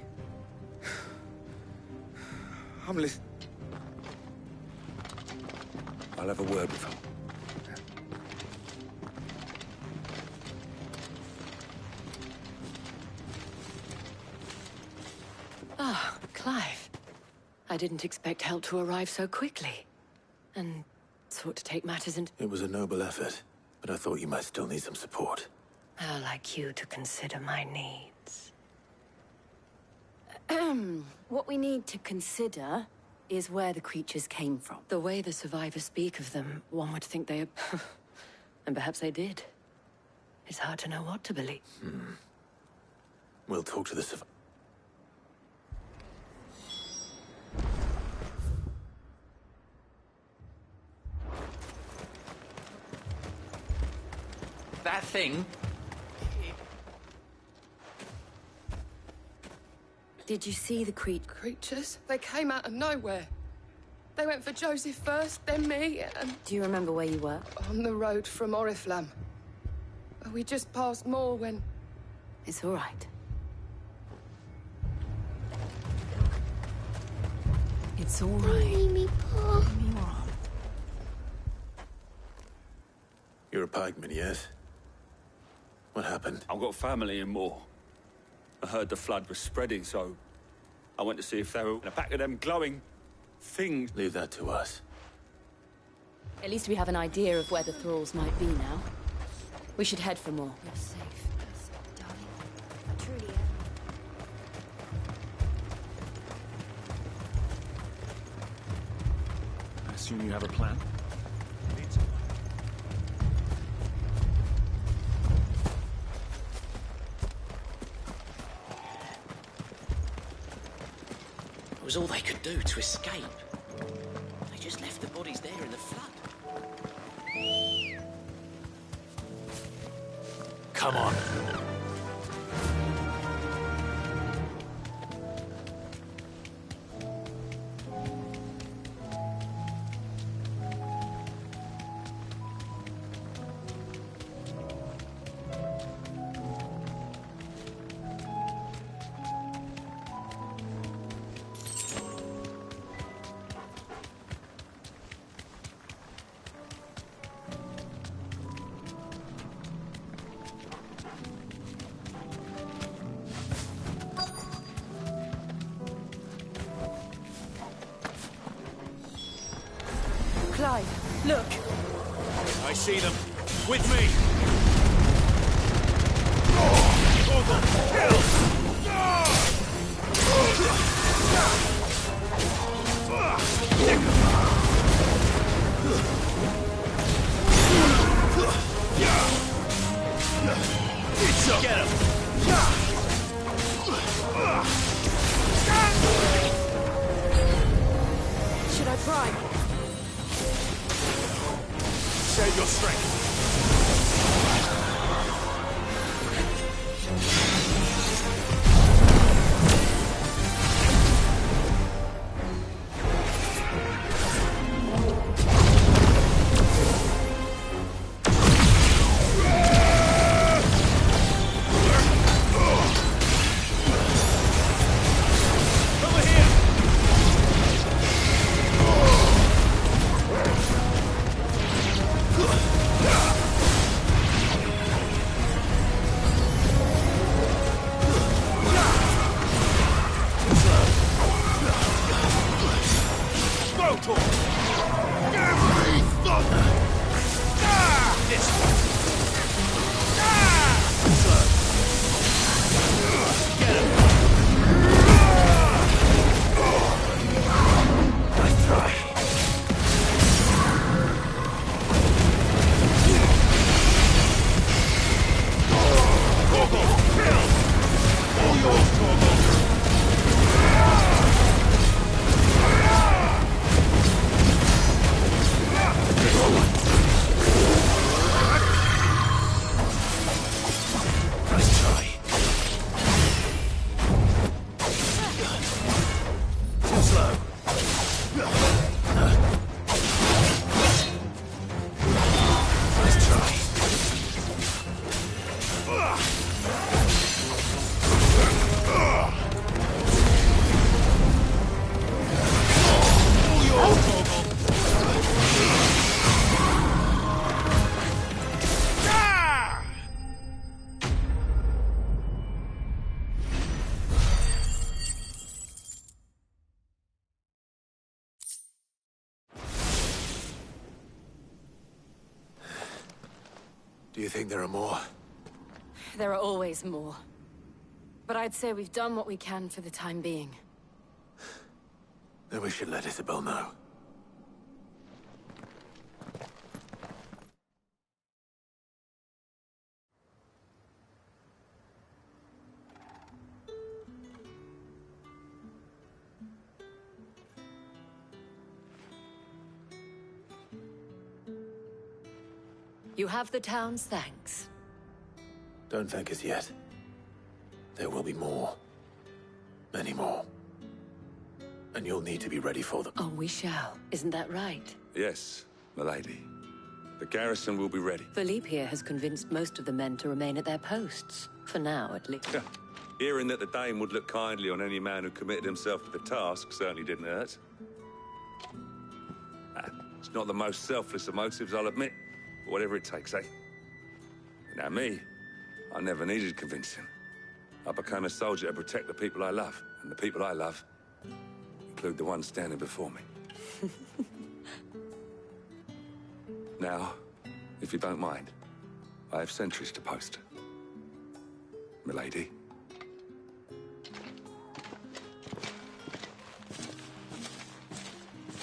I'm listening. I'll have a word with him. Ah, Clive. I didn't expect help to arrive so quickly. And sought to take matters into... It was a noble effort, but I thought you might still need some support. How like you to consider my needs. What we need to consider is where the creatures came from. The way the survivors speak of them, one would think they... and perhaps they did. It's hard to know what to believe. We'll talk to the survivors. That thing? Did you see the creatures? They came out of nowhere. They went for Joseph first, then me, and... Do you remember where you were? On the road from Oriflamme. We just passed Moor when... It's all right. It's all right. Mimi, Pa. You're a pikeman, yes? What happened? I've got family in Moor. I heard the flood was spreading, so I went to see if they were in a pack of them glowing things. Leave that to us. At least we have an idea of where the thralls might be now. We should head for more. You're safe, darling. I truly am. I assume you have a plan? It was all they could do to escape. They just left the bodies there in the flood. Come on. Clive, look. I see them. With me! Torgal, Get him! Should I try? Save your strength. Do you think there are more? There are always more. But I'd say we've done what we can for the time being. Then we should let Isabel know. You have the town's thanks. Don't thank us yet. There will be more. Many more. And you'll need to be ready for them. Oh, we shall. Isn't that right? Yes, milady. The garrison will be ready. Philippe here has convinced most of the men to remain at their posts. For now, at least. Hearing that the Dane would look kindly on any man who committed himself to the task certainly didn't hurt. It's not the most selfless of motives, I'll admit. But whatever it takes, eh? Now me, I never needed convincing. I became a soldier to protect the people I love. And the people I love include the ones standing before me. Now, if you don't mind, I have sentries to post. Milady.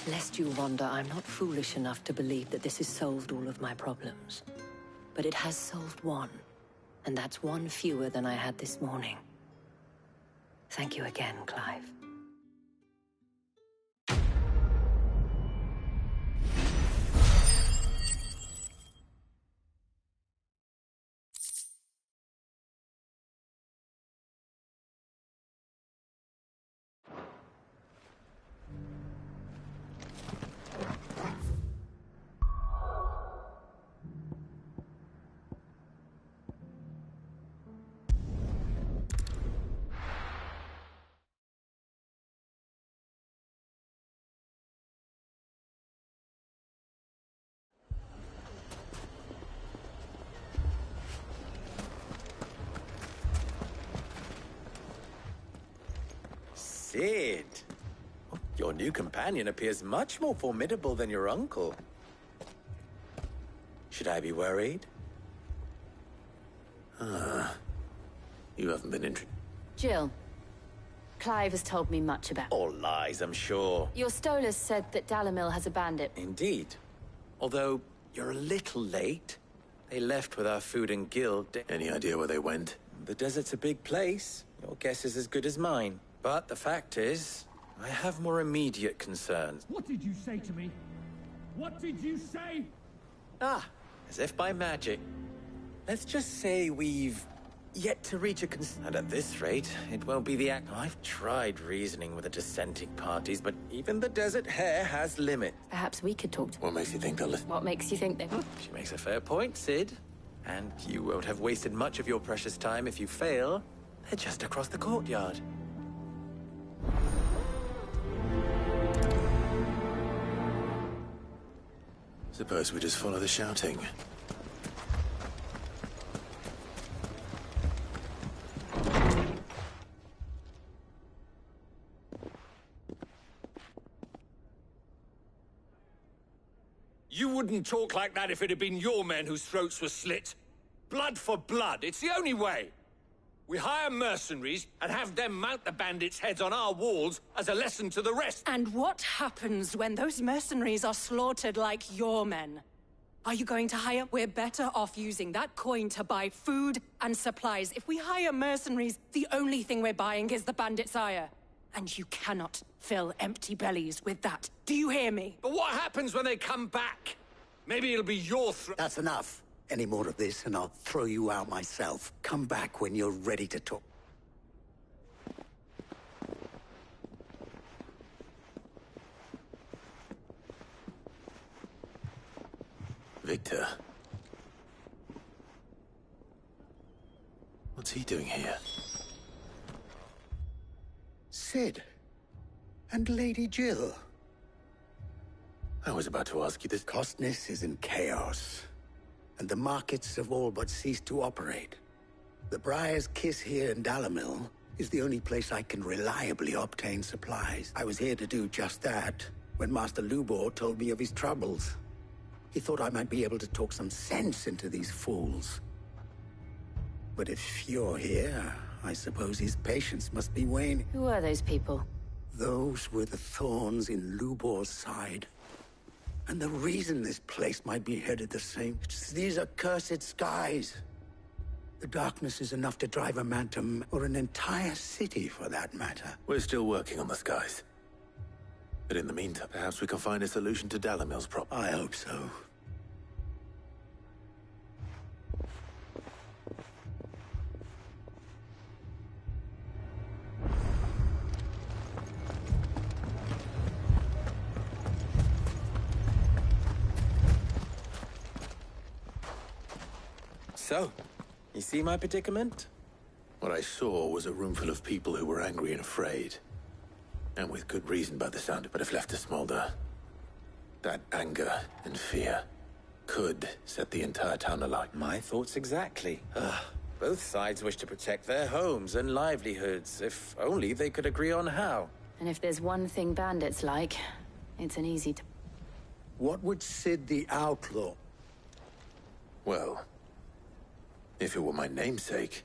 Lest you wonder, I'm not foolish enough to believe that this has solved all of my problems. But it has solved one. And that's one fewer than I had this morning. Thank you again, Clive. Cid, what Your new companion appears much more formidable than your uncle. Should I be worried? You haven't been Jill. Clive has told me much about... All lies, I'm sure. Your Stolas said that Dalamil has a bandit. Indeed. Although, you're a little late. They left with our food and guild. Any idea where they went? The desert's a big place. Your guess is as good as mine. But the fact is, I have more immediate concerns. What did you say to me? What did you say? Ah, as if by magic. Let's just say we've yet to reach a and at this rate, it won't be the act. I've tried reasoning with the dissenting parties, but even the desert hare has limits. Perhaps we could talk to... What makes you think they'll listen? What makes you think they... She makes a fair point, Sid. And you won't have wasted much of your precious time if you fail. They're just across the courtyard. Suppose we just follow the shouting. You wouldn't talk like that if it had been your men whose throats were slit. Blood for blood, it's the only way. We hire mercenaries and have them mount the bandits' heads on our walls as a lesson to the rest. And what happens when those mercenaries are slaughtered like your men? Are you going to hire? We're better off using that coin to buy food and supplies. If we hire mercenaries, the only thing we're buying is the bandits' ire. And you cannot fill empty bellies with that. Do you hear me? But what happens when they come back? Maybe it'll be your That's enough. Any more of this and I'll throw you out myself. Come back when you're ready to talk. Victor. What's he doing here? Sid. And Lady Jill. I was about to ask you this. Costness is in chaos, and the markets have all but ceased to operate. The Briar's Kiss here in Dalamil is the only place I can reliably obtain supplies. I was here to do just that when Master Lubor told me of his troubles. He thought I might be able to talk some sense into these fools. But if you're here, I suppose his patience must be waning. Who are those people? Those were the thorns in Lubor's side. And the reason this place might be headed the same, these accursed skies. The darkness is enough to drive a man to, or an entire city for that matter. We're still working on the skies. But in the meantime, perhaps we can find a solution to Dalamil's problem. I hope so. So, you see my predicament? What I saw was a room full of people who were angry and afraid. And with good reason by the sound of it, but if left to smolder. That anger and fear could set the entire town alight. My thoughts exactly. Both sides wish to protect their homes and livelihoods, if only they could agree on how. And if there's one thing bandits like, it's an easy... What would Sid the Outlaw? Well, if it were my namesake,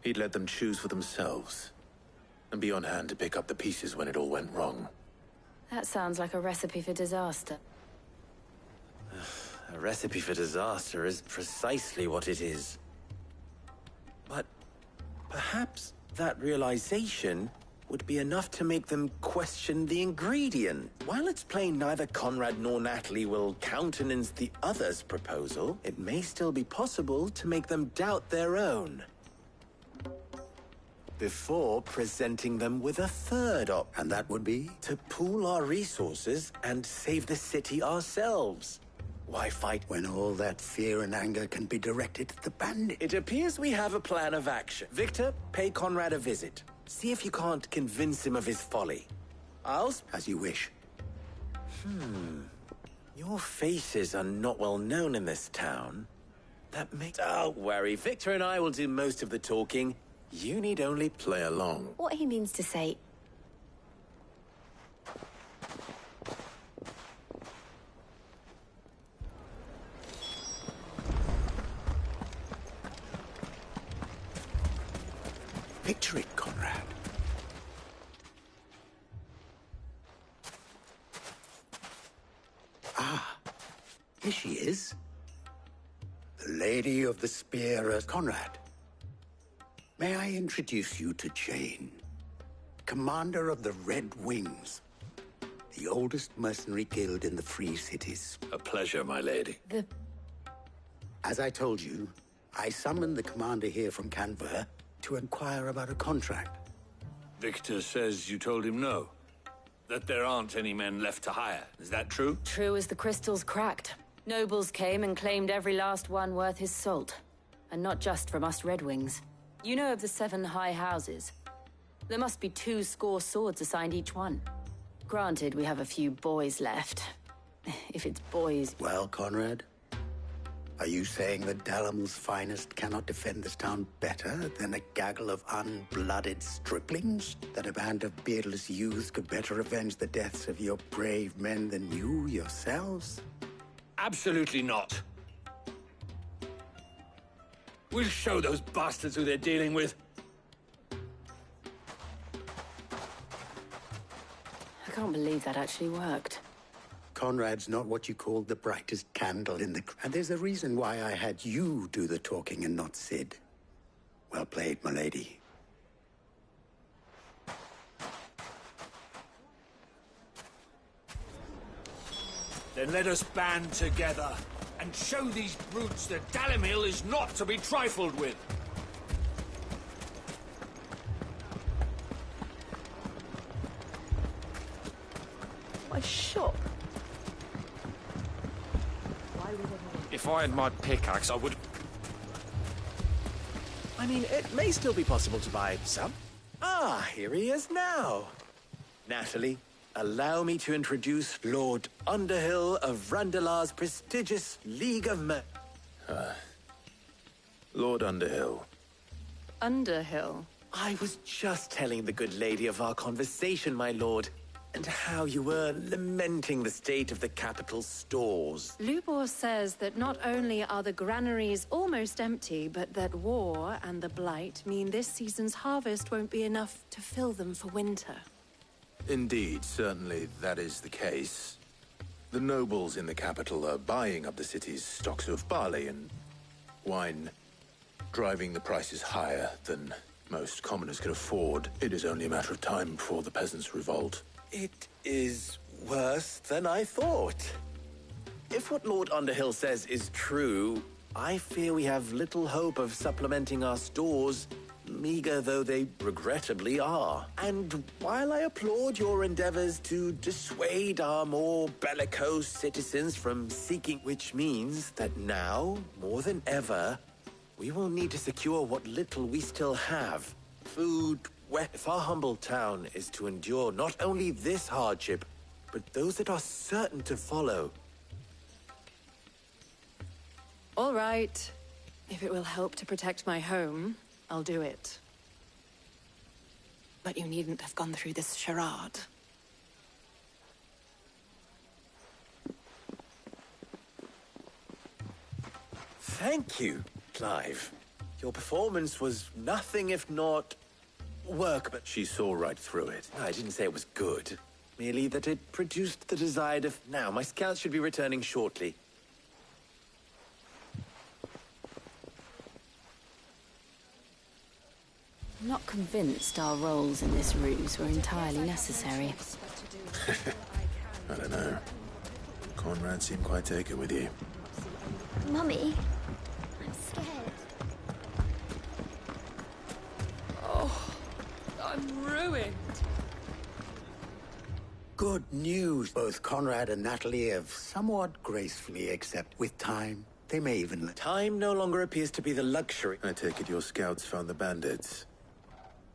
he'd let them choose for themselves and be on hand to pick up the pieces when it all went wrong. That sounds like a recipe for disaster. A recipe for disaster is precisely what it is. But perhaps that realization would be enough to make them question the ingredient. While it's plain neither Conrad nor Natalie will countenance the other's proposal, it may still be possible to make them doubt their own. Before presenting them with a third option. And that would be? To pool our resources and save the city ourselves. Why fight when all that fear and anger can be directed at the bandit? It appears we have a plan of action. Victor, pay Conrad a visit. See if you can't convince him of his folly. As you wish. Your faces are not well known in this town. That makes... Don't worry, Victor and I will do most of the talking. You need only play along. What he means to say... Picture it, Conrad. Ah, here she is. The Lady of the Spear, Conrad. May I introduce you to Jane, commander of the Red Wings, the oldest mercenary guild in the Free Cities. A pleasure, my lady. As I told you, I summoned the commander here from Canver to inquire about a contract. Victor says you told him no. That there aren't any men left to hire. Is that true? True as the crystals cracked. Nobles came and claimed every last one worth his salt. And not just from us Red Wings. You know of the 7 high houses. There must be 2 swords assigned each one. Granted, we have a few boys left. If it's boys... Well, Conrad, are you saying that Dalamil's finest cannot defend this town better than a gaggle of unblooded striplings? That a band of beardless youths could better avenge the deaths of your brave men than you yourselves? Absolutely not. We'll show those bastards who they're dealing with. I can't believe that actually worked. Conrad's not what you called the brightest candle in the... And there's a reason why I had you do the talking and not Sid. Well played, my lady. Then let us band together and show these brutes that Dalamil is not to be trifled with. My shop. If I had my pickaxe, I would... I mean, it may still be possible to buy some. Ah, here he is now. Natalie, allow me to introduce Lord Underhill of Randalar's prestigious League of Men. Lord Underhill. Underhill? I was just telling the good lady of our conversation, my lord, and how you were lamenting the state of the capital's stores. Lubor says that not only are the granaries almost empty, but that war and the Blight mean this season's harvest won't be enough to fill them for winter. Indeed, certainly that is the case. The nobles in the capital are buying up the city's stocks of barley and wine, driving the prices higher than most commoners can afford. It is only a matter of time before the peasants revolt. It is worse than I thought. If what Lord Underhill says is true, I fear we have little hope of supplementing our stores, meager though they regrettably are. And while I applaud your endeavors to dissuade our more bellicose citizens from seeking, which means that now, more than ever, we will need to secure what little we still have. Food, if our humble town is to endure not only this hardship, but those that are certain to follow. All right. If it will help to protect my home, I'll do it. But you needn't have gone through this charade. Thank you, Clive. Your performance was nothing if not... work, but she saw right through it. I didn't say it was good. Merely that it produced the desired of... Now, my scouts should be returning shortly. I'm not convinced our roles in this ruse were entirely necessary. I don't know. Conrad seemed quite taken with you. Mummy, I'm scared. Oh, I'm ruined. Good news. Both Conrad and Natalie have somewhat gracefully accepted. With time, they may even... Time no longer appears to be the luxury. I take it your scouts found the bandits.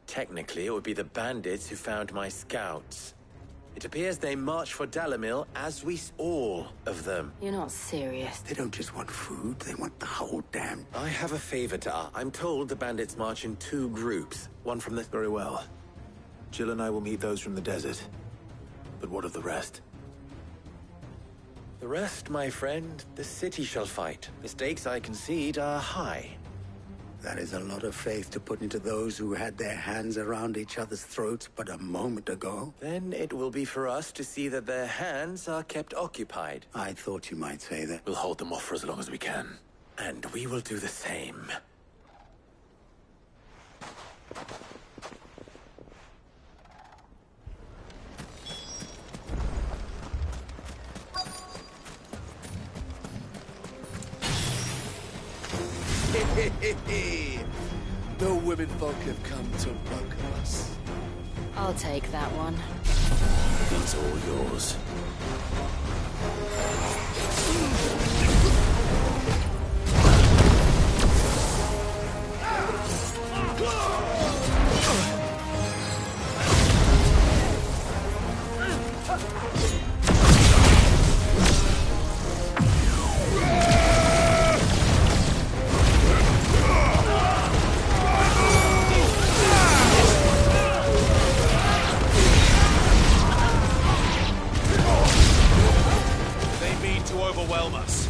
Technically, it would be the bandits who found my scouts. It appears they march for Dalamil as all of them. You're not serious. They don't just want food, they want the whole damn... I have a favor to ask. I'm told the bandits march in 2 groups. One from the... Very well. Jill and I will meet those from the desert. But what of the rest? The rest, my friend, the city shall fight. The stakes, I concede, are high. That is a lot of faith to put into those who had their hands around each other's throats but a moment ago. Then it will be for us to see that their hands are kept occupied. I thought you might say that. We'll hold them off for as long as we can. And we will do the same. No women folk have come to welcome us. I'll take that one. It's all yours. Overwhelm us.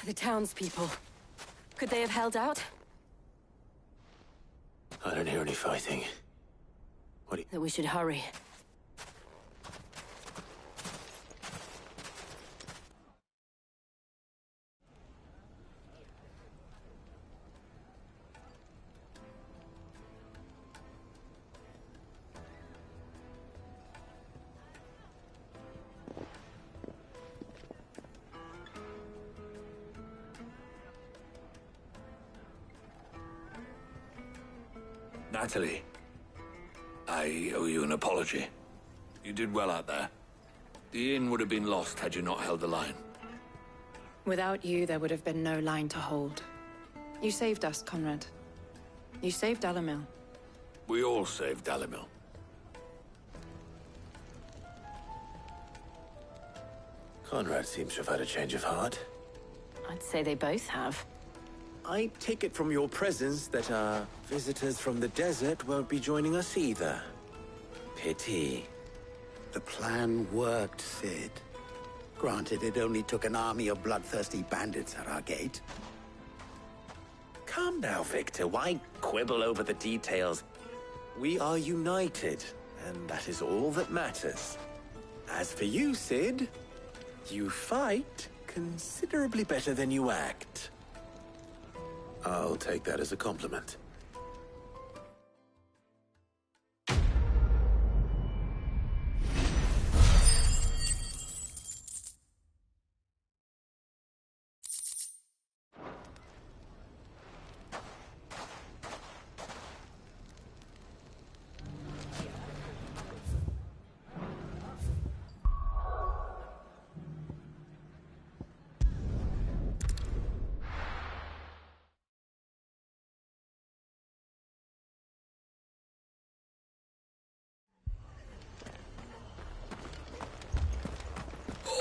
The townspeople. Could they have held out? I don't hear any fighting. What do you... That we should hurry. Natalie, I owe you an apology. You did well out there. The inn would have been lost had you not held the line. Without you, there would have been no line to hold. You saved us, Conrad. You saved Dalamil. We all saved Dalamil. Conrad seems to have had a change of heart. I'd say they both have. I take it from your presence that our visitors from the desert won't be joining us either. Pity. The plan worked, Sid. Granted, it only took an army of bloodthirsty bandits at our gate. Calm now, Victor. Why quibble over the details? We are united, and that is all that matters. As for you, Sid, you fight considerably better than you act. I'll take that as a compliment.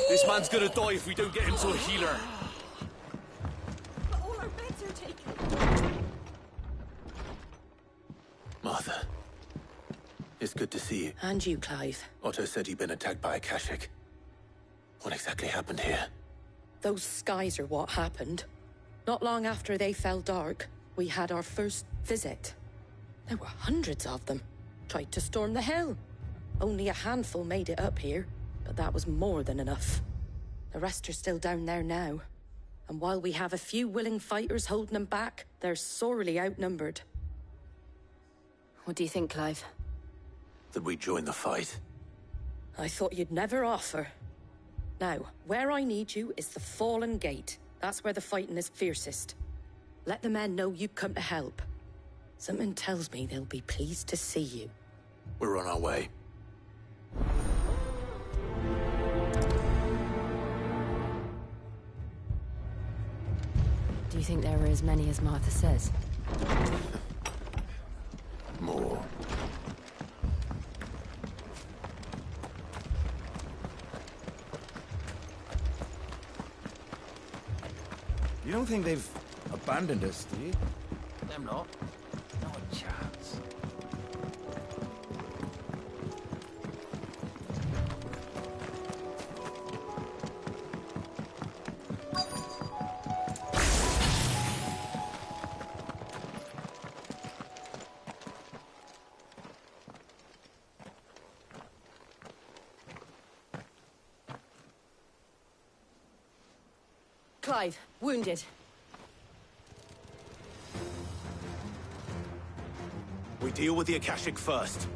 This man's gonna die if we don't get him to a healer. But all our beds are taken. Martha. It's good to see you. And you, Clive. Otto said you'd been attacked by a Kashik. What exactly happened here? Those skies are what happened. Not long after they fell dark, we had our first visit. There were hundreds of them. Tried to storm the Hell. Only a handful made it up here, but that was more than enough. The rest are still down there now. And while we have a few willing fighters holding them back, they're sorely outnumbered. What do you think, Clive? That we join the fight. I thought you'd never offer. Now, where I need you is the Fallen Gate. That's where the fighting is fiercest. Let the men know you've come to help. Something tells me they'll be pleased to see you. We're on our way. Do you think there are as many as Martha says? More. You don't think they've abandoned us, do you? Them not. Not a chance. Clive, wounded. We deal with the Akashic first.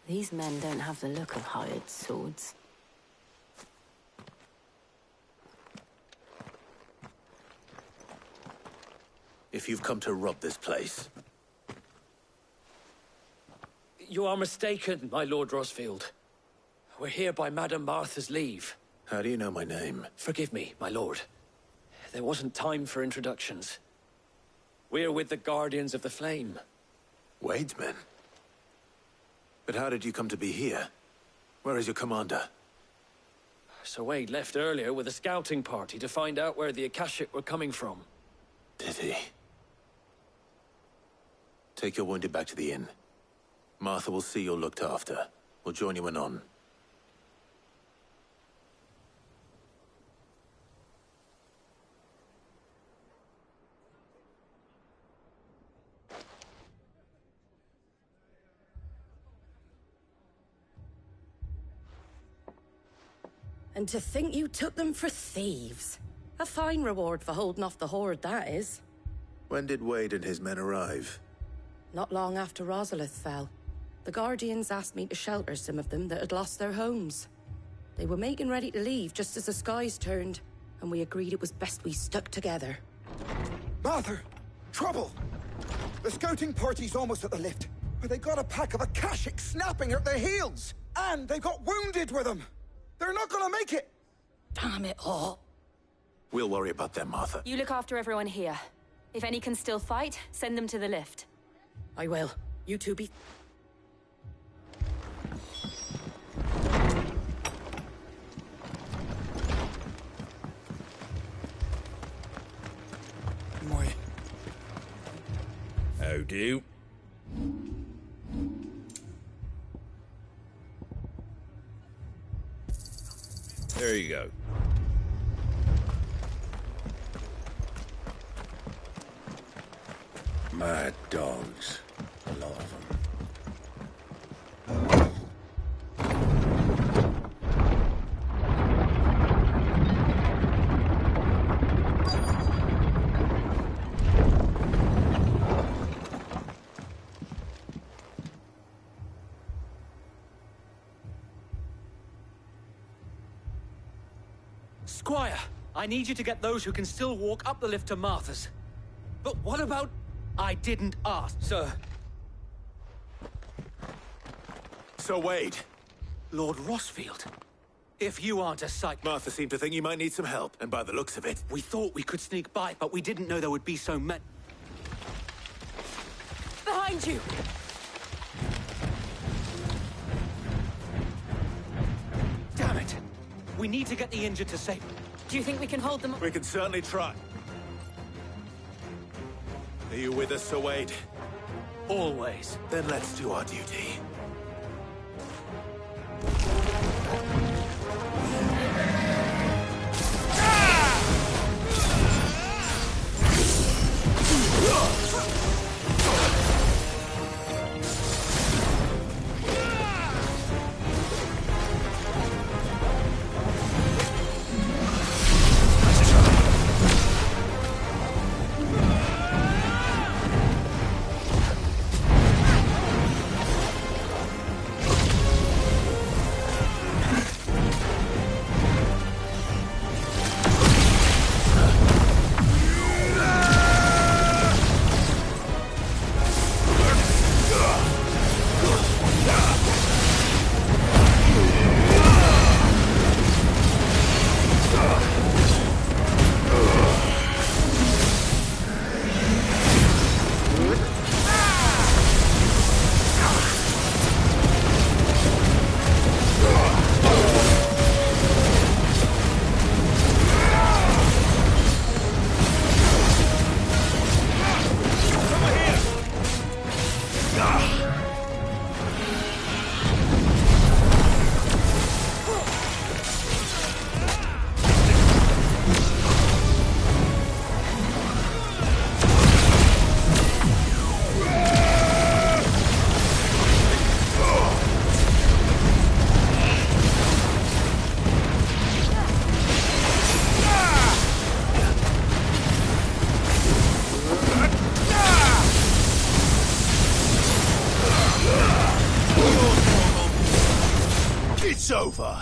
These men don't have the look of hired swords. If you've come to rob this place, You are mistaken, my Lord Rosfield. We're here by Madame Martha's leave. how do you know my name? Forgive me, my lord. There wasn't time for introductions. We're with the Guardians of the Flame. Wade's men? But how did you come to be here? Where is your commander? Sir Wade left earlier with a scouting party to find out where the Akashic were coming from. Did he? Take your wounded back to the inn. Martha will see you're looked after. We'll join you anon. And to think you took them for thieves. A fine reward for holding off the horde, that is. When did Wade and his men arrive? Not long after Rosalith fell. The Guardians asked me to shelter some of them that had lost their homes. They were making ready to leave just as the skies turned, and we agreed it was best we stuck together. Martha! Trouble! The scouting party's almost at the lift, but they got a pack of Akashic snapping at their heels! And they've got wounded with them! They're not gonna make it! Damn it all. We'll worry about them, Martha. You look after everyone here. If any can still fight, send them to the lift. I will. You two be... How do? There you go. Mad dogs. A lot of them. Squire, I need you to get those who can still walk up the lift to Martha's. But what about... I didn't ask, sir. So, Wade. Lord Rossfield. If you aren't a psych... Martha seemed to think you might need some help, and by the looks of it... We thought we could sneak by, but we didn't know there would be so many... Behind you! Damn it! We need to get the injured to safety. Do you think we can hold them? We can certainly try. Are you with us, Sir Wade? Always. Then let's do our duty. It's over.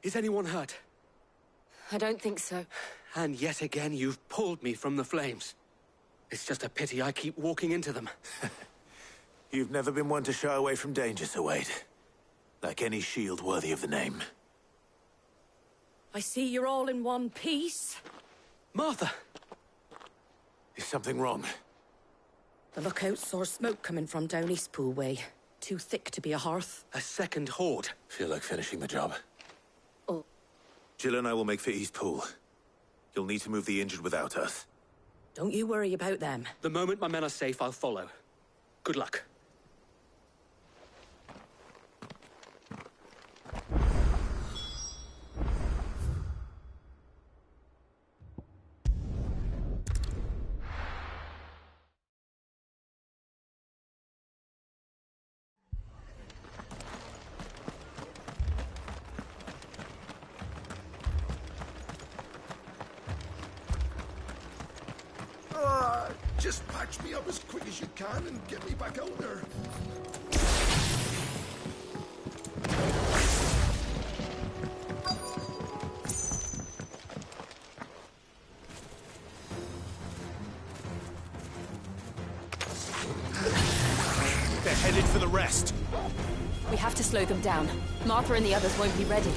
Is anyone hurt? I don't think so. And yet again, you've pulled me from the flames. It's just a pity I keep walking into them. You've never been one to shy away from danger, Sir Wade. Like any shield worthy of the name. I see you're all in one piece. Martha! Is something wrong? The lookout saw smoke coming from down Eastpool way. Too thick to be a hearth. A second horde. Feel like finishing the job. Oh. Jill and I will make for Eastpool. You'll need to move the injured without us. Don't you worry about them. The moment my men are safe, I'll follow. Good luck. Just patch me up as quick as you can and get me back out there. They're headed for the rest. We have to slow them down. Martha and the others won't be ready.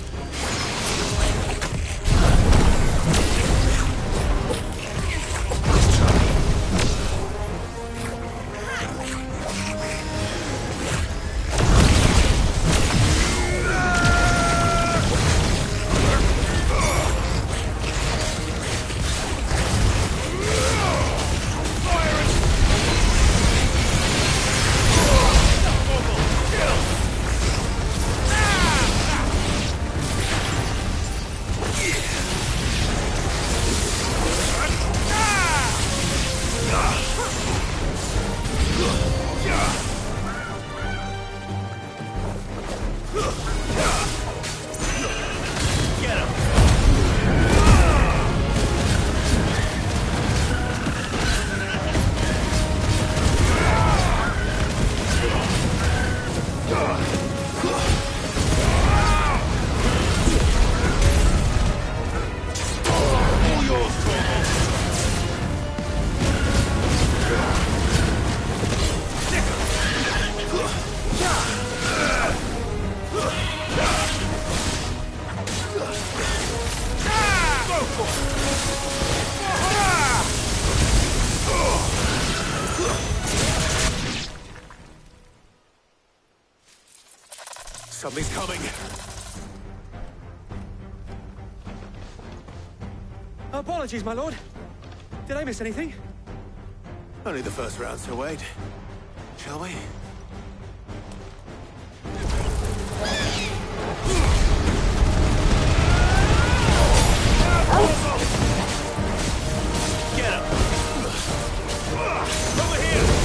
Something's coming. Apologies, my lord. Did I miss anything? Only the first round, so wait. Shall we? Get him! Over here!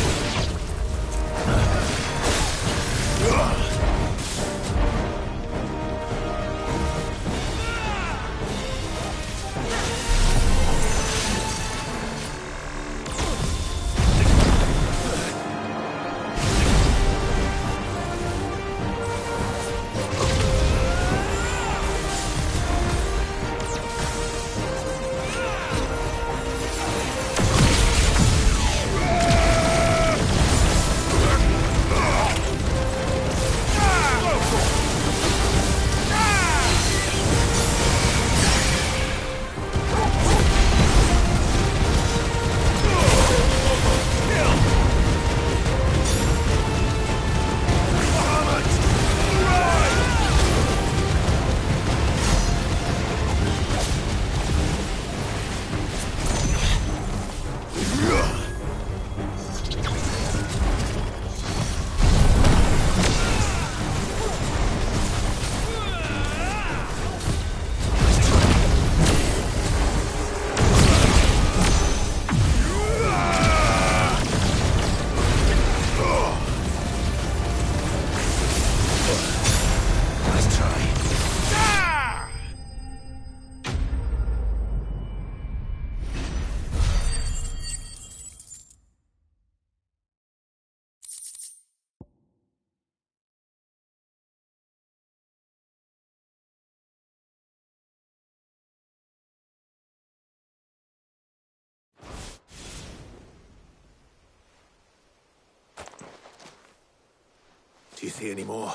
Do you see any more?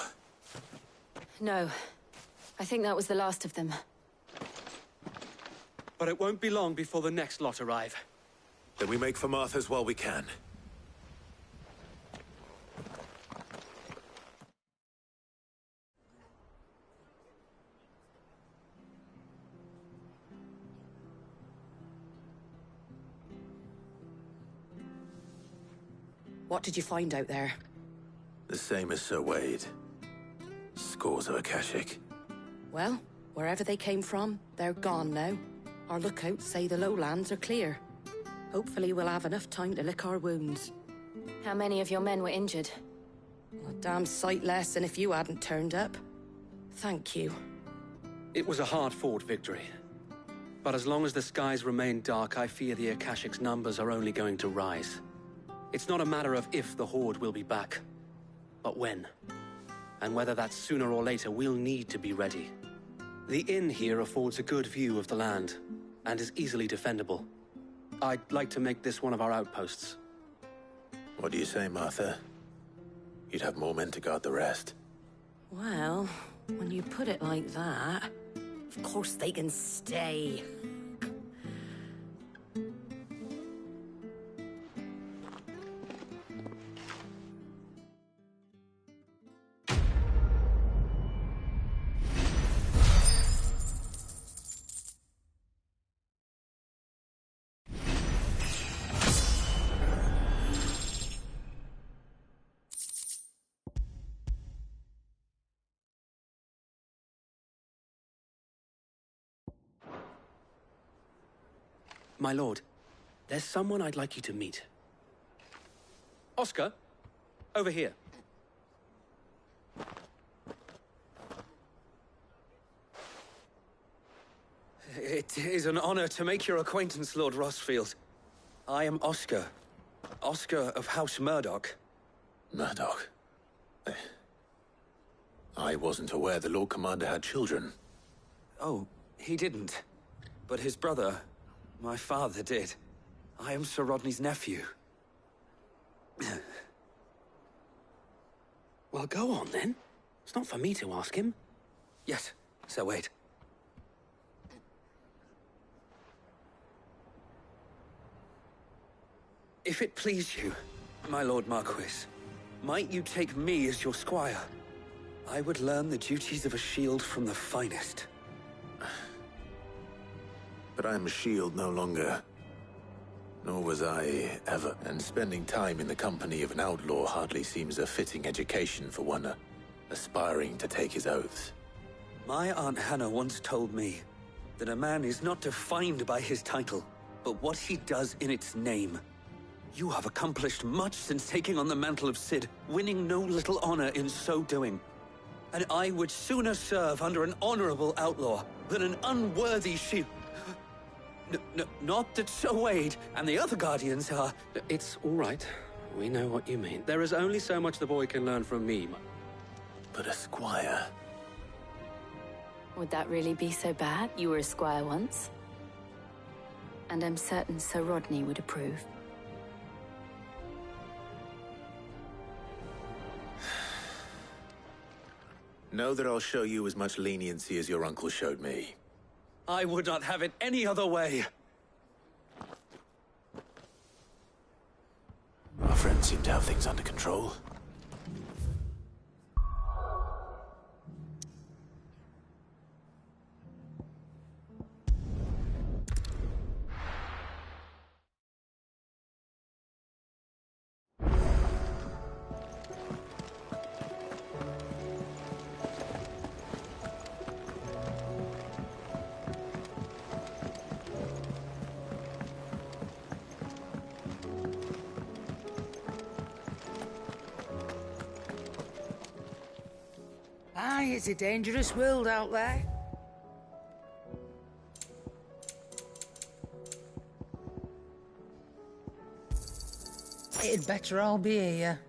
No. I think that was the last of them. But it won't be long before the next lot arrive. Then we make for Martha's while we can. What did you find out there? The same as Sir Wade. Scores of Akashic. Well, wherever they came from, they're gone now. Our lookouts say the lowlands are clear. Hopefully we'll have enough time to lick our wounds. How many of your men were injured? A damn sight less than if you hadn't turned up. Thank you. It was a hard-fought victory. But as long as the skies remain dark, I fear the Akashic's numbers are only going to rise. It's not a matter of if the Horde will be back, but when. And whether that's sooner or later, we'll need to be ready. The inn here affords a good view of the land, and is easily defendable. I'd like to make this one of our outposts. What do you say, Martha? you'd have more men to guard the rest. Well, when you put it like that, Of course they can stay. My lord, there's someone I'd like you to meet. Oscar, over here. It is an honor to make your acquaintance, Lord Rosfield. I am Oscar. Oscar of House Murdoch. Murdoch? I wasn't aware the Lord Commander had children. Oh, he didn't. But his brother, my father, did. I am Sir Rodney's nephew. Well, go on, then. It's not for me to ask him. Yes, Sir Wade. If it please you, my Lord Marquis, might you take me as your squire? I would learn the duties of a shield from the finest. But I am a shield no longer. Nor was I ever, and spending time in the company of an outlaw hardly seems a fitting education for one aspiring to take his oaths. My Aunt Hannah once told me that a man is not defined by his title, but what he does in its name. You have accomplished much since taking on the mantle of Cid, winning no little honor in so doing. And I would sooner serve under an honorable outlaw than an unworthy shield. Not that Sir Wade and the other Guardians are... It's all right. We know what you mean. There is only so much the boy can learn from me. But a squire... Would that really be so bad? You were a squire once. And I'm certain Sir Rodney would approve. Know that I'll show you as much leniency as your uncle showed me. I would not have it any other way. Our friends seem to have things under control. Aye, it's a dangerous world out there. It'd better all be here.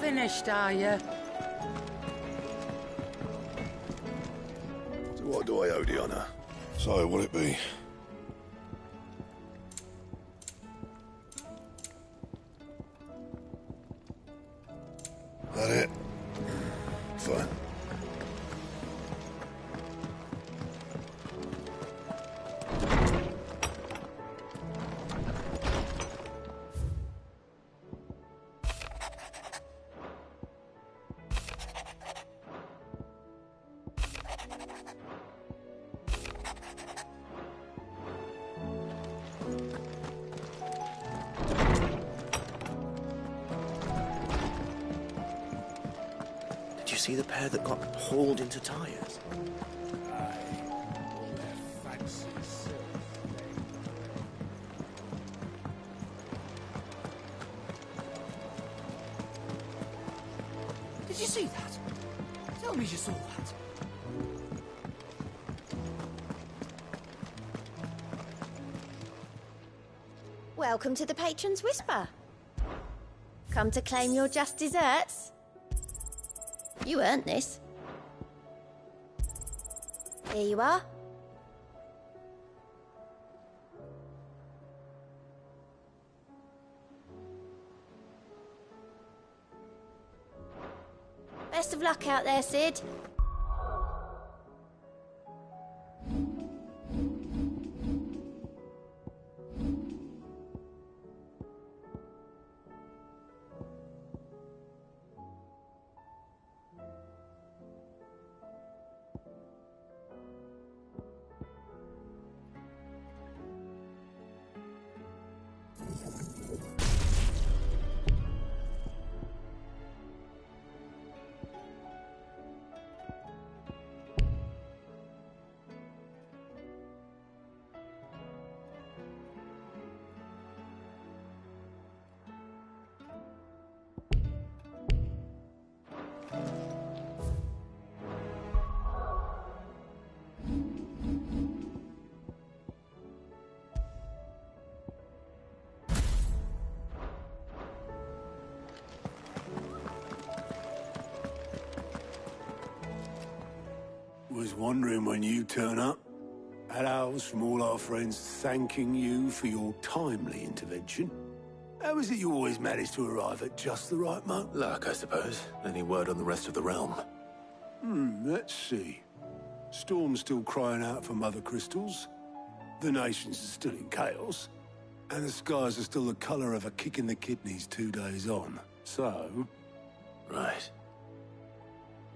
Finished, are you? So what do I owe the honor? So, what'll it be? That it? Fine. Did you see the pair that got hauled into tires? Did you see that? Tell me you saw that. Welcome to the Patron's Whisper. Come to claim your just desserts? You earned this. Here you are. Best of luck out there, Sid. Was wondering when you turn up. Had owls from all our friends thanking you for your timely intervention. How is it you always manage to arrive at just the right moment? Luck, I suppose. Any word on the rest of the realm? Let's see. Storm's still crying out for mother crystals. The nations are still in chaos. And the skies are still the colour of a kick in the kidneys 2 days on. So... Right.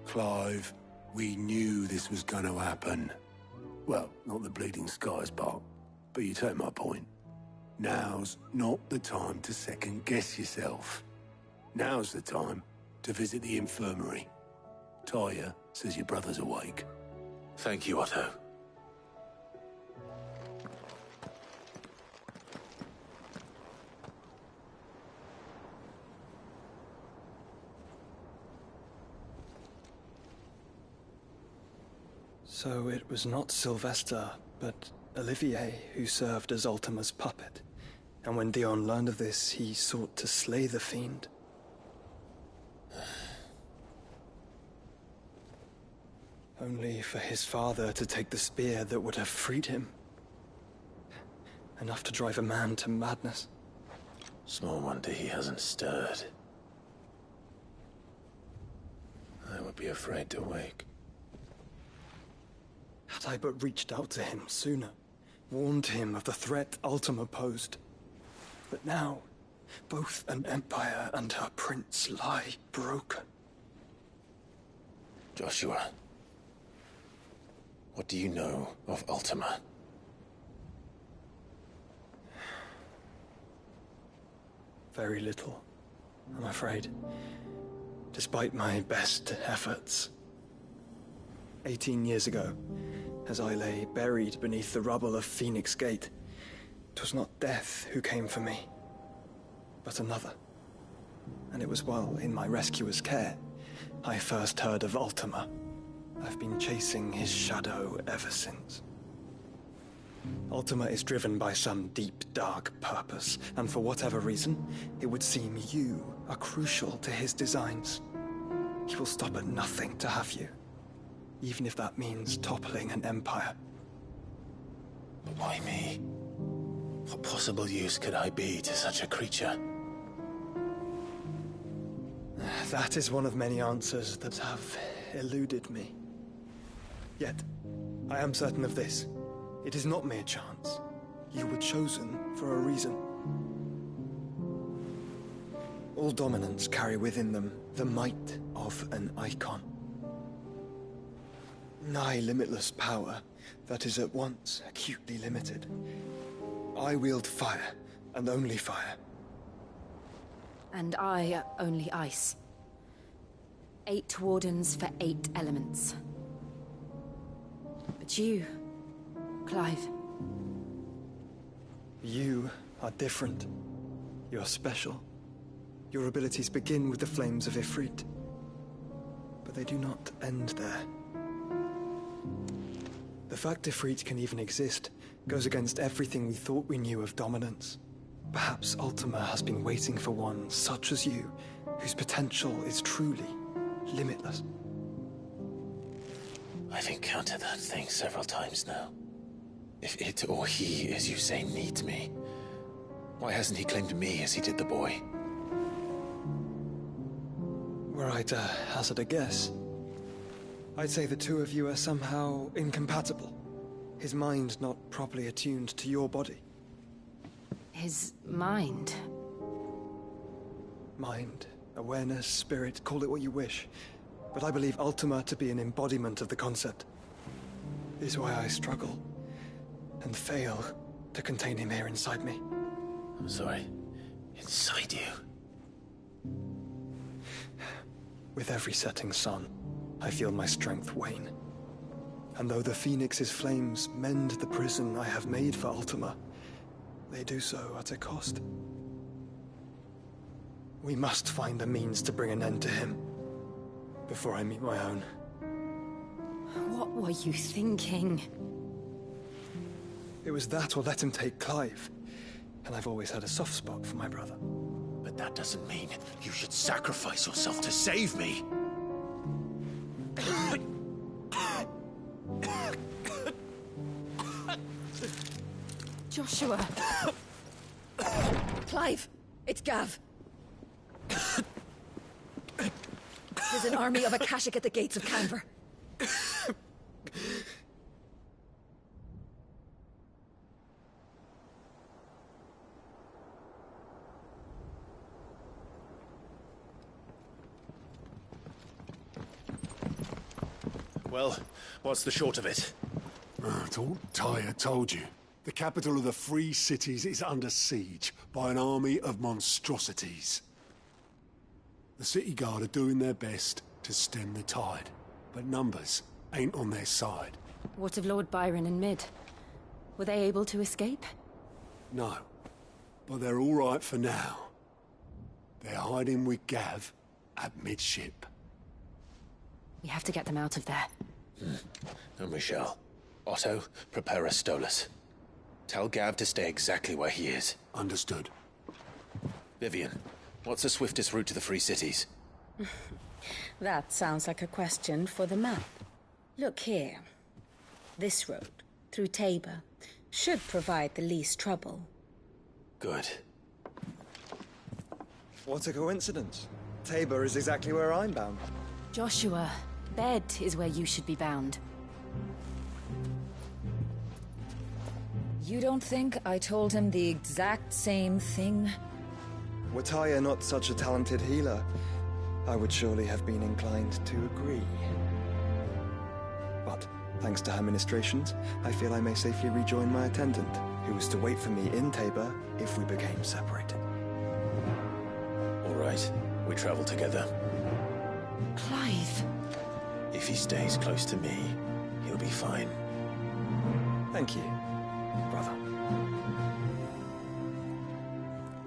Clive, we knew this was going to happen. Well, not the bleeding skies part, but you take my point. Now's not the time to second-guess yourself. Now's the time to visit the infirmary. Talia says your brother's awake. Thank you, Otto. So it was not Sylvester, but Olivier who served as Ultima's puppet. And when Dion learned of this, he sought to slay the fiend. Only for his father to take the spear that would have freed him. Enough to drive a man to madness. Small wonder he hasn't stirred. I would be afraid to wake. Had I but reached out to him sooner, warned him of the threat Ultima posed. But now, both an empire and her prince lie broken. Joshua, what do you know of Ultima? Very little, I'm afraid. Despite my best efforts. 18 years ago, as I lay buried beneath the rubble of Phoenix Gate, 'twas not death who came for me, but another. And it was while in my rescuer's care, I first heard of Ultima. I've been chasing his shadow ever since. Ultima is driven by some deep, dark purpose, and for whatever reason, it would seem you are crucial to his designs. He will stop at nothing to have you. Even if that means toppling an empire. But why me? What possible use could I be to such a creature? That is one of many answers that have eluded me. Yet, I am certain of this. It is not mere chance. You were chosen for a reason. All dominants carry within them the might of an icon. Nigh limitless power that is at once acutely limited. I wield fire, and only fire. And I only ice. 8 wardens for 8 elements. But you, Clive. You are different. You're special. Your abilities begin with the flames of Ifrit. But they do not end there. The fact Ifrit can even exist goes against everything we thought we knew of dominance. Perhaps Ultima has been waiting for one such as you, whose potential is truly limitless. I've encountered that thing several times now. If it or he, as you say, needs me, why hasn't he claimed me as he did the boy? Were I to hazard a guess, I'd say the two of you are somehow incompatible. His mind not properly attuned to your body. His mind? Mind, awareness, spirit, call it what you wish. But I believe Ultima to be an embodiment of the concept. Is why I struggle and fail to contain him here inside me. I'm sorry. Inside you? With every setting sun, I feel my strength wane. And though the Phoenix's flames mend the prison I have made for Ultima, they do so at a cost. We must find a means to bring an end to him before I meet my own. What were you thinking? It was that or let him take Clive. And I've always had a soft spot for my brother. But that doesn't mean you should sacrifice yourself to save me. Joshua! Clive! It's Gav! There's an army of Akashic at the gates of Canver. Well, what's the short of it? Thought Tyre told you. The capital of the Free Cities is under siege by an army of monstrosities. The City Guard are doing their best to stem the tide, but numbers ain't on their side. What of Lord Byron and Mid? Were they able to escape? No, but they're all right for now. They're hiding with Gav at midship. We have to get them out of there. And we shall. Otto, prepare a Stolas. Tell Gav to stay exactly where he is. Understood. Vivian, what's the swiftest route to the Free Cities? That sounds like a question for the map. Look here. This road, through Tabor, should provide the least trouble. Good. What a coincidence. Tabor is exactly where I'm bound. Joshua, bed is where you should be bound. You don't think I told him the exact same thing? Were Tyre not such a talented healer, I would surely have been inclined to agree. But, thanks to her ministrations, I feel I may safely rejoin my attendant, who was to wait for me in Tabor if we became separated. All right, we travel together. Clive. If he stays close to me, he'll be fine. Thank you, brother.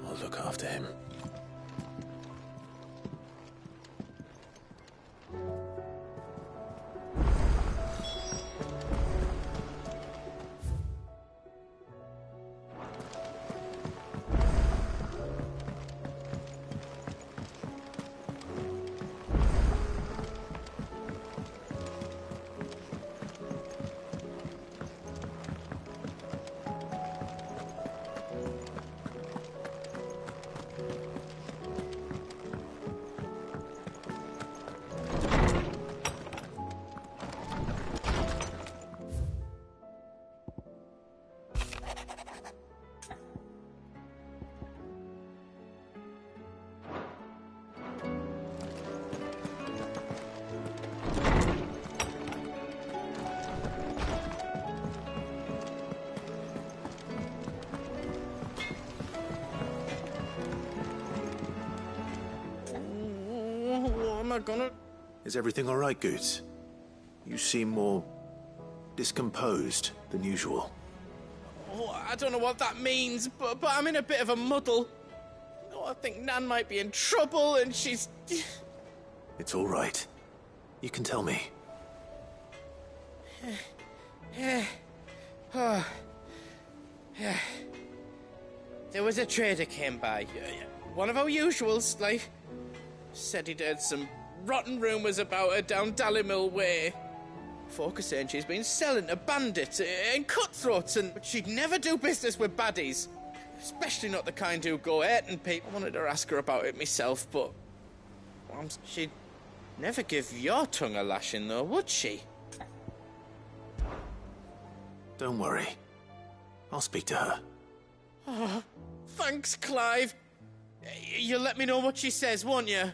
I'll look after him. Is everything all right, Goots? You seem more discomposed than usual. Oh, I don't know what that means, but I'm in a bit of a muddle. Oh, I think Nan might be in trouble, and she's... It's all right. You can tell me. Oh. There was a trader came by. One of our usuals, like. Said he'd heard some rotten rumours about her down Dalimil Way. Folk are saying she's been selling to bandits and cutthroats, but she'd never do business with baddies. Especially not the kind who go hurting people. I wanted to ask her about it myself, but... she'd never give your tongue a lashing, though, would she? Don't worry. I'll speak to her. Oh, thanks, Clive. You'll let me know what she says, won't you?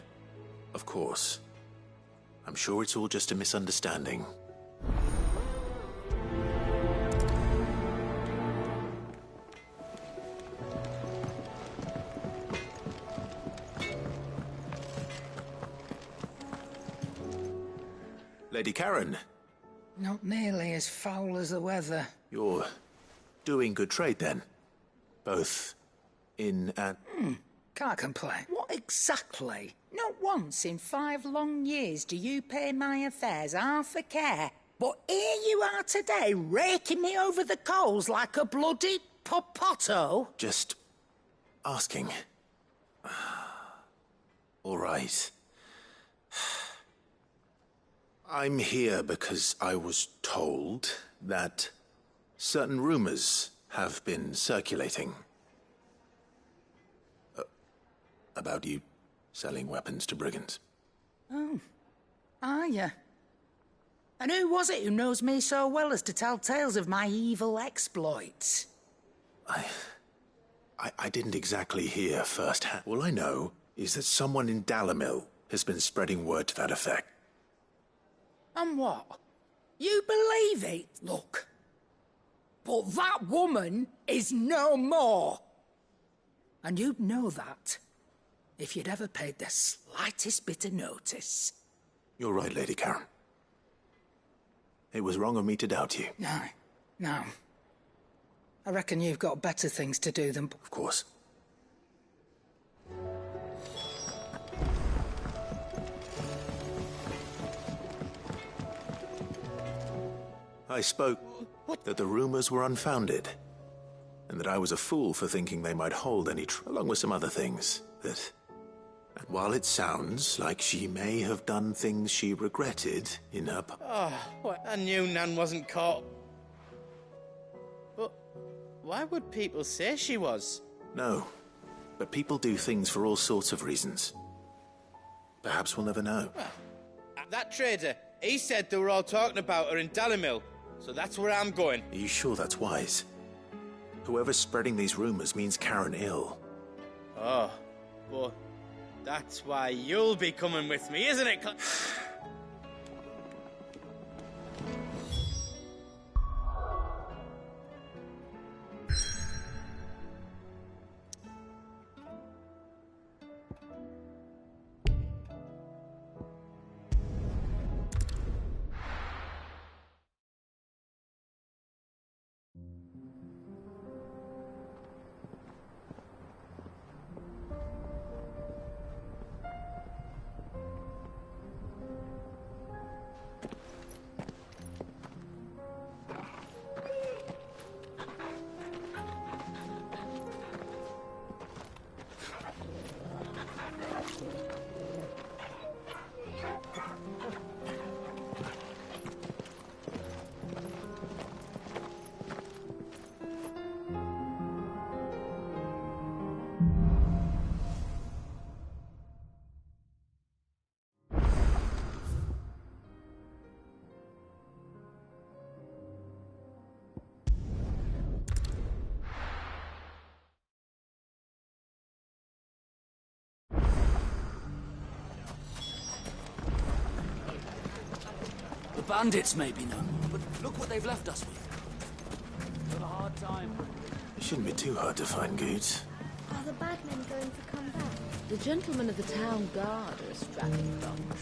Of course. I'm sure it's all just a misunderstanding. Lady Karen. Not nearly as foul as the weather. You're doing good trade, then? Both in and... Can't complain. What exactly? Not once in 5 long years do you pay my affairs half a care. But here you are today, raking me over the coals like a bloody popoto. Just asking. All right. I'm here because I was told that certain rumors have been circulating. About you selling weapons to brigands. Oh, are you? And who was it who knows me so well as to tell tales of my evil exploits? I didn't exactly hear firsthand. All I know is that someone in Dalimil has been spreading word to that effect. And what? You believe it? Look. But that woman is no more. And you'd know that if you'd ever paid the slightest bit of notice. You're right, Lady Karen. It was wrong of me to doubt you. No. I reckon you've got better things to do than... Of course. I spoke that the rumors were unfounded, and that I was a fool for thinking they might hold any along with some other things. And while it sounds like she may have done things she regretted in her... I knew Nan wasn't caught. But why would people say she was? No, but people do things for all sorts of reasons. Perhaps we'll never know. Well, that trader, he said they were all talking about her in Dalimil, so that's where I'm going. Are you sure that's wise? Whoever's spreading these rumors means Karen ill. Oh, well, that's why you'll be coming with me, isn't it? The bandits may be no more, but look what they've left us with. Got a hard time. It shouldn't be too hard to find goods. Are the bad men going to come back? The gentlemen of the town guard are a strapping bunch.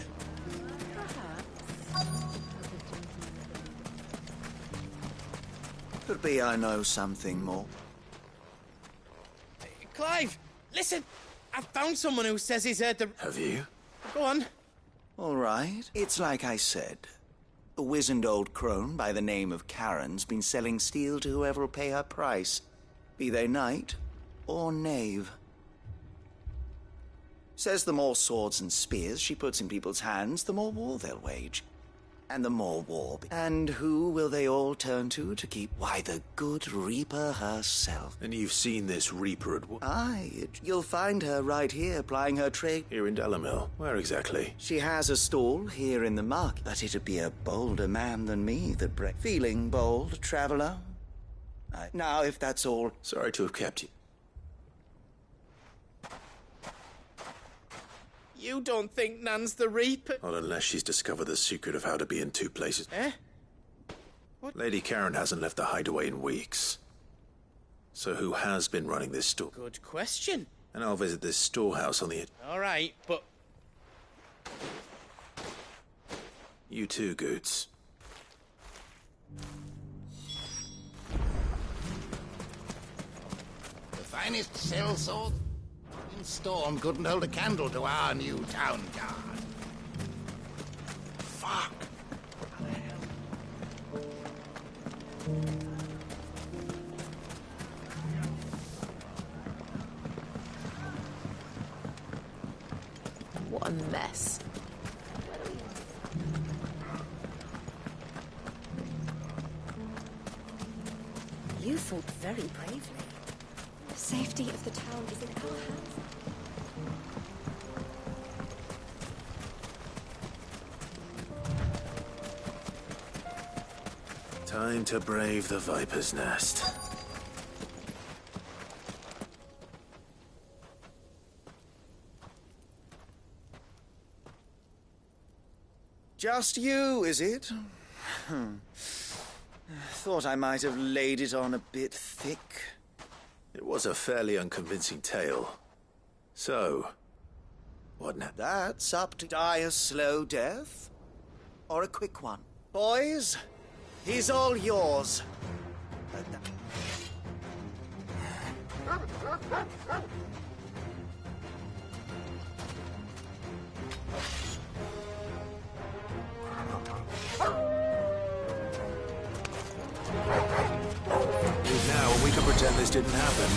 Could be I know something more. Clive, listen! I found someone who says he's heard the... Have you? Go on. All right. It's like I said. A wizened old crone by the name of Karen's been selling steel to whoever will pay her price. Be they knight or knave. Says the more swords and spears she puts in people's hands, the more war they'll wage. And the more war. And who will they all turn to keep? Why, the good Reaper herself. And you've seen this Reaper at work? Aye, you'll find her right here, plying her trade. Here in Dalimil. Where exactly? She has a stall here in the market, but it'd be a bolder man than me that Feeling bold, traveler? Aye. Now, if that's all... Sorry to have kept you. You don't think Nan's the Reaper? Not unless she's discovered the secret of how to be in two places. Eh? What? Lady Karen hasn't left the hideaway in weeks. So who has been running this store? Good question. And I'll visit this storehouse on the... All right, but... You too, Goots. The finest sellsword in Storm couldn't hold a candle to our new town guard. Fuck. What a mess. You fought very bravely. The safety of the town is in our hands. Time to brave the Viper's Nest. Just you, is it? Thought I might have laid it on a bit thick. It was a fairly unconvincing tale. So, what now? That's up to die a slow death, or a quick one. Boys, he's all yours. Leave now and we can pretend this didn't happen.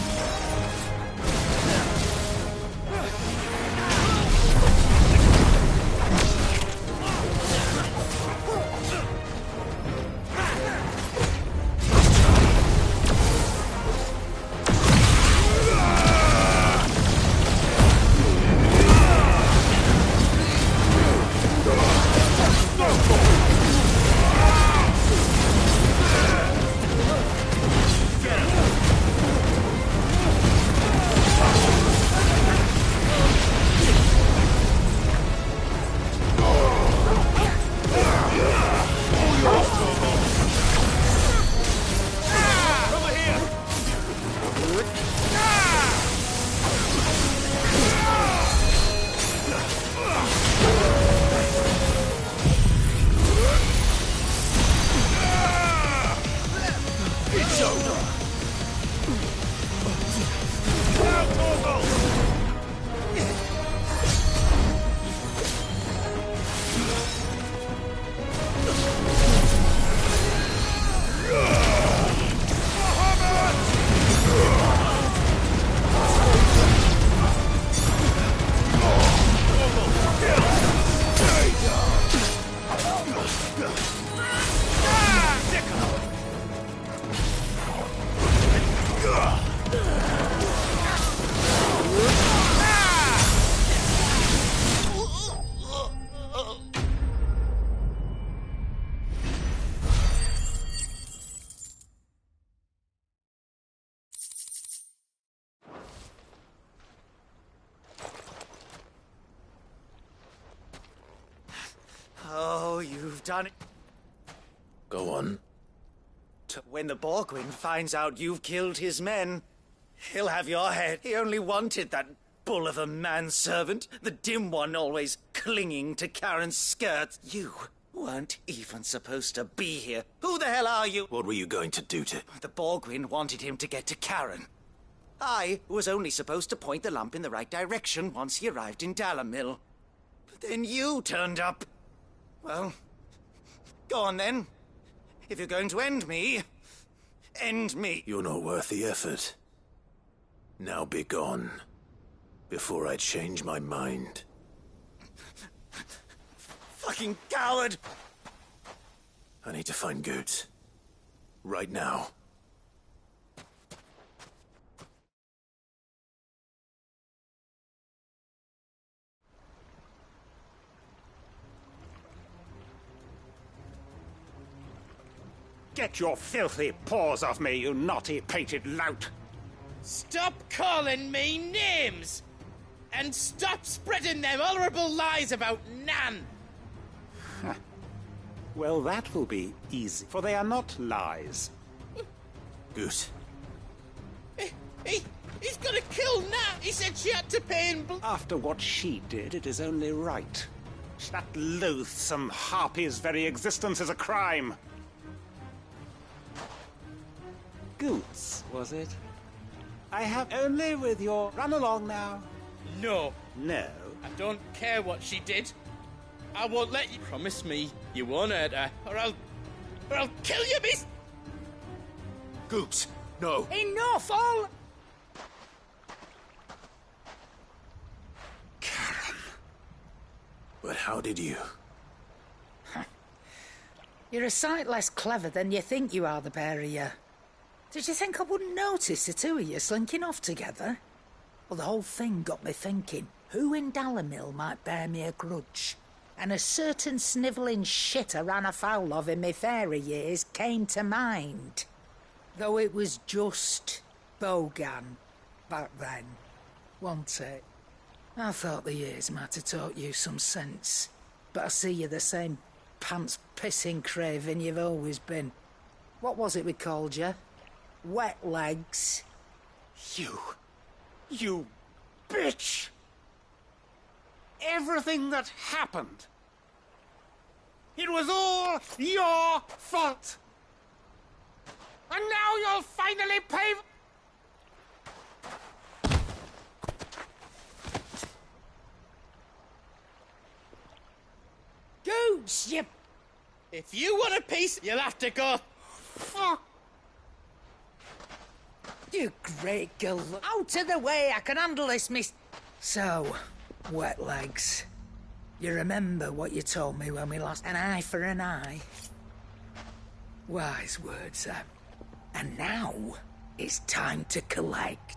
Oh, you've done it. Go on. When the Borgwyn finds out you've killed his men, he'll have your head. He only wanted that bull of a manservant, the dim one always clinging to Karen's skirts. You weren't even supposed to be here. Who the hell are you? What were you going to do to... The Borgwyn wanted him to get to Karen. I was only supposed to point the lump in the right direction once he arrived in Dalimil. But then you turned up. Well, go on then. If you're going to end me, end me. You're not worth the effort. Now be gone, before I change my mind. Fucking coward! I need to find Goetz. Right now. Get your filthy paws off me, you naughty-pated lout! Stop calling me names! And stop spreading them horrible lies about Nan! Well, that will be easy, for they are not lies. Goetz. He's gonna kill Nan! He said she had to pay in blood! After what she did, it is only right. That loathsome harpy's very existence is a crime. Goetz, was it? I have only with your... Run along now. No. No? I don't care what she did. I won't let you... Promise me you won't hurt her, or I'll kill you, miss... Goetz, no. Enough, all... Karen. But how did you? You're a sight less clever than you think you are, the pair of you. Did you think I wouldn't notice the two of you slinking off together? Well, the whole thing got me thinking, who in Dalimil might bear me a grudge? And a certain snivelling shit I ran afoul of in my fairy years came to mind. Though it was just Bogan back then, wasn't it? I thought the years might have taught you some sense, but I see you're the same pants-pissing craven you've always been. What was it we called you? Wet legs. You bitch! Everything that happened, it was all your fault! And now you'll finally pay... Goose, you... If you want a piece, you'll have to go... You great girl. Out of the way, I can handle this, miss... So, wet legs. You remember what you told me when we lost an eye for an eye? Wise words, that. And now, it's time to collect.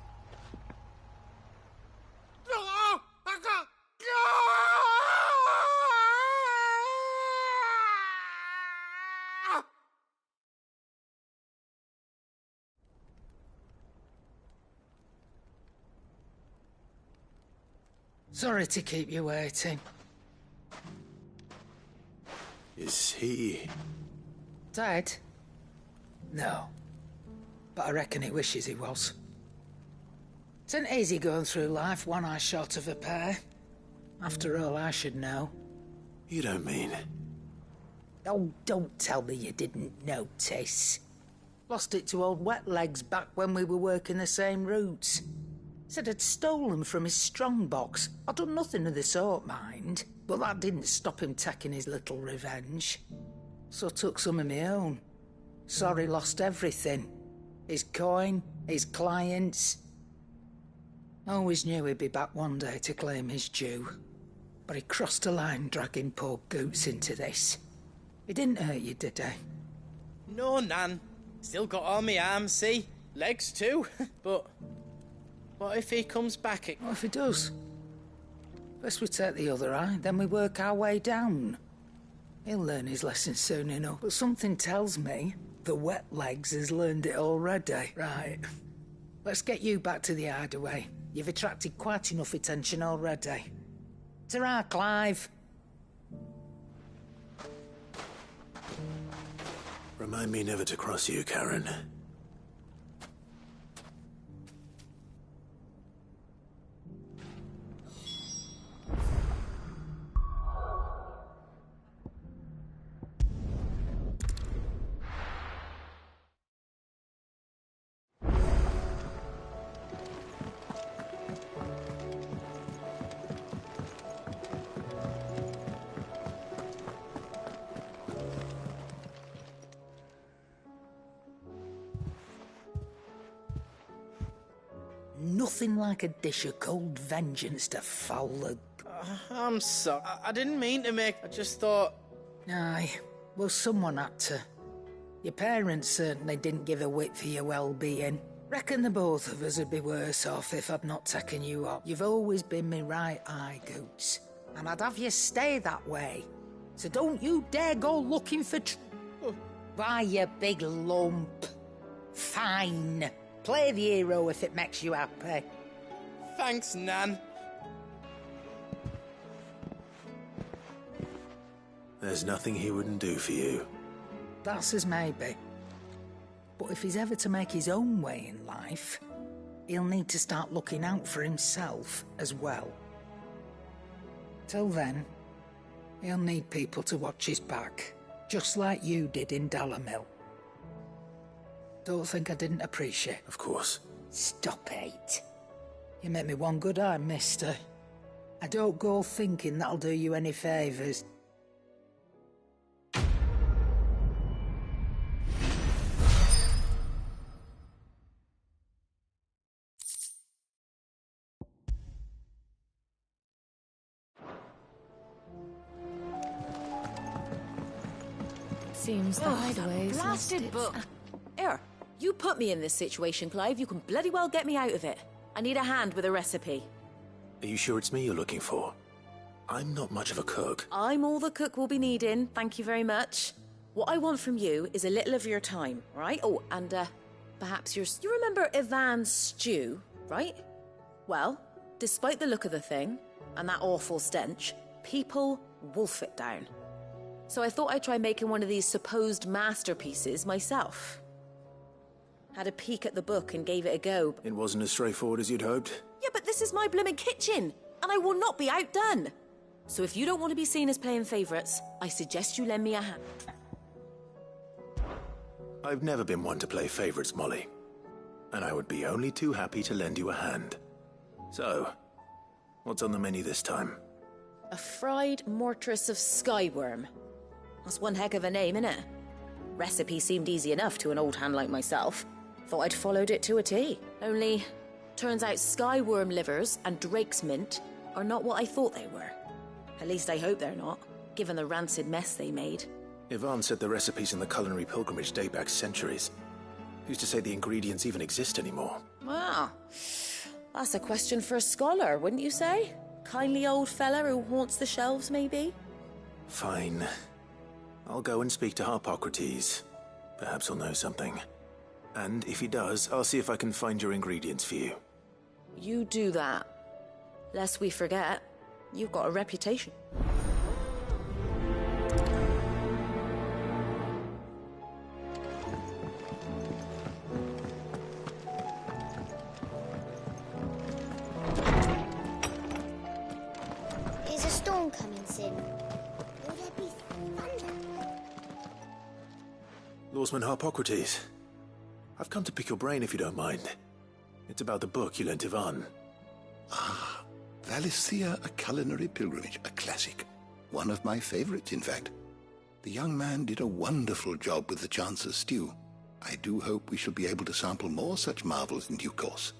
Sorry to keep you waiting. Is he... Dead? No. But I reckon he wishes he was. It ain't easy going through life one eye short of a pair. After all, I should know. You don't mean... Oh, don't tell me you didn't notice. Lost it to old Wet Legs back when we were working the same routes. Said I'd stolen from his strongbox. I'd done nothing of the sort, mind. But that didn't stop him taking his little revenge. So I took some of my own. Sorry, lost everything. His coin, his clients. Always knew he'd be back one day to claim his due. But he crossed a line dragging poor Goetz into this. He didn't hurt you, did he? No, Nan. Still got all my arms, see? Legs too. But what if he comes back? What if he does? First we take the other eye, then we work our way down. He'll learn his lesson soon enough. But something tells me the Wet Legs has learned it already. Right. Let's get you back to the hideaway. You've attracted quite enough attention already. Ta-ra, Clive. Remind me never to cross you, Karen. nothing like a dish of cold vengeance to foul the... I'm sorry. I didn't mean to make... I just thought... Aye, well, someone had to. Your parents certainly didn't give a whit for your well-being. Reckon the both of us would be worse off if I'd not taken you up. You've always been me right eye, Goots. And I'd have you stay that way. So don't you dare go looking for Why, you big lump. Fine. Play the hero if it makes you happy. Thanks, Nan. There's nothing he wouldn't do for you. That's as maybe. But if he's ever to make his own way in life, he'll need to start looking out for himself as well. Till then, he'll need people to watch his back, just like you did in Dalamil. Don't think I didn't appreciate. Of course. Stop it. You make me one good eye, mister. I don't go thinking that'll do you any favours. Seems the hideaway's blasted book. Here, you put me in this situation, Clive. You can bloody well get me out of it. I need a hand with a recipe. Are you sure it's me you're looking for? I'm not much of a cook. I'm all the cook will be needing, thank you very much. What I want from you is a little of your time, right? Oh, and perhaps you remember Ivan's stew, right? Well, despite the look of the thing, and that awful stench, people wolf it down. So I thought I'd try making one of these supposed masterpieces myself. Had a peek at the book and gave it a go. It wasn't as straightforward as you'd hoped? Yeah, but this is my blooming kitchen, and I will not be outdone. So if you don't want to be seen as playing favourites, I suggest you lend me a hand. I've never been one to play favourites, Molly. And I would be only too happy to lend you a hand. So, what's on the menu this time? A fried mortress of skyworm. That's one heck of a name, innit? Recipe seemed easy enough to an old hand like myself. Thought I'd followed it to a T. Only, turns out skyworm livers and drake's mint are not what I thought they were. At least I hope they're not, given the rancid mess they made. Ivan said the recipes in the culinary pilgrimage date back centuries. Who's to say the ingredients even exist anymore? Wow. That's a question for a scholar, wouldn't you say? Kindly old fella who haunts the shelves, maybe? Fine. I'll go and speak to Harpocrates. Perhaps he'll know something. And if he does, I'll see if I can find your ingredients for you. You do that. Lest we forget, you've got a reputation. Is a storm coming soon? Will there be thunder? Lawsman Harpocrates. I've come to pick your brain if you don't mind. It's about the book you lent Ivan. Ah, Valisthea, A Culinary Pilgrimage, a classic. One of my favorites, in fact. The young man did a wonderful job with the Chance's stew. I do hope we shall be able to sample more such marvels in due course.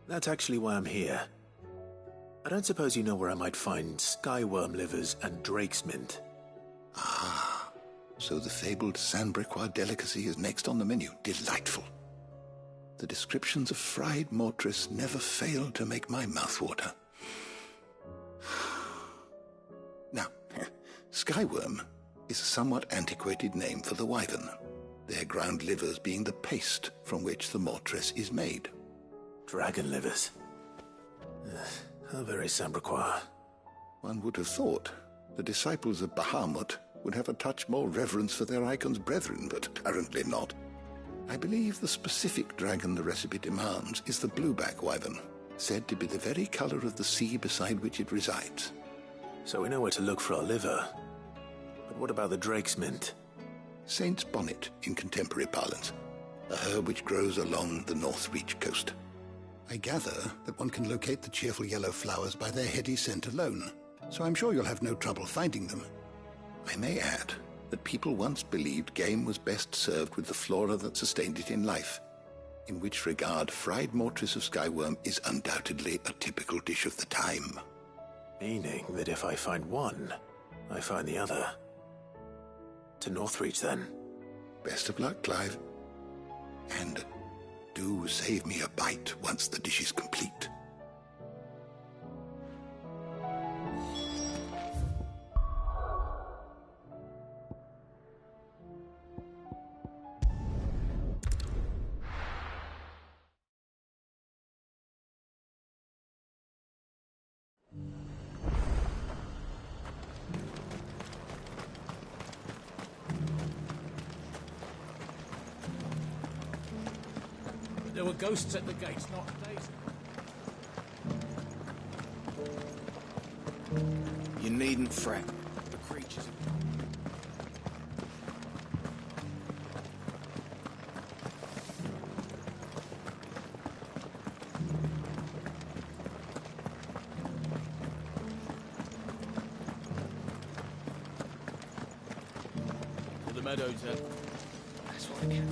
That's actually why I'm here. I don't suppose you know where I might find skyworm livers and drake's mint. Ah, so the fabled Sanbriquois delicacy is next on the menu. Delightful. The descriptions of fried mortress never fail to make my mouth water. Now, skyworm is a somewhat antiquated name for the wyvern, their ground livers being the paste from which the mortress is made. Dragon livers. How very Sanbriquois. One would have thought the disciples of Bahamut would have a touch more reverence for their icon's brethren, but apparently not. I believe the specific dragon the recipe demands is the blueback wyvern, said to be the very color of the sea beside which it resides. So we know where to look for our liver. But what about the drake's mint? Saint's bonnet in contemporary parlance, a herb which grows along the North Reach coast. I gather that one can locate the cheerful yellow flowers by their heady scent alone, so I'm sure you'll have no trouble finding them. I may add that people once believed game was best served with the flora that sustained it in life. In which regard, fried mortress of skyworm is undoubtedly a typical dish of the time. Meaning that if I find one, I find the other. To Northreach, then. Best of luck, Clive. And do save me a bite once the dish is complete. There were ghosts at the gates, not days. You needn't fret. The creatures... To the meadows, then. That's what I can.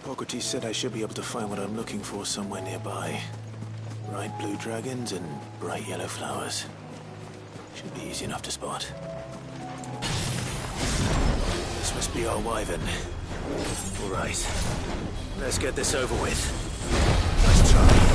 Hippocrates said I should be able to find what I'm looking for somewhere nearby. Bright blue dragons and bright yellow flowers. Should be easy enough to spot. This must be our wyvern. All right. Let's get this over with. Nice try.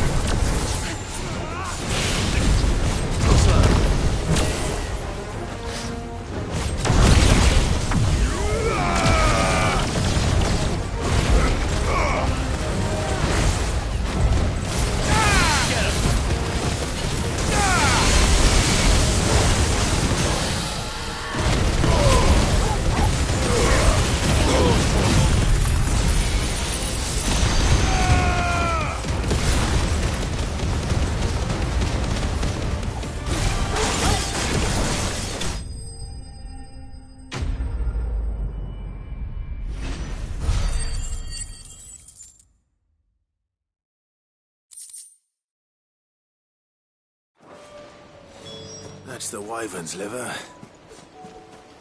That's the wyvern's liver.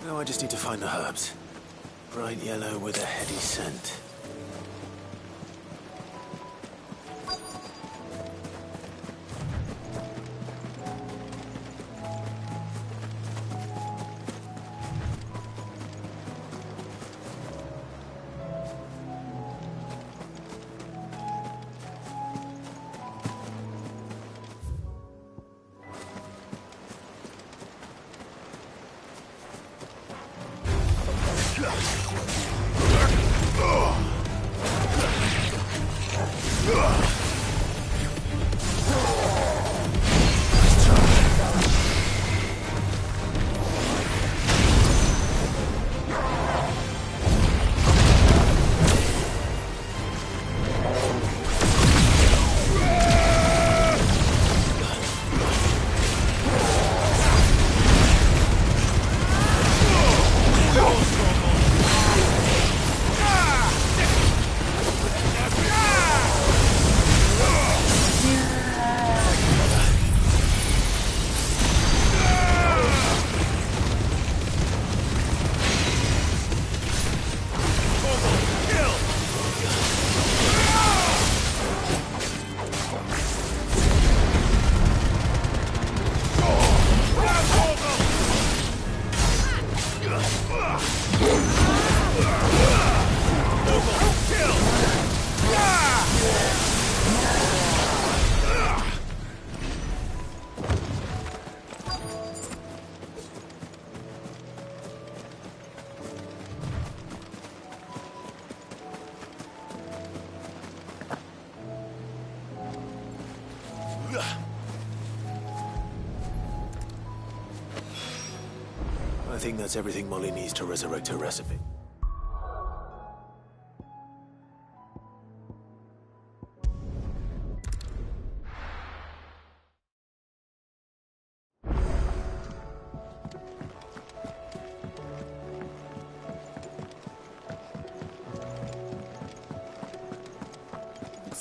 Now I just need to find the herbs. Bright yellow with a heady scent. I think that's everything Molly needs to resurrect her recipe.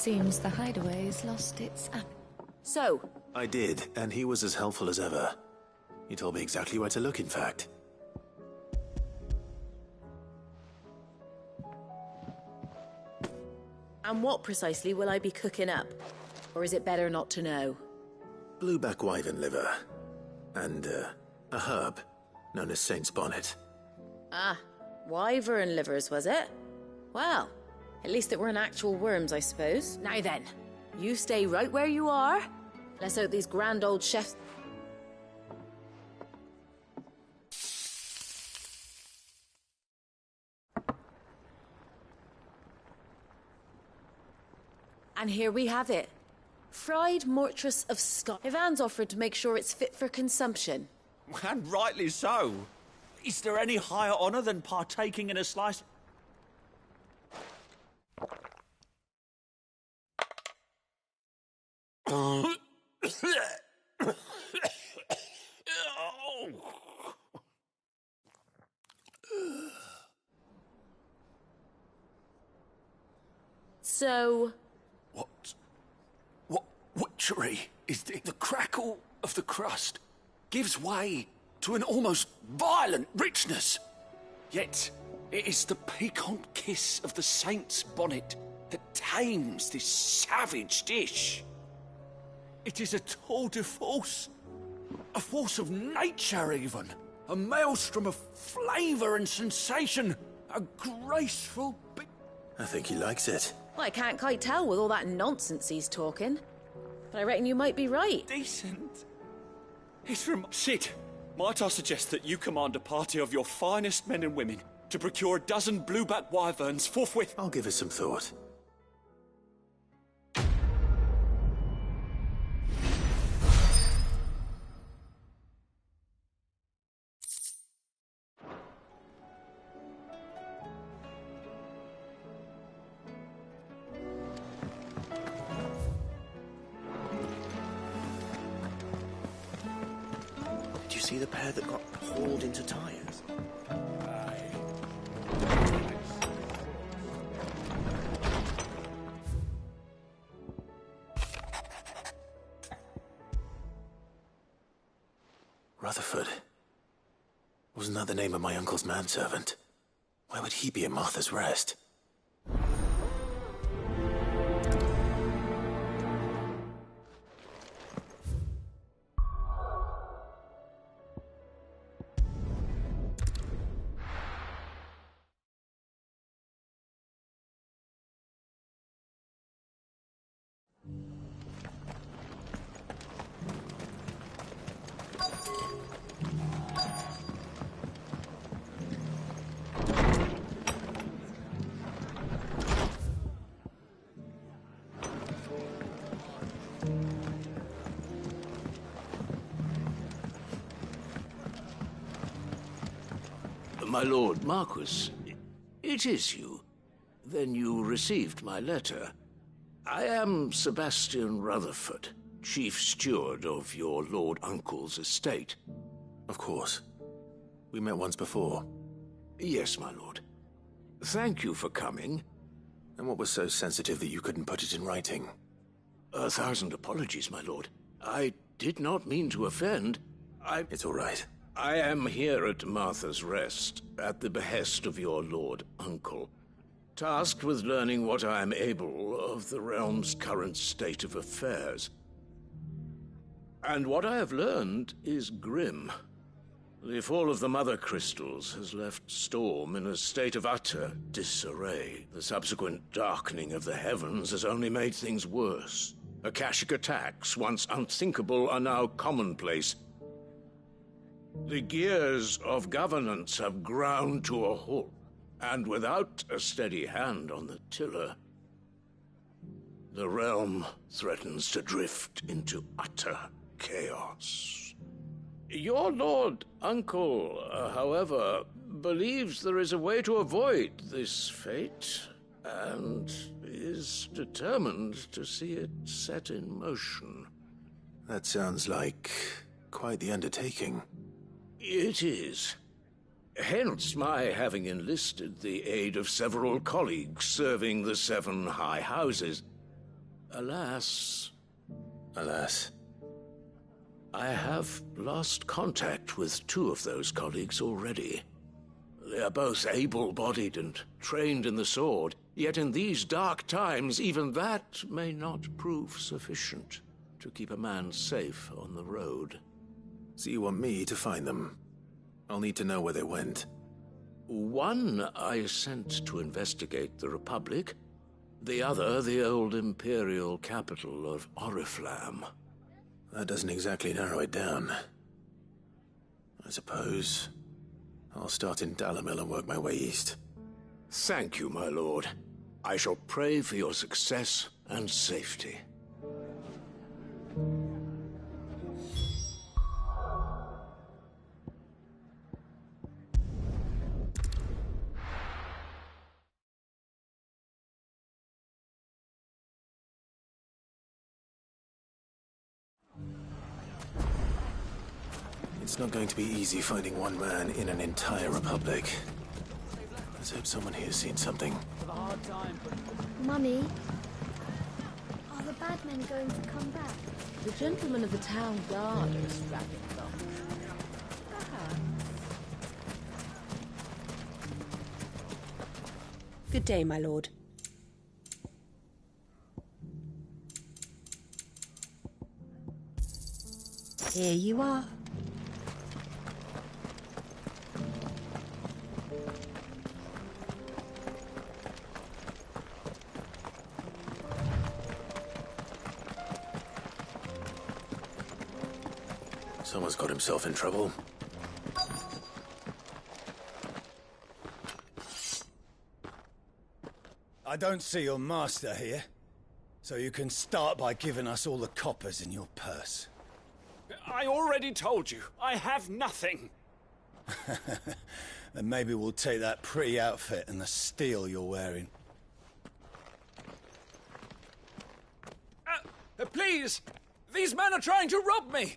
Seems the hideaway's lost its app. So? I did, and he was as helpful as ever. He told me exactly where to look, in fact. And what precisely will I be cooking up? Or is it better not to know? Blueback wyvern liver. And, a herb known as Saint's Bonnet. Ah, wyvern livers, was it? Well, at least it weren't actual worms, I suppose. Now then, you stay right where you are. Let's hope these grand old chefs... And here we have it. Fried Mortress of Scott. Ivan's offered to make sure it's fit for consumption. And rightly so. Is there any higher honor than partaking in a slice? So... What witchery is the crackle of the crust gives way to an almost violent richness. Yet it is the piquant kiss of the Saint's Bonnet that tames this savage dish. It is a tour de force, a force of nature even, a maelstrom of flavour and sensation, a graceful I think he likes it. Well, I can't quite tell with all that nonsense he's talking. But I reckon you might be right. Decent. It's from... Sid, might I suggest that you command a party of your finest men and women to procure a dozen blueback wyverns forthwith? I'll give it some thought. Did you see the pair that got hauled into tires? Rutherford. Wasn't that the name of my uncle's manservant? Why would he be at Martha's Rest? My lord Marquis, it is you. Then you received my letter. I am Sebastian Rutherford, chief steward of your lord uncle's estate. Of course. We met once before. Yes, my lord. Thank you for coming. And what was so sensitive that you couldn't put it in writing? 1,000 apologies, my lord. I did not mean to offend. It's all right. I am here at Martha's Rest, at the behest of your lord uncle, tasked with learning what I am able of the realm's current state of affairs. And what I have learned is grim. The fall of the Mother Crystals has left Storm in a state of utter disarray. The subsequent darkening of the heavens has only made things worse. Akashic attacks, once unthinkable, are now commonplace. The gears of governance have ground to a halt, and without a steady hand on the tiller, the realm threatens to drift into utter chaos. Your lord uncle, however, believes there is a way to avoid this fate, and is determined to see it set in motion. That sounds like quite the undertaking. It is. Hence my having enlisted the aid of several colleagues serving the 7 high houses. Alas, Alas. I have lost contact with 2 of those colleagues already. They are both able-bodied and trained in the sword, yet in these dark times, even that may not prove sufficient to keep a man safe on the road. So you want me to find them? I'll need to know where they went. One I sent to investigate the Republic, the other the old Imperial capital of Oriflamme. That doesn't exactly narrow it down. I suppose I'll start in Dalimil and work my way east. Thank you, my lord. I shall pray for your success and safety. It's not going to be easy finding one man in an entire republic. Let's hope someone here's seen something. Mummy, are the bad men going to come back? The gentlemen of the town guard are strapping them. Good day, my lord. Here you are. Someone's got himself in trouble. I don't see your master here, so you can start by giving us all the coppers in your purse. I already told you, I have nothing. Then maybe we'll take that pretty outfit and the steel you're wearing. Please! These men are trying to rob me!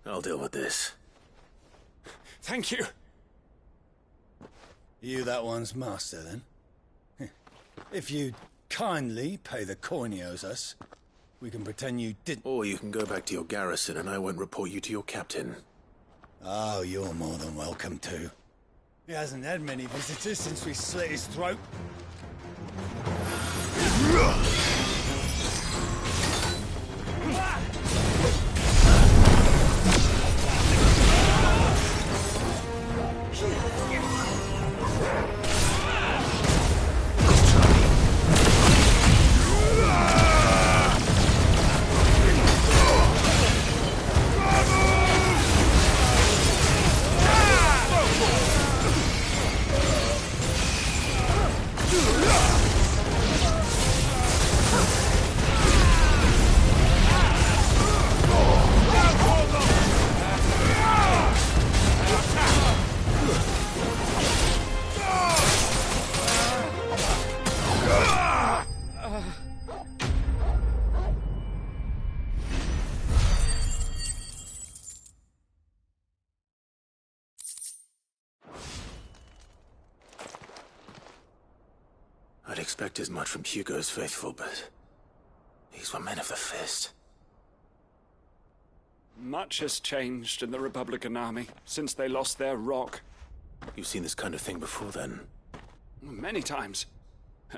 I'll deal with this. Thank you. You that one's master, then? If you kindly pay the coin he owes us, we can pretend you didn't... Or you can go back to your garrison and I won't report you to your captain. Oh, you're more than welcome to. He hasn't had many visitors since we slit his throat. I'd expect as much from Hugo's faithful, but these were men of the fist. Much has changed in the Republican army since they lost their rock. You've seen this kind of thing before, then? Many times.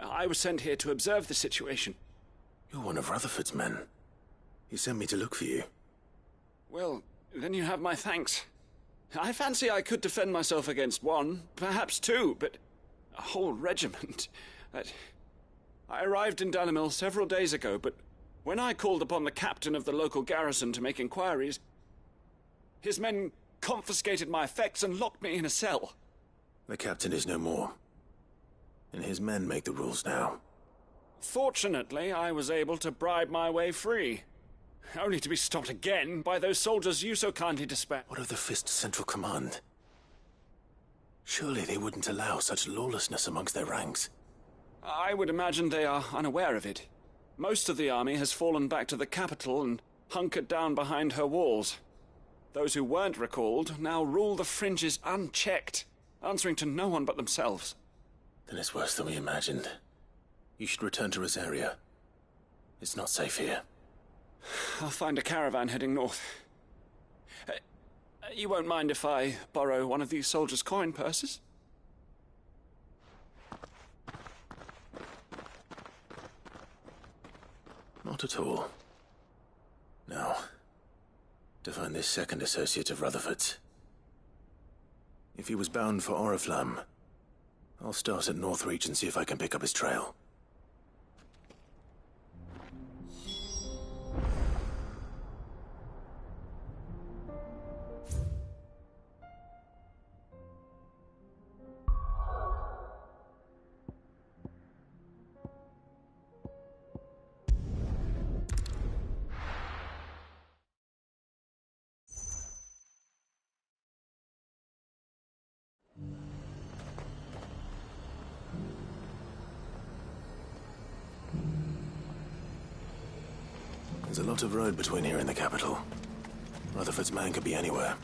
I was sent here to observe the situation. You're one of Rutherford's men. He sent me to look for you. Well, then you have my thanks. I fancy I could defend myself against one, perhaps 2, but a whole regiment... I arrived in Dalimil several days ago, but when I called upon the captain of the local garrison to make inquiries, his men confiscated my effects and locked me in a cell. The captain is no more, and his men make the rules now. Fortunately, I was able to bribe my way free, only to be stopped again by those soldiers you so kindly dispatched. What of the Fist's central command? Surely they wouldn't allow such lawlessness amongst their ranks. I would imagine they are unaware of it. Most of the army has fallen back to the capital and hunkered down behind her walls. Those who weren't recalled now rule the fringes unchecked, answering to no one but themselves. Then it's worse than we imagined. You should return to Rosaria. It's not safe here. I'll find a caravan heading north. You won't mind if I borrow one of these soldiers' coin purses? Not at all. Now, to find this second associate of Rutherford's. If he was bound for Oriflamme, I'll start at Northreach and see if I can pick up his trail. There's a lot of road between here and the capital. Rutherford's man could be anywhere.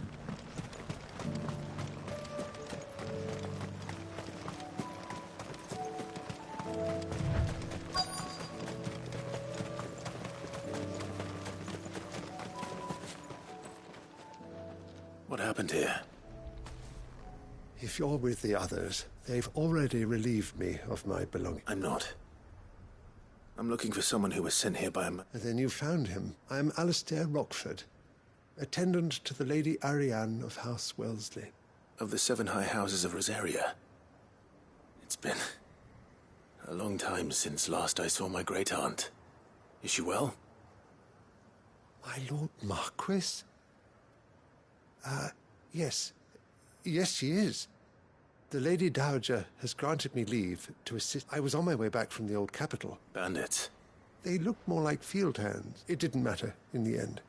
What happened here? If you're with the others, they've already relieved me of my belongings. I'm not. I'm looking for someone who was sent here by him. Then you found him. I am Alistair Rockford, attendant to the Lady Ariane of House Wellesley. Of the 7 high houses of Rosaria. It's been a long time since last I saw my great-aunt. Is she well? My Lord Marquis? Yes. Yes, she is. The Lady Dowager has granted me leave to assist. I was on my way back from the old capital. Bandits? They looked more like field hands. It didn't matter in the end.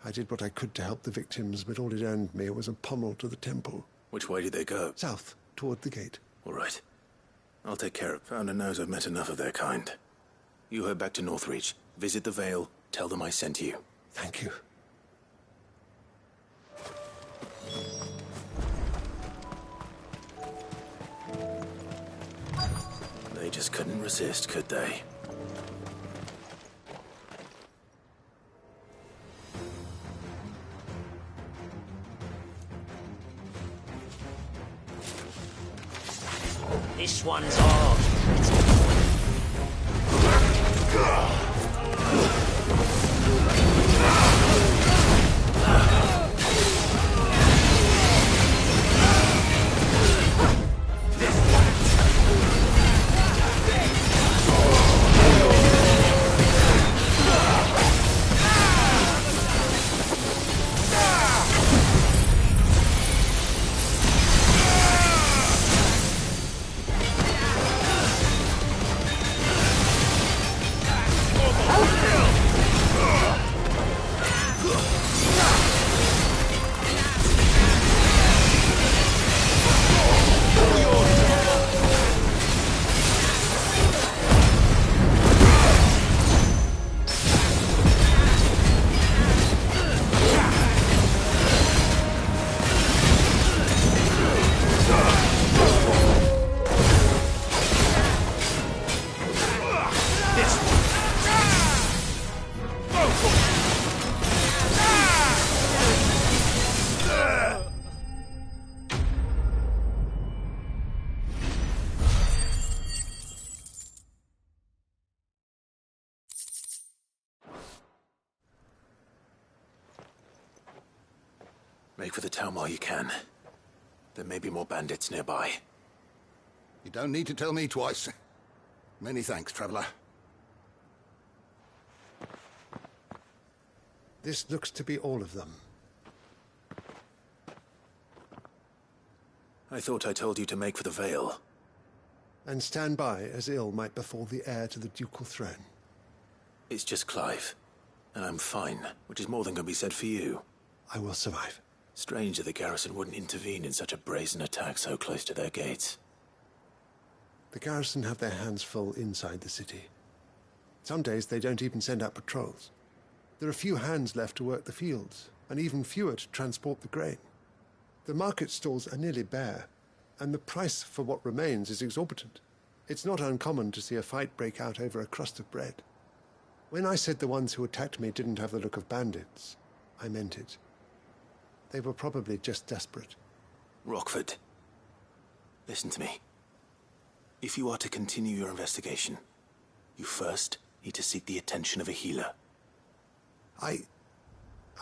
I did what I could to help the victims, but all it earned me was a pommel to the temple. Which way did they go? South, toward the gate. All right. I'll take care of it. Founder knows I've met enough of their kind. You head back to Northreach. Visit the Vale. Tell them I sent you. Thank you. They just couldn't resist, could they? This one's ours. Make for the town while you can. There may be more bandits nearby. You don't need to tell me twice. Many thanks, traveler. This looks to be all of them. I thought I told you to make for the Vale. And stand by as ill might befall the heir to the ducal throne. It's just Clive. And I'm fine, which is more than can be said for you. I will survive. Strange that the garrison wouldn't intervene in such a brazen attack so close to their gates. The garrison have their hands full inside the city. Some days they don't even send out patrols. There are few hands left to work the fields, and even fewer to transport the grain. The market stalls are nearly bare, and the price for what remains is exorbitant. It's not uncommon to see a fight break out over a crust of bread. When I said the ones who attacked me didn't have the look of bandits, I meant it. They were probably just desperate. Rockford, listen to me. If you are to continue your investigation, you first need to seek the attention of a healer. I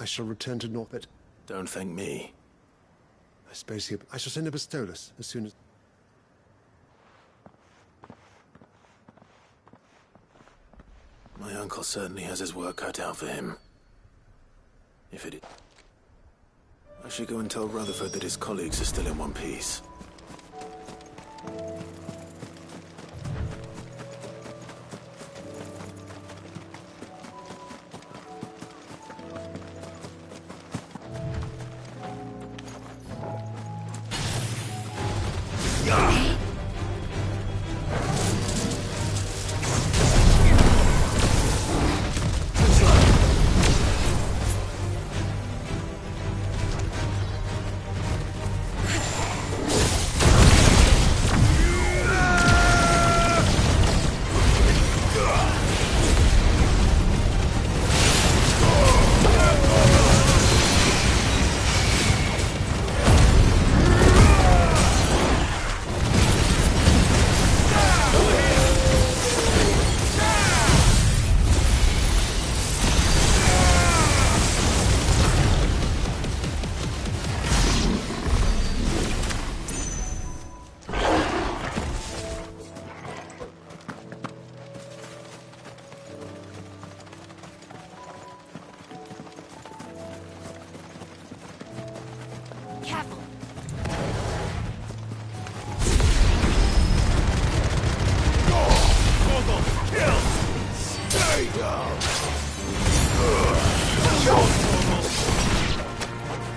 shall return to North, but... Don't thank me. I shall send a Bastolus as soon as... My uncle certainly has his work cut out for him. If it... I should go and tell Rutherford that his colleagues are still in one piece.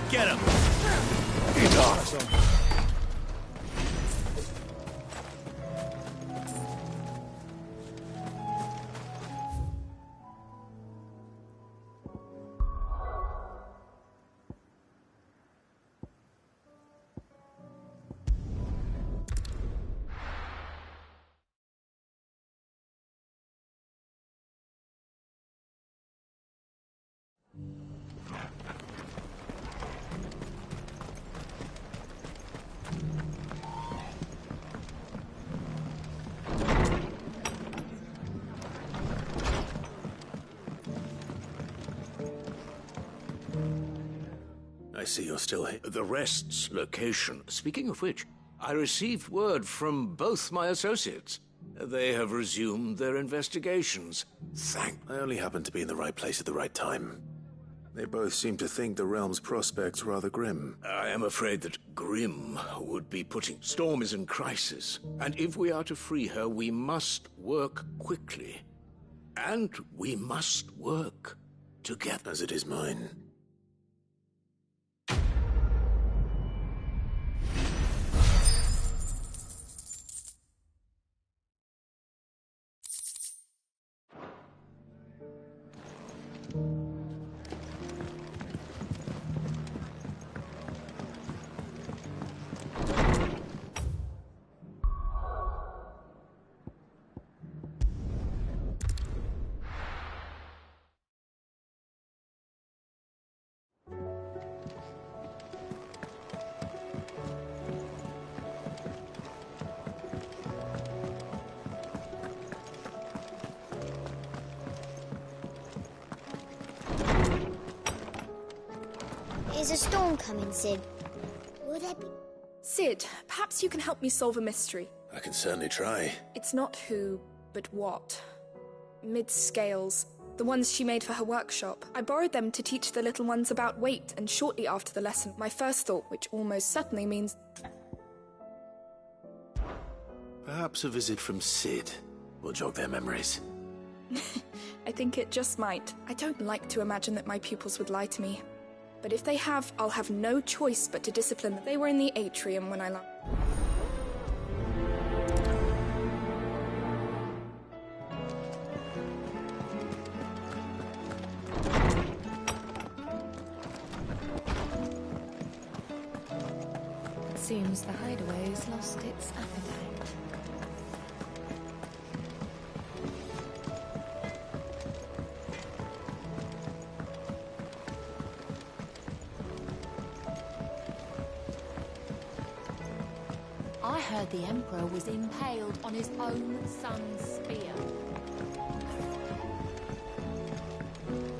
Get him! He's awesome. I see you're still here. The rest's location. Speaking of which, I received word from both my associates. They have resumed their investigations. Thank... I only happened to be in the right place at the right time. They both seem to think the realm's prospects rather grim. I am afraid that grim would be putting... Storm is in crisis, and if we are to free her, we must work quickly. And we must work together. As it is mine. Is a storm coming, Sid? Will there be... Sid, perhaps you can help me solve a mystery. I can certainly try. It's not who, but what. Mid-scales. The ones she made for her workshop. I borrowed them to teach the little ones about weight, and shortly after the lesson, my first thought, which almost certainly means... Perhaps a visit from Sid will jog their memories. I think it just might. I don't like to imagine that my pupils would lie to me. But if they have, I'll have no choice but to discipline them. They were in the atrium when I left. Seems the hideaway's lost its appetite. I heard the Emperor was impaled on his own son's spear.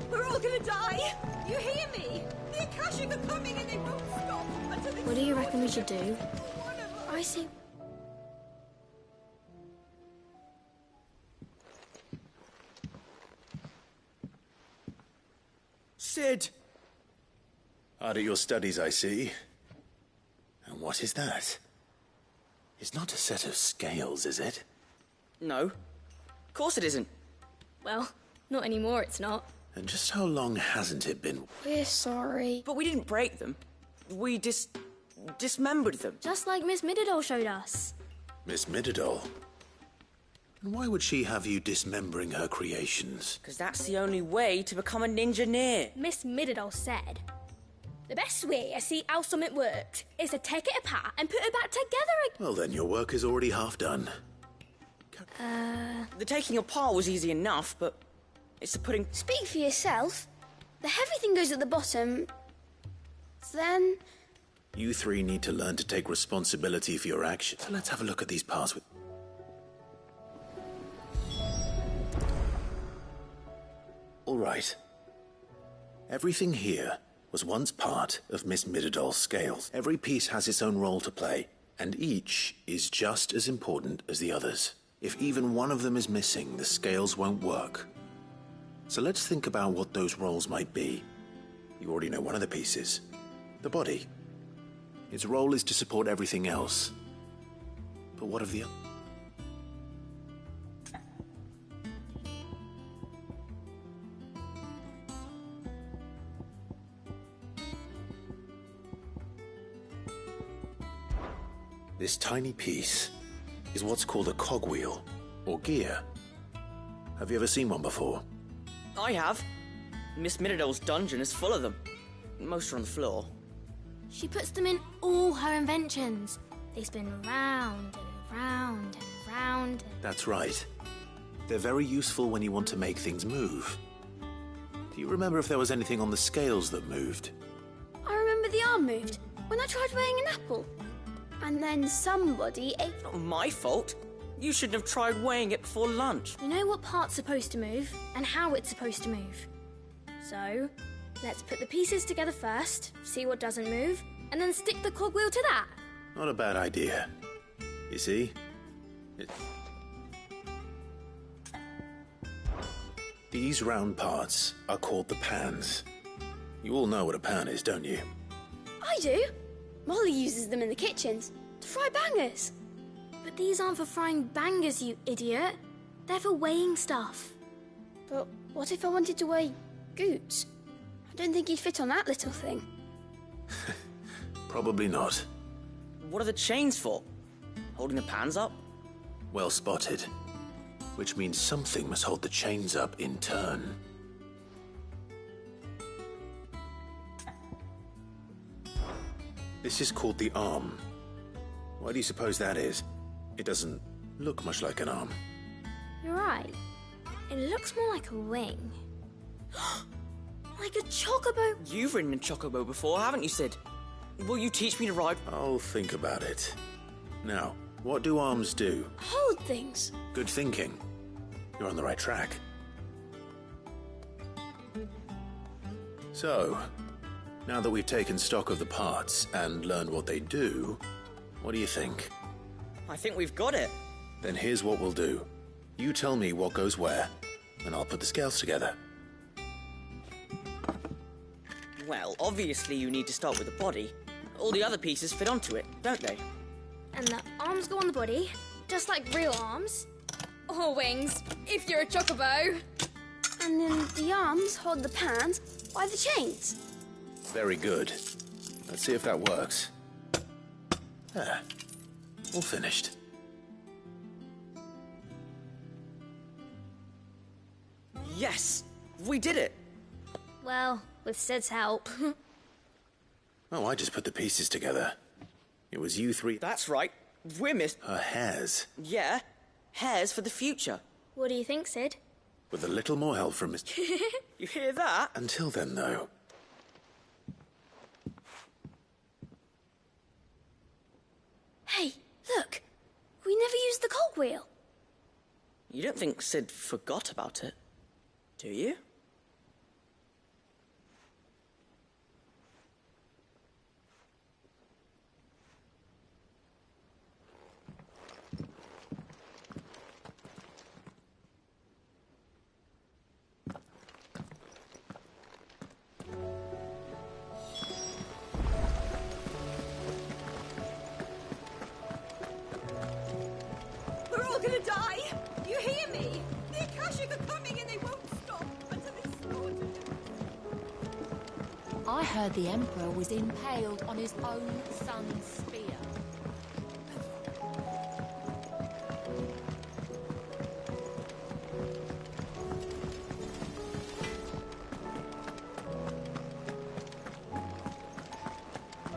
We're all gonna die! You hear me? The Akashic are coming and they won't stop until they... What do you reckon we should do? I see. Cid! Hard at your studies, I see. And what is that? It's not a set of scales, is it? No. Of course it isn't. Well, not anymore, it's not. And just how long hasn't it been? We're sorry. But we didn't break them. We dismembered them. Just like Miss Mididol showed us. Miss Mididol? And why would she have you dismembering her creations? Because that's the only way to become a ninja-neer. Miss Mididol said, the best way to see how something worked is to take it apart and put it back together again. Well, then your work is already half done. The taking apart was easy enough, but it's the putting... Speak for yourself. The heavy thing goes at the bottom. Then... You three need to learn to take responsibility for your actions. So let's have a look at these parts with... All right. Everything here was once part of Miss Mididol's scales. Every piece has its own role to play, and each is just as important as the others. If even one of them is missing, the scales won't work. So let's think about what those roles might be. You already know one of the pieces. The body. Its role is to support everything else. But what of the other? This tiny piece is what's called a cogwheel, or gear. Have you ever seen one before? I have. Miss Mididol's dungeon is full of them. Most are on the floor. She puts them in all her inventions. They spin round and round and round. That's right. They're very useful when you want to make things move. Do you remember if there was anything on the scales that moved? I remember the arm moved when I tried weighing an apple. And then somebody ate... Not my fault. You shouldn't have tried weighing it before lunch. You know what part's supposed to move and how it's supposed to move. So, let's put the pieces together first, see what doesn't move, and then stick the cogwheel to that. Not a bad idea. You see? These round parts are called the pans. You all know what a pan is, don't you? I do. Molly uses them in the kitchens to fry bangers. But these aren't for frying bangers, you idiot. They're for weighing stuff. But what if I wanted to weigh Goots? I don't think he'd fit on that little thing. Probably not. What are the chains for? Holding the pans up? Well spotted. Which means something must hold the chains up in turn. This is called the arm. Why do you suppose that is? It doesn't look much like an arm. You're right. It looks more like a wing. Like a chocobo. You've ridden a chocobo before, haven't you, Cid? Will you teach me to ride? I'll think about it. Now, what do arms do? Hold things. Good thinking. You're on the right track. So, now that we've taken stock of the parts and learned what they do, what do you think? I think we've got it. Then here's what we'll do. You tell me what goes where, and I'll put the scales together. Well, obviously you need to start with the body. All the other pieces fit onto it, don't they? And the arms go on the body, just like real arms. Or wings, if you're a chocobo. And then the arms hold the pans by the chains. Very good. Let's see if that works. There. All finished. Yes! We did it! Well, with Cid's help. Oh, I just put the pieces together. It was you three... That's right. We're Her hairs. Yeah. Hairs for the future. What do you think, Cid? With a little more help from Mr... You hear that? Until then, though... Hey, Look, we never used the cogwheel. You don't think Sid forgot about it, do you? We're all gonna die! You hear me? The Akashic are coming and they won't stop until they slaughter you. I heard the Emperor was impaled on his own son's spear.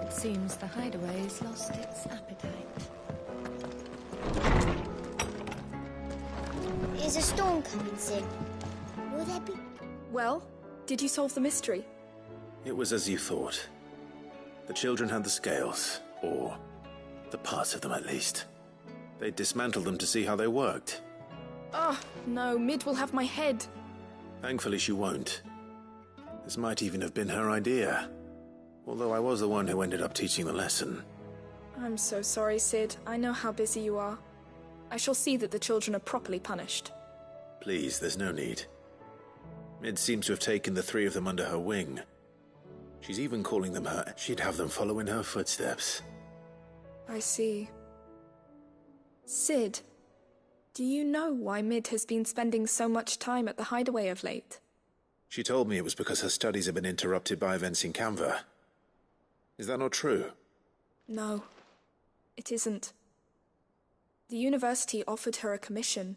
It seems the hideaway's lost its appetite. There's a storm coming, Sid. Will there be... Well, did you solve the mystery? It was as you thought. The children had the scales, or the parts of them at least. They dismantled them to see how they worked. Oh, no, Mid will have my head. Thankfully she won't. This might even have been her idea. Although I was the one who ended up teaching the lesson. I'm so sorry, Sid. I know how busy you are. I shall see that the children are properly punished. Please, there's no need. Mid seems to have taken the three of them under her wing. She's even calling them her. She'd have them follow in her footsteps. I see. Sid, do you know why Mid has been spending so much time at the hideaway of late? She told me it was because her studies have been interrupted by events in Canva. Is that not true? No, it isn't. The university offered her a commission.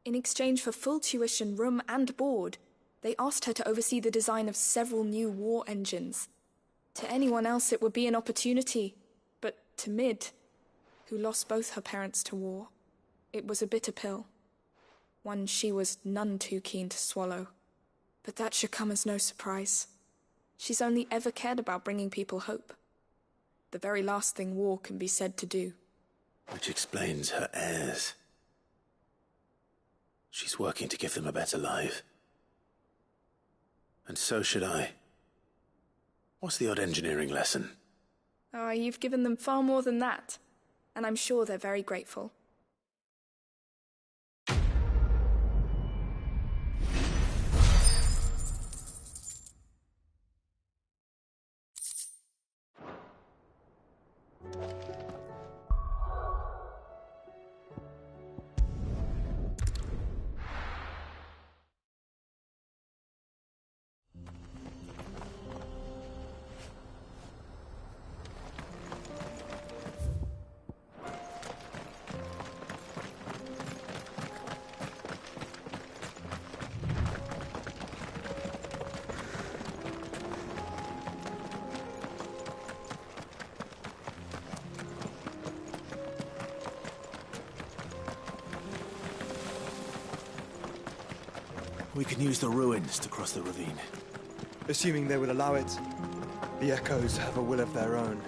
In exchange for full tuition, room and board, they asked her to oversee the design of several new war engines. To anyone else it would be an opportunity, but to Mid, who lost both her parents to war, it was a bitter pill. One she was none too keen to swallow. But that should come as no surprise. She's only ever cared about bringing people hope. The very last thing war can be said to do. Which explains her heirs. She's working to give them a better life. And so should I. What's the odd engineering lesson? Oh, you've given them far more than that. And I'm sure they're very grateful. We can use the ruins to cross the ravine. Assuming they will allow it. The Echoes have a will of their own.